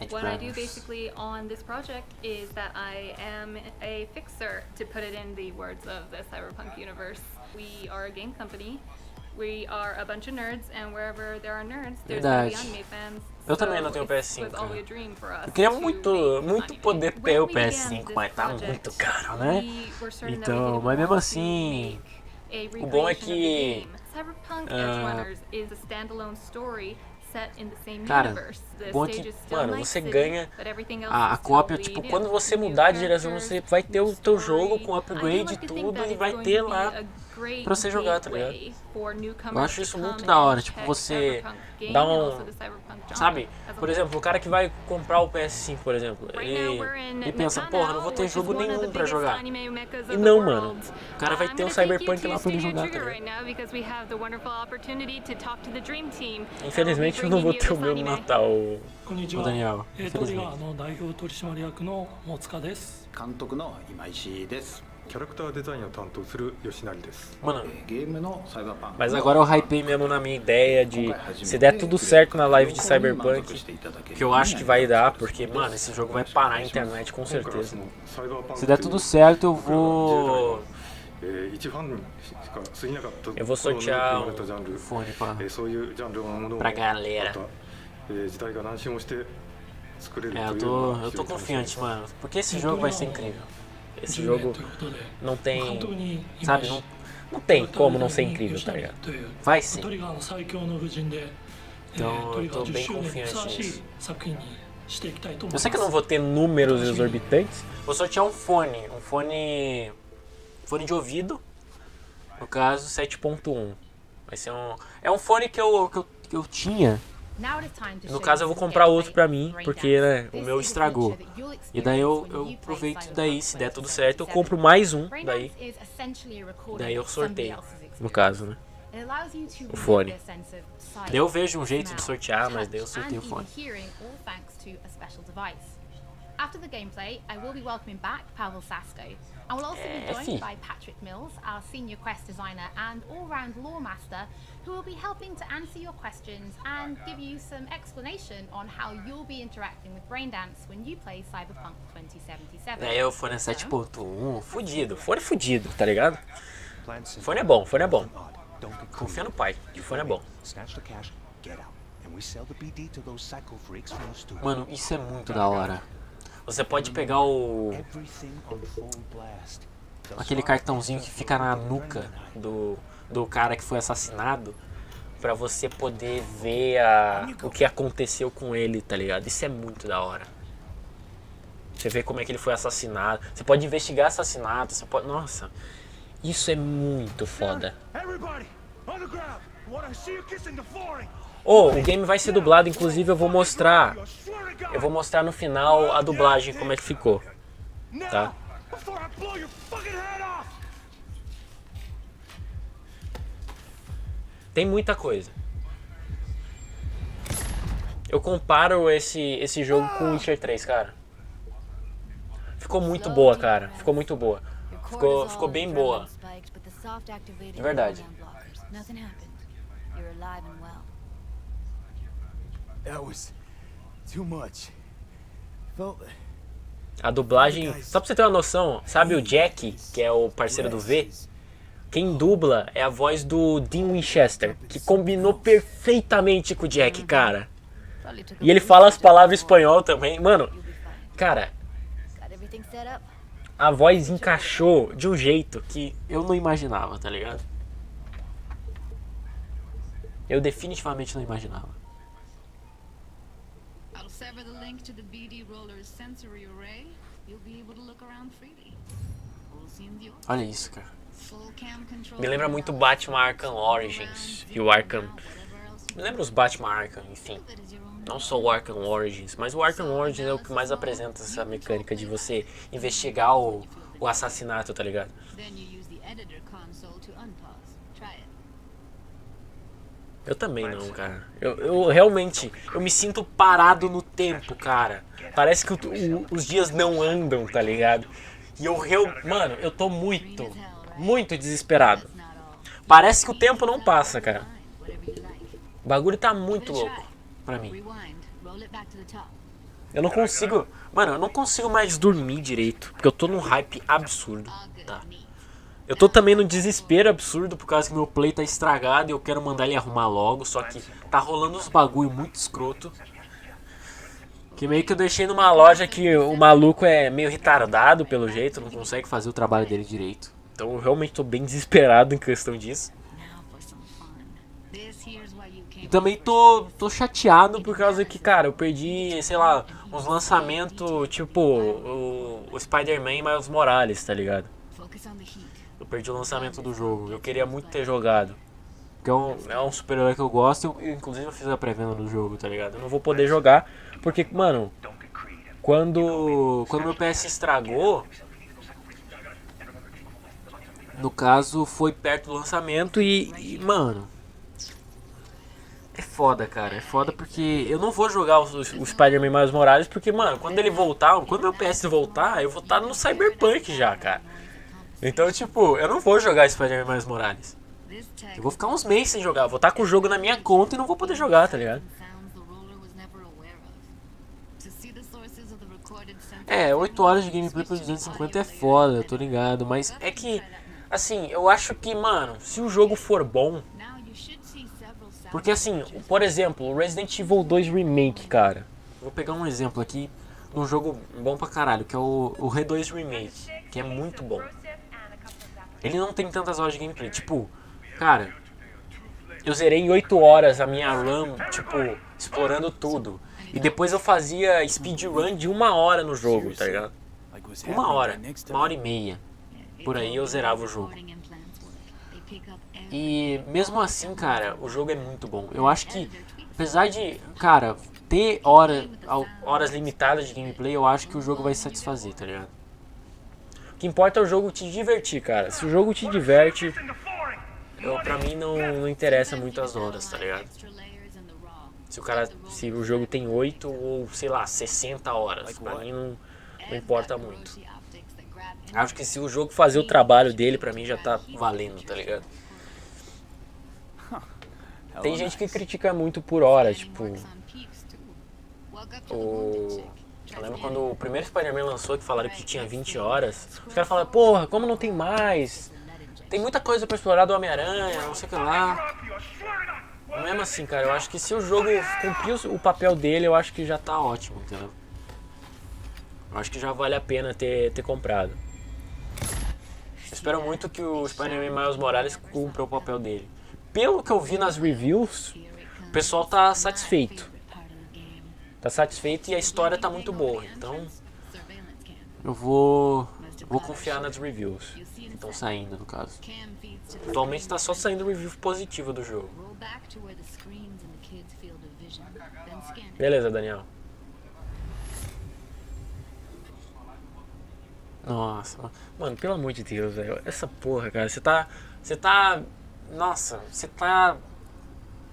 What I do basically on this project is that I am a fixer, to put it in the words of the Cyberpunk universe. We are a game company. We are a bunch of nerds, and wherever there are nerds, there's gonna be anime fans. Eu também não tenho PS5, cara. Eu queria muito poder ter o PS5, mas tá muito caro, né? Então, mas mesmo assim, o bom é que cara, bom é que, mano, você ganha a cópia, tipo, quando você mudar de geração, você vai ter o teu jogo com upgrade e tudo, e vai ter lá pra você jogar, tá ligado? Eu acho isso muito da hora, tipo, você dá sabe, por exemplo, o cara que vai comprar o PS5, por exemplo, ele pensa, porra, não vou ter jogo nenhum pra jogar. E não, mano, o cara vai ter um Cyberpunk lá pra ele jogar, tá ligado? Infelizmente eu não vou ter o meu no Natal, o Daniel, infelizmente. Mano, mas agora eu hypei mesmo na minha ideia de, se der tudo certo na live de Cyberpunk, que eu acho que vai dar, porque, mano, esse jogo vai parar a internet com certeza. Se der tudo certo, eu vou sortear um fone pra galera. Eu tô confiante, mano, porque esse jogo vai ser incrível. Esse jogo não tem, sabe, não tem como não ser incrível, tá ligado? Vai ser. Então eu tô bem confiante nisso. Eu sei que eu não vou ter números exorbitantes. Vou sortear um fone de ouvido, no caso 7.1. Vai ser é um fone que eu tinha. No caso eu vou comprar outro pra mim, porque, né, o meu estragou. E daí eu aproveito daí, se der tudo certo, eu compro mais um daí. Daí eu sorteio, no caso, né, o fone. Daí eu vejo um jeito de sortear, mas daí eu sorteio o fone. After the gameplay, I will be welcoming back Pavel Sasko. I will also be joined by Patrick Mills, our senior quest designer and all-round lore master, who will be helping to answer your questions and give you some explanation on how you'll be interacting with Braindance when you play Cyberpunk 2077. É, o fone é 7.1, fudido, fone fudido, tá ligado? Fone é bom, fone é bom. Confia no pai, o fone é bom. Mano, isso é muito da hora. Você pode pegar aquele cartãozinho que fica na nuca do cara que foi assassinado pra você poder ver o que aconteceu com ele, tá ligado? Isso é muito da hora. Você vê como é que ele foi assassinado. Você pode investigar assassinato, você pode... Nossa, isso é muito foda. O game vai ser dublado, inclusive eu vou mostrar no final a dublagem como é que ficou, tá? Tem muita coisa. Eu comparo esse jogo com o Witcher 3, cara. Ficou muito boa, cara. Ficou muito boa. Ficou bem boa. De verdade. A dublagem... Só pra você ter uma noção, sabe o Jack, que é o parceiro do V? Quem dubla é a voz do Dean Winchester, que combinou perfeitamente com o Jack, cara. E ele fala as palavras em espanhol também. Mano, cara, a voz encaixou de um jeito que eu não imaginava, tá ligado? Eu definitivamente não imaginava. Olha isso, cara. Me lembra muito Batman Arkham Origins e o Arkham... Me lembra os Batman Arkham, enfim. Não só o Arkham Origins, mas o Arkham Origins é o que mais apresenta essa mecânica de você investigar o assassinato, tá ligado? Eu também não, cara. Eu realmente, eu me sinto parado no tempo, cara. Parece que os dias não andam, tá ligado? E mano, eu tô muito desesperado. Parece que o tempo não passa, cara. O bagulho tá muito louco pra mim. Eu não consigo... Mano, eu não consigo mais dormir direito, porque eu tô num hype absurdo, tá? Eu tô também num desespero absurdo por causa que meu play tá estragado e eu quero mandar ele arrumar logo, só que tá rolando uns bagulho muito escroto. Que meio que eu deixei numa loja que o maluco é meio retardado pelo jeito, não consegue fazer o trabalho dele direito. Então eu realmente tô bem desesperado em questão disso. E também tô chateado por causa que, cara, eu perdi, sei lá, uns lançamentos tipo o Spider-Man Miles Morales, tá ligado? Eu perdi o lançamento do jogo, eu queria muito ter jogado. Porque é um super-herói que eu gosto, inclusive eu fiz a pré-venda do jogo, tá ligado? Eu não vou poder jogar, porque, mano, quando meu PS estragou, no caso, foi perto do lançamento e mano, é foda, cara, é foda porque eu não vou jogar o Spider-Man Miles Morales, porque, mano, quando ele voltar, quando meu PS voltar, eu vou estar no Cyberpunk já, cara. Então, tipo, eu não vou jogar Spider-Man Miles Morales. Eu vou ficar uns meses sem jogar, vou estar com o jogo na minha conta e não vou poder jogar, tá ligado? 8 horas de gameplay por 250 é foda, eu tô ligado, mas é que, assim, eu acho que, mano, se o jogo for bom... Porque, assim, por exemplo, o Resident Evil 2 Remake, cara, vou pegar um exemplo aqui de um jogo bom pra caralho, que é o R2 Remake, que é muito bom. Ele não tem tantas horas de gameplay, tipo, cara, eu zerei em 8 horas a minha run, tipo, explorando tudo. E depois eu fazia speedrun de 1 hora no jogo, tá ligado? 1 hora, 1h30. Por aí eu zerava o jogo. E mesmo assim, cara, o jogo é muito bom. Eu acho que, apesar de, cara, ter horas limitadas de gameplay, eu acho que o jogo vai satisfazer, tá ligado? O que importa é o jogo te divertir, cara. Se o jogo te diverte, pra mim não interessa muito as horas, tá ligado? Se o jogo tem 8 ou, sei lá, 60 horas, pra mim não importa muito. Acho que se o jogo fazer o trabalho dele, pra mim já tá valendo, tá ligado? Tem gente que critica muito por hora, tipo... Eu lembro quando o primeiro Spider-Man lançou, que falaram que tinha 20 horas, os caras falaram, porra, como não tem mais? Tem muita coisa pra explorar do Homem-Aranha, não sei o que lá. Mesmo assim, cara, eu acho que se o jogo cumpriu o papel dele, eu acho que já tá ótimo, entendeu? Eu acho que já vale a pena ter comprado. Eu espero muito que o Spider-Man Miles Morales cumpra o papel dele. Pelo que eu vi nas reviews, o pessoal tá satisfeito. Tá satisfeito e a história tá muito boa. Então, eu vou confiar nas reviews que estão saindo, no caso. Atualmente tá só saindo review positiva do jogo. Beleza, Daniel. Nossa, mano, pelo amor de Deus, velho. Essa porra, cara, você tá... Nossa, você tá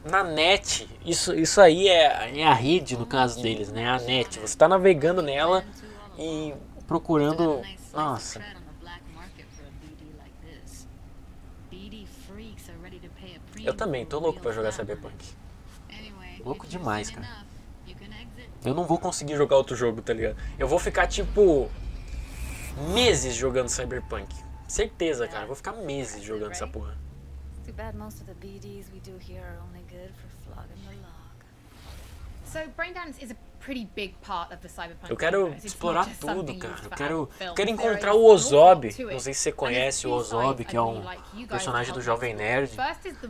na net. Isso aí é a rede, no caso deles, né? A net. Você tá navegando nela e procurando... Nossa. Eu também, tô louco pra jogar Cyberpunk. Louco demais, cara. Eu não vou conseguir jogar outro jogo, tá ligado? Eu vou ficar, tipo... meses jogando Cyberpunk. Certeza, cara. Eu vou ficar meses jogando essa porra. Too bad most of the BDs we do here are only good for flogging the log. So Braindance is a pretty big part of the Cyberpunk. Eu quero explorar tudo, cara. Eu quero encontrar o Ozob. Não sei se você conhece o Ozob, que é um personagem do Jovem Nerd,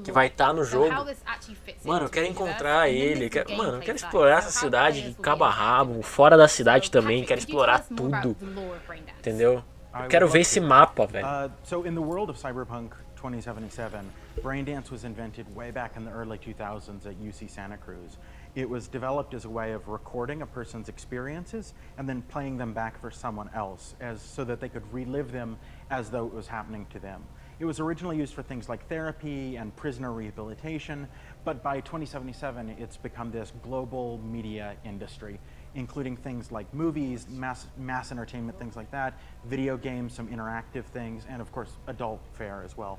que vai estar no jogo. Mano, eu quero encontrar ele. Mano, eu quero explorar essa cidade de cabo a rabo, fora da cidade também. Quero explorar tudo. Entendeu? Eu quero ver esse mapa, velho. So in the world of Cyberpunk 2077, Braindance was invented way back in the early 2000s at UC Santa Cruz. It was developed as a way of recording a person's experiences and then playing them back for someone else so that they could relive them as though it was happening to them. It was originally used for things like therapy and prisoner rehabilitation, but by 2077 it's become this global media industry, including things like movies, mass entertainment, things like that, video games, some interactive things, and of course adult fare as well.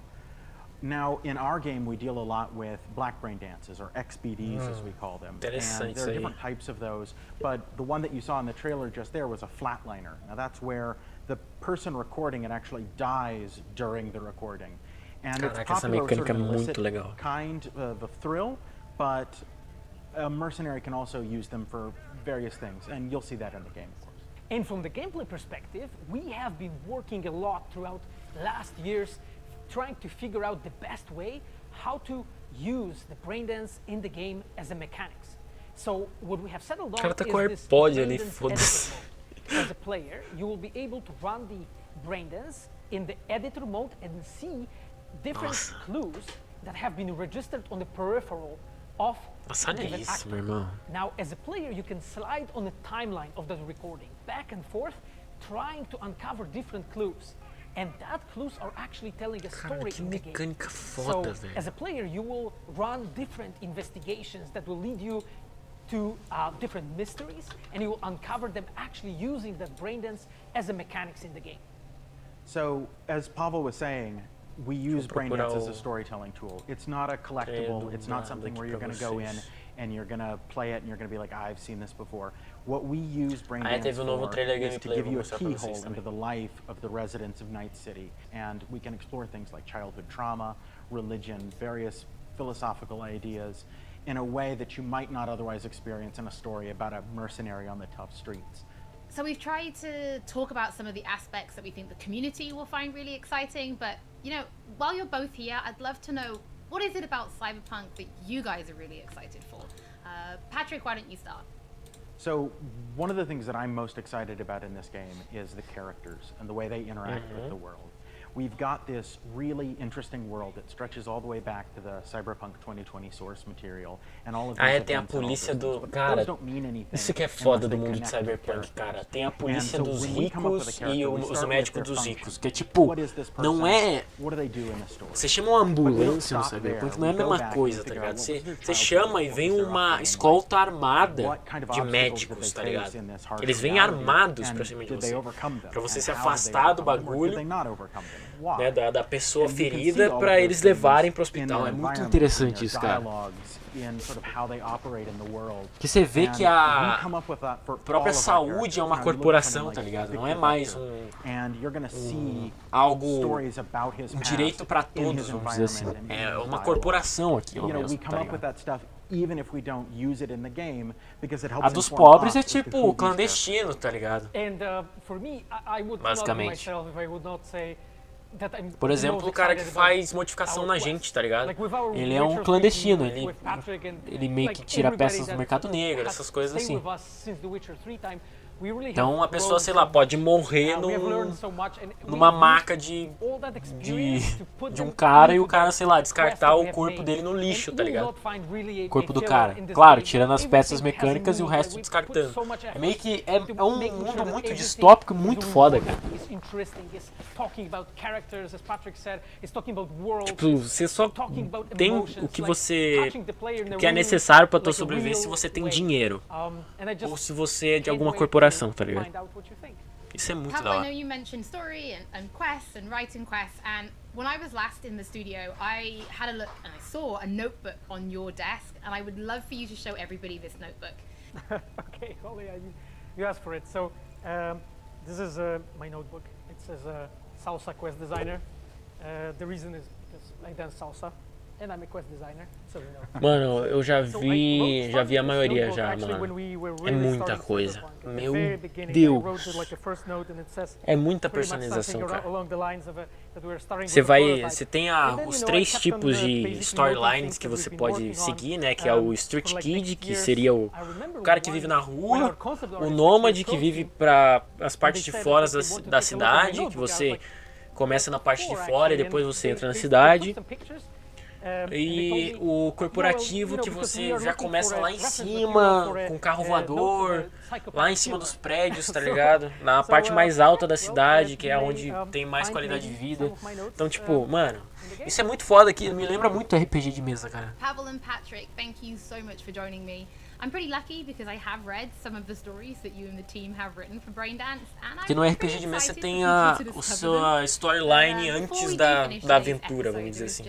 Now, in our game, we deal a lot with black brain dances, or XBDs as we call them. And there are different types of those, but the one that you saw in the trailer just there was a flatliner. Now that's where the person recording it actually dies during the recording. And it's popular sort of illicit kind of thrill, but a mercenary can also use them for various things, and you'll see that in the game, of course. And from the gameplay perspective, we have been working a lot throughout last years trying to figure out the best way how to use the braindance in the game as a mechanics. So what we have settled on is this braindance editor mode. As a player, you will be able to run the braindance in the editor mode and see different clues that have been registered on the peripheral of the given actor. Now, as a player, you can slide on the timeline of the recording, back and forth, trying to uncover different clues. And that clues are actually telling a story in the game. So, as a player, you will run different investigations that will lead you to different mysteries, and you will uncover them actually using the braindance as a mechanics in the game. So, as Pavel was saying, we use braindance as a storytelling tool. It's not a collectible. It's not something where you're going to go in and you're going to play it and you're going to be like, I've seen this before. What we use braindance for is to give you a keyhole into the life of the residents of Night City. And we can explore things like childhood trauma, religion, various philosophical ideas in a way that you might not otherwise experience in a story about a mercenary on the tough streets. So we've tried to talk about some of the aspects that we think the community will find really exciting, but you know, while you're both here, I'd love to know, what is it about Cyberpunk that you guys are really excited for? Patrick, why don't you start? So one of the things that I'm most excited about in this game is the characters and the way they interact with the world. we've got this really interesting world that stretches all the way back to the Cyberpunk 2020 source material and all of these tem a polícia do... Cara, isso que é foda do mundo de Cyberpunk, cara. Tem a polícia dos ricos e os médicos dos ricos, que é tipo, não é... Você chama uma ambulância no Cyberpunk, não é a mesma coisa, tá ligado? Você chama e vem uma escolta armada de médicos, tá ligado? Eles vêm armados pra cima de você, pra você se afastar do bagulho, né, da pessoa ferida, pra eles levarem pro hospital. É muito interessante isso, cara. Que você vê que a própria saúde é uma corporação, tá ligado? Não é mais algo, um direito pra todos, vamos dizer assim. É uma corporação aqui, mesmo, tá ligado? A dos pobres é tipo clandestino, tá ligado? Basicamente. Por exemplo, o cara que faz modificação na gente, tá ligado? Ele é um clandestino, ele meio que tira peças do mercado negro, essas coisas assim. Então a pessoa, sei lá, pode morrer numa maca de um cara e o cara, sei lá, descartar o corpo dele no lixo, tá ligado? O corpo do cara. Claro, tirando as peças mecânicas e o resto descartando. É meio que é um mundo muito distópico, muito foda, cara. Tipo, você só tem o que você que é necessário pra tua sobrevivência se você tem dinheiro. Ou se você é de alguma corporação. Tá ligado? Isso é muito da hora. I know you mentioned story and quests and writing quests, and when I was last in the studio, I had a look and I saw a notebook on your desk, and I would love for you to show everybody this notebook. Okay, Holly, you asked for it. So this is my notebook. It says Salsa Quest Designer. The reason is because I dance salsa. And I'm a quest designer, so you know. Mano, eu já vi a maioria já, mano. É muita coisa. Meu Deus. É muita personalização, cara. Você tem os 3 tipos de storylines que você pode seguir, né? Que é o Street Kid, que seria o cara que vive na rua, o nômade que vive para as partes de fora da cidade, que você começa na parte de fora e depois você entra na cidade. E o corporativo, que você já começa lá em cima, com carro voador, lá em cima dos prédios, tá ligado? Na parte mais alta da cidade, que é onde tem mais qualidade de vida. Então, tipo, mano, isso é muito foda aqui, me lembra muito RPG de mesa, cara. Pavel and Patrick, thank you so much for joining me. I'm pretty lucky because I have read some of the stories that you and the team have written for Braindance, and Porque no RPG de mesa você tem a sua storyline antes da aventura, vamos dizer assim.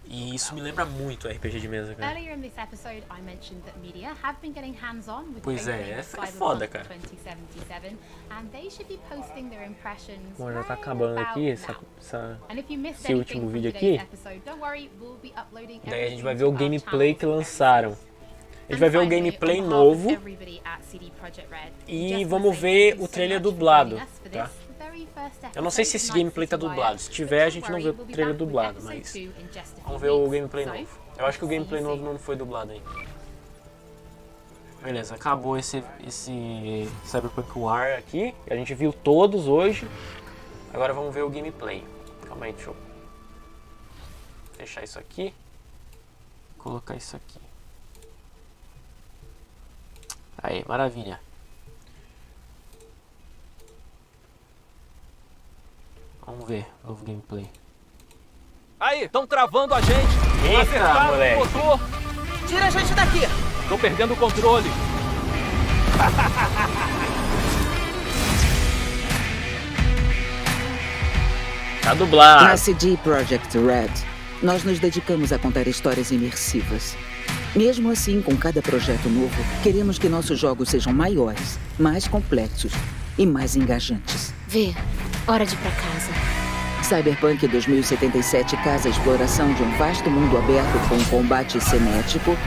E isso me lembra muito RPG de mesa, cara. Earlier in this episode, I mentioned that media have been getting hands-on with Pois é foda, cara. 2077, and they should be posting their impressions. Bom, já tá acabando aqui esse último vídeo aqui. Daí a gente vai ver o gameplay que lançaram. A gente vai ver o gameplay novo e vamos ver o trailer dublado, tá? Eu não sei se esse gameplay tá dublado. Se tiver, a gente não vê o trailer dublado, mas vamos ver o gameplay novo. Eu acho que o gameplay novo não foi dublado ainda. Beleza, acabou esse Cyberpunk War aqui. A gente viu todos hoje. Agora vamos ver o gameplay. Calma aí, deixa eu fechar isso aqui. Colocar isso aqui. Aí, maravilha. Vamos ver, novo gameplay. Aí, estão travando a gente. Eita, moleque. Tira a gente daqui. Tô perdendo o controle. Tá dublado. Na CD Projekt Red, nós nos dedicamos a contar histórias imersivas. Mesmo assim, com cada projeto novo, queremos que nossos jogos sejam maiores, mais complexos e mais engajantes. Vê, hora de ir pra casa. Cyberpunk 2077 casa a exploração de um vasto mundo aberto com um combate cinético,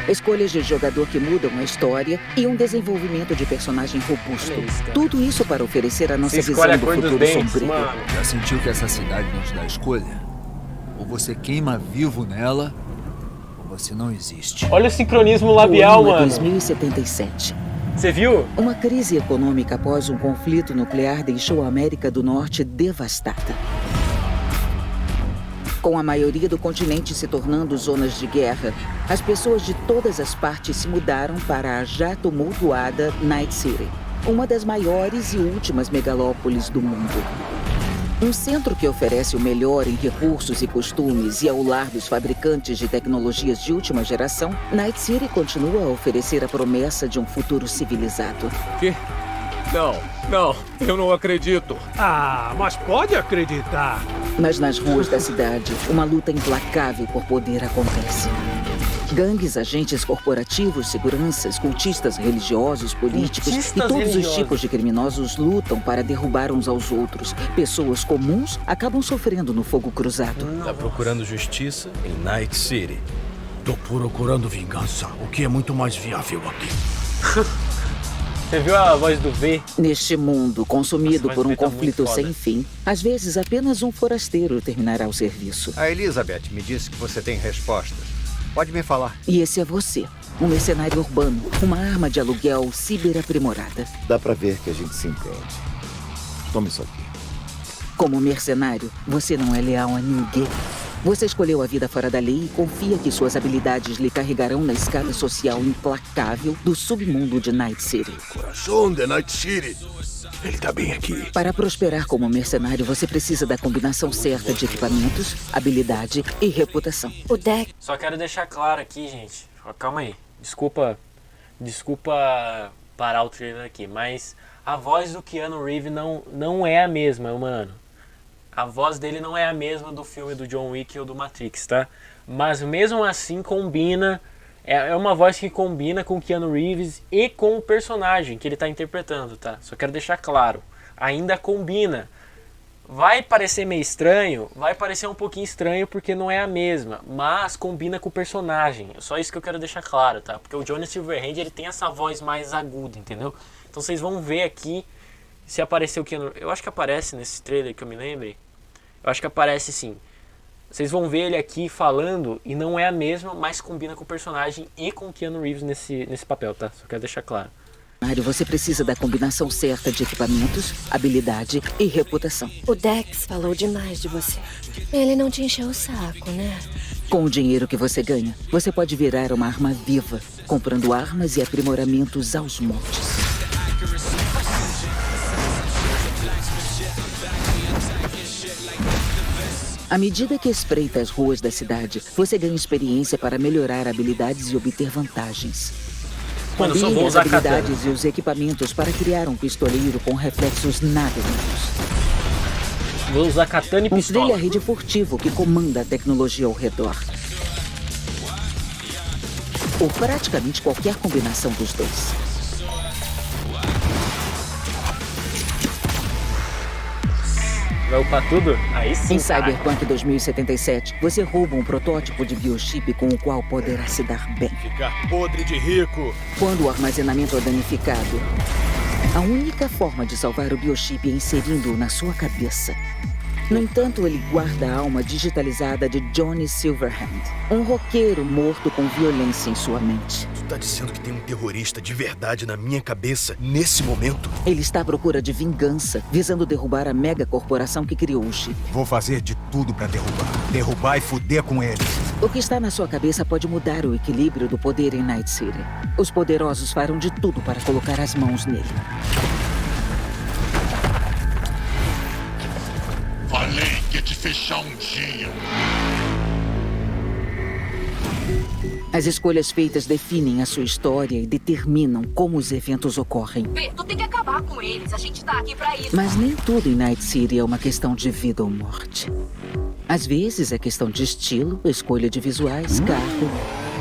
escolhas de jogador que mudam a história e um desenvolvimento de personagem robusto. Tudo isso para oferecer a nossa visão do futuro sombrio. Já sentiu que essa cidade não te dá escolha? Ou você queima vivo nela, ou você não existe. Olha o sincronismo labial, o ano é mano. 2077. Você viu? Uma crise econômica após um conflito nuclear deixou a América do Norte devastada. Com a maioria do continente se tornando zonas de guerra, as pessoas de todas as partes se mudaram para a já tumultuada Night City, uma das maiores e últimas megalópolis do mundo. Um centro que oferece o melhor em recursos e costumes e ao lar dos fabricantes de tecnologias de última geração, Night City continua a oferecer a promessa de um futuro civilizado. Quê? Não, eu não acredito. Ah, mas pode acreditar. Mas nas ruas da cidade, uma luta implacável por poder acontece. Gangues, agentes corporativos, seguranças, cultistas religiosos, políticos e todos os tipos de criminosos lutam para derrubar uns aos outros. Pessoas comuns acabam sofrendo no fogo cruzado. Tá procurando justiça em Night City. Tô procurando vingança, o que é muito mais viável aqui. Você viu a voz do V? Neste mundo consumido por um tá conflito sem fim, às vezes apenas um forasteiro terminará o serviço. A Elizabeth me disse que você tem respostas. Pode me falar. E esse é você, um mercenário urbano, uma arma de aluguel ciberaprimorada. Dá pra ver que a gente se entende. Toma isso aqui. Como mercenário, você não é leal a ninguém. Você escolheu a vida fora da lei e confia que suas habilidades lhe carregarão na escada social implacável do submundo de Night City. Coração de Night City. Ele tá bem aqui. Para prosperar como mercenário, você precisa da combinação certa de equipamentos, habilidade e reputação. O deck. Só quero deixar claro aqui, gente. Calma aí. Desculpa parar o trailer aqui, mas a voz do Keanu Reeves não é a mesma, mano. A voz dele não é a mesma do filme do John Wick ou do Matrix, tá? Mas mesmo assim combina. É uma voz que combina com o Keanu Reeves e com o personagem que ele tá interpretando, tá? Só quero deixar claro. Ainda combina. Vai parecer meio estranho, vai parecer um pouquinho estranho porque não é a mesma, mas combina com o personagem. Só isso que eu quero deixar claro, tá? Porque o Johnny Silverhand, ele tem essa voz mais aguda, entendeu? Então vocês vão ver aqui se apareceu o Keanu. Eu acho que aparece nesse trailer que eu me lembrei. Eu acho que aparece sim. Vocês vão ver ele aqui falando e não é a mesma, mas combina com o personagem e com o Keanu Reeves nesse papel, tá? Só quero deixar claro. Você precisa da combinação certa de equipamentos, habilidade e reputação. O Dex falou demais de você. Ele não te encheu o saco, né? Com o dinheiro que você ganha, você pode virar uma arma viva, comprando armas e aprimoramentos aos montes. À medida que espreita as ruas da cidade, você ganha experiência para melhorar habilidades e obter vantagens. Mano, eu só vou Combine as usar habilidades katana. e os equipamentos para criar um pistoleiro com reflexos nada lentos. Vou usar katana e pistola. Um trilha-rede furtivo que comanda a tecnologia ao redor. Ou praticamente qualquer combinação dos dois. Vai upar tudo? Aí sim, Em Cyberpunk 2077, você rouba um protótipo de biochip com o qual poderá se dar bem. Ficar podre de rico. Quando o armazenamento é danificado, a única forma de salvar o biochip é inserindo-o na sua cabeça. No entanto, ele guarda a alma digitalizada de Johnny Silverhand, um roqueiro morto com violência em sua mente. Tu tá dizendo que tem um terrorista de verdade na minha cabeça nesse momento? Ele está à procura de vingança, visando derrubar a mega corporação que criou o chip. Vou fazer de tudo pra derrubar. Derrubar e fuder com eles. O que está na sua cabeça pode mudar o equilíbrio do poder em Night City. Os poderosos farão de tudo para colocar as mãos nele. Falei que ia te fechar um dia. As escolhas feitas definem a sua história e determinam como os eventos ocorrem. Vê, tu tem que acabar com eles. A gente tá aqui pra isso. Mas nem tudo em Night City é uma questão de vida ou morte. Às vezes é questão de estilo, escolha de visuais, carro,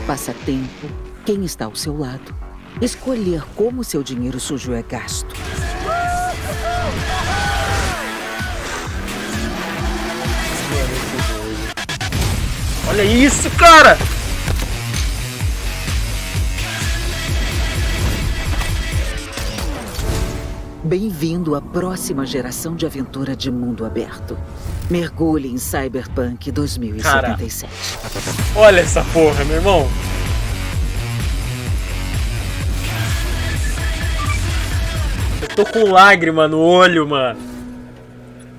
passatempo, quem está ao seu lado. Escolher como seu dinheiro sujo é gasto. Olha isso, cara! Bem-vindo à próxima geração de aventura de mundo aberto. Mergulhe em Cyberpunk 2077. Olha essa porra, meu irmão. Tô com lágrima no olho, mano.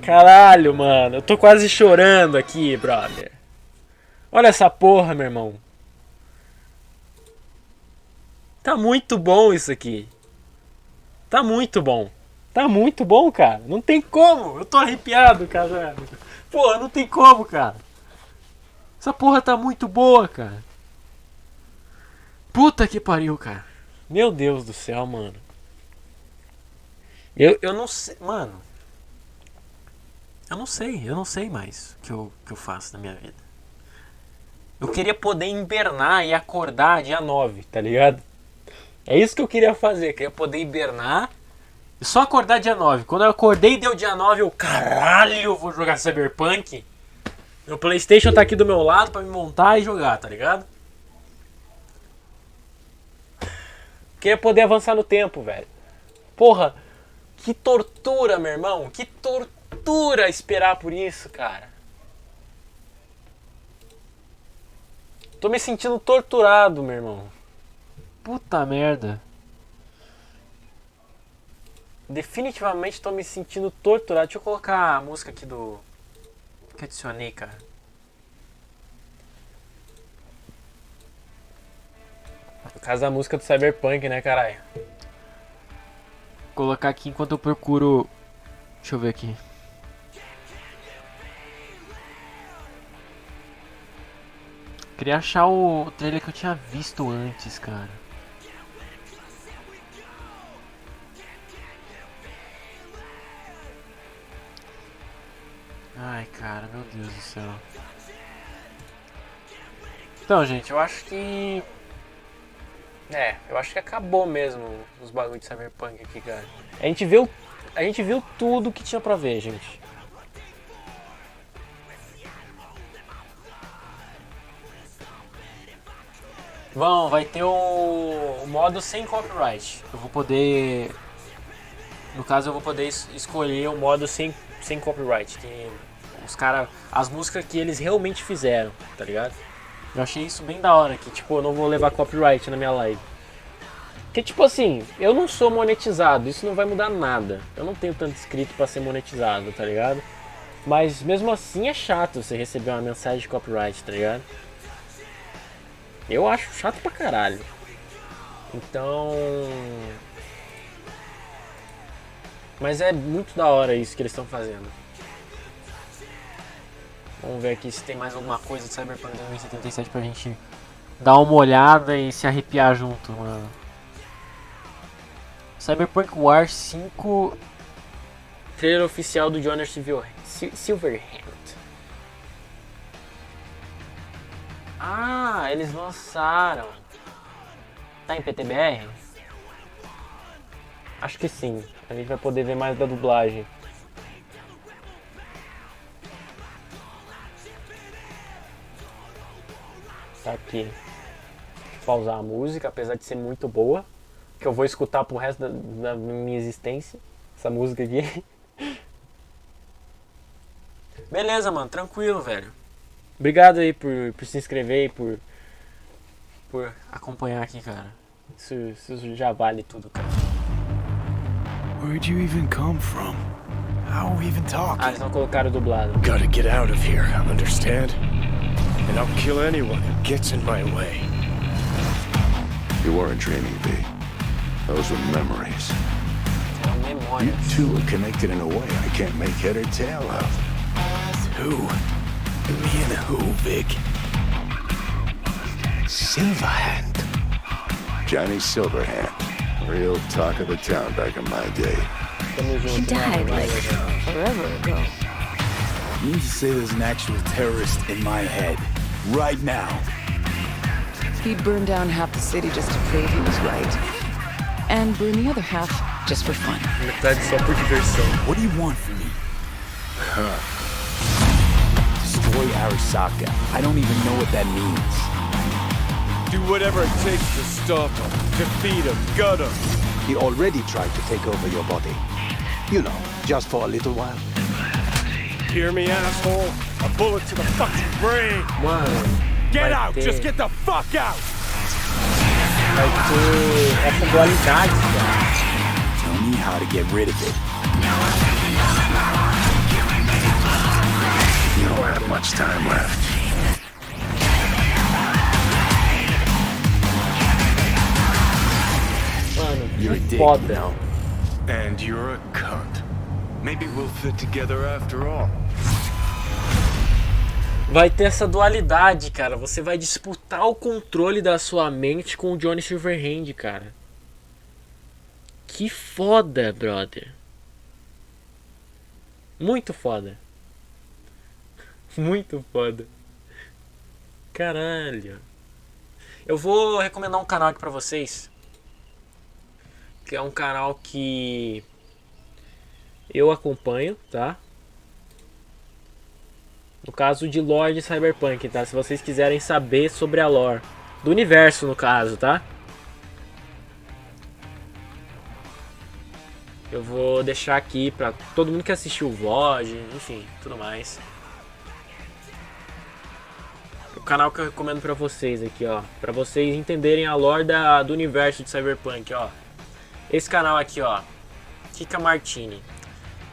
Caralho, mano. Eu tô quase chorando aqui, brother. Olha essa porra, meu irmão. Tá muito bom isso aqui. Tá muito bom. Tá muito bom, cara. Não tem como. Eu tô arrepiado, cara. Porra, não tem como, cara. Essa porra tá muito boa, cara. Puta que pariu, cara. Meu Deus do céu, mano. Eu não sei, mano. Eu não sei mais o que eu faço na minha vida. Eu queria poder hibernar e acordar dia 9, tá ligado? É isso que eu queria fazer. Eu queria poder hibernar e só acordar dia 9. Quando eu acordei e deu dia 9, eu, caralho, eu vou jogar Cyberpunk. Meu PlayStation tá aqui do meu lado pra me montar e jogar, tá ligado? Queria poder avançar no tempo, velho. Porra, que tortura, meu irmão. Que tortura esperar por isso, cara. Tô me sentindo torturado, meu irmão. Puta merda. Definitivamente tô me sentindo torturado. Deixa eu colocar a música aqui do... que adicionei, cara. No caso da música do Cyberpunk, né, caralho? Vou colocar aqui enquanto eu procuro... Deixa eu ver aqui. Queria achar o trailer que eu tinha visto antes, cara. Ai, cara, meu Deus do céu. Então, gente, eu acho que... eu acho que acabou mesmo os bagulhos de Cyberpunk aqui, cara. A gente viu tudo que tinha pra ver, gente. Vai ter o modo sem copyright. Eu vou poder... No caso, eu vou poder escolher o modo sem copyright. Que os caras... As músicas que eles realmente fizeram, tá ligado? Eu achei isso bem da hora. Que, tipo, eu não vou levar copyright na minha live. Que, tipo assim, eu não sou monetizado. Isso não vai mudar nada. Eu não tenho tanto inscrito pra ser monetizado, tá ligado? Mas, mesmo assim, é chato você receber uma mensagem de copyright, tá ligado? Eu acho chato pra caralho. Então... Mas é muito da hora isso que eles estão fazendo. Vamos ver aqui se tem mais alguma coisa de Cyberpunk 2077 pra gente dar uma olhada e se arrepiar junto, mano. Cyberpunk War 5 trailer oficial do Jonas Silverhand. Ah, eles lançaram. Tá em PTBR? Acho que sim. A gente vai poder ver mais da dublagem. Tá aqui. Deixa eu pausar a música, apesar de ser muito boa. Que eu vou escutar pro resto da minha existência. Essa música aqui. Beleza, mano. Tranquilo, velho. Obrigado aí por se inscrever e por acompanhar aqui, cara. Isso já vale tudo, cara. Where'd you even come from? How are we even talking? Ah, eles não colocaram dublado. Gotta get out of here, understand? And I'll kill anyone who gets in my way. You weren't dreaming, V. Those were memories. You two are connected in a way I can't make head or tail of. Who? Me and who, Vic? Silverhand. Johnny Silverhand. Real talk of the town back in my day. He died like forever ago. You mean to say there's an actual terrorist in my head, right now? He'd burn down half the city just to prove he was right. And burn the other half just for fun. What do you want from me? Destroy Arasaka. I don't even know what that means. Do whatever it takes to stop him, defeat him, gut him. He already tried to take over your body. You know, just for a little while. Hear me, asshole? A bullet to the fucking brain. Get out! Just get the fuck out! Vai ter essa dualidade, cara. Tell me how to get rid of it. You don't have much time left. Mano, You're a que dick foda. now. And you're a cunt. Maybe we'll fit together after all. Vai ter essa dualidade, cara. Você vai disputar o controle da sua mente com o Johnny Silverhand, cara. Que foda, brother. Muito foda. Muito foda. Caralho. Eu vou recomendar um canal aqui pra vocês. Que é um canal que eu acompanho, tá? No caso de lore de Cyberpunk, tá? Se vocês quiserem saber sobre a lore do universo, no caso, tá? Eu vou deixar aqui pra todo mundo que assistiu o VOD, enfim, tudo mais. O canal que eu recomendo pra vocês aqui, ó. Pra vocês entenderem a lore do universo de Cyberpunk, ó. Esse canal aqui, ó. Kika Martini.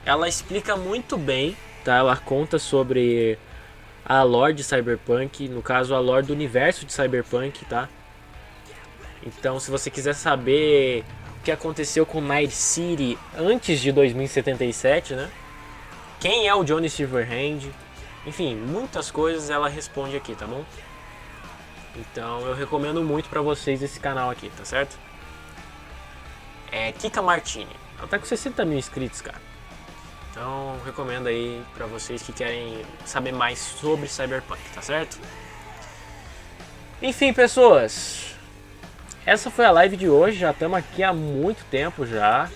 Ela explica muito bem, tá? Ela conta sobre a lore de Cyberpunk, no caso a lore do universo de Cyberpunk, tá? Então, se você quiser saber o que aconteceu com Night City antes de 2077, né? Quem é o Johnny Silverhand? Enfim, muitas coisas ela responde aqui, tá bom? Então, eu recomendo muito pra vocês esse canal aqui, tá certo? É Kika Martini. Ela tá com 60 mil inscritos, cara. Então, recomendo aí pra vocês que querem saber mais sobre Cyberpunk, tá certo? Enfim, pessoas. Essa foi a live de hoje. Já estamos aqui há muito tempo já.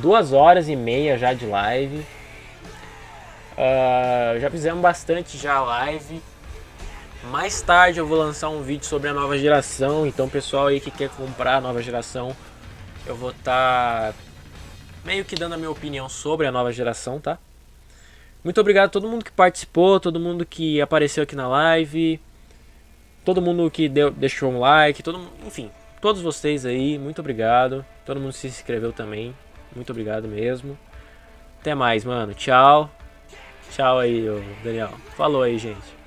2h30 já de live. Já fizemos bastante já live. Mais tarde eu vou lançar um vídeo sobre a nova geração. Então, pessoal aí que quer comprar a nova geração, eu vou estar meio que dando a minha opinião sobre a nova geração, tá? Muito obrigado a todo mundo que participou, todo mundo que apareceu aqui na live, todo mundo que deixou um like, enfim, todos vocês aí, muito obrigado. Todo mundo que se inscreveu também, muito obrigado mesmo. Até mais, mano. Tchau. Tchau aí, Daniel. Falou aí, gente.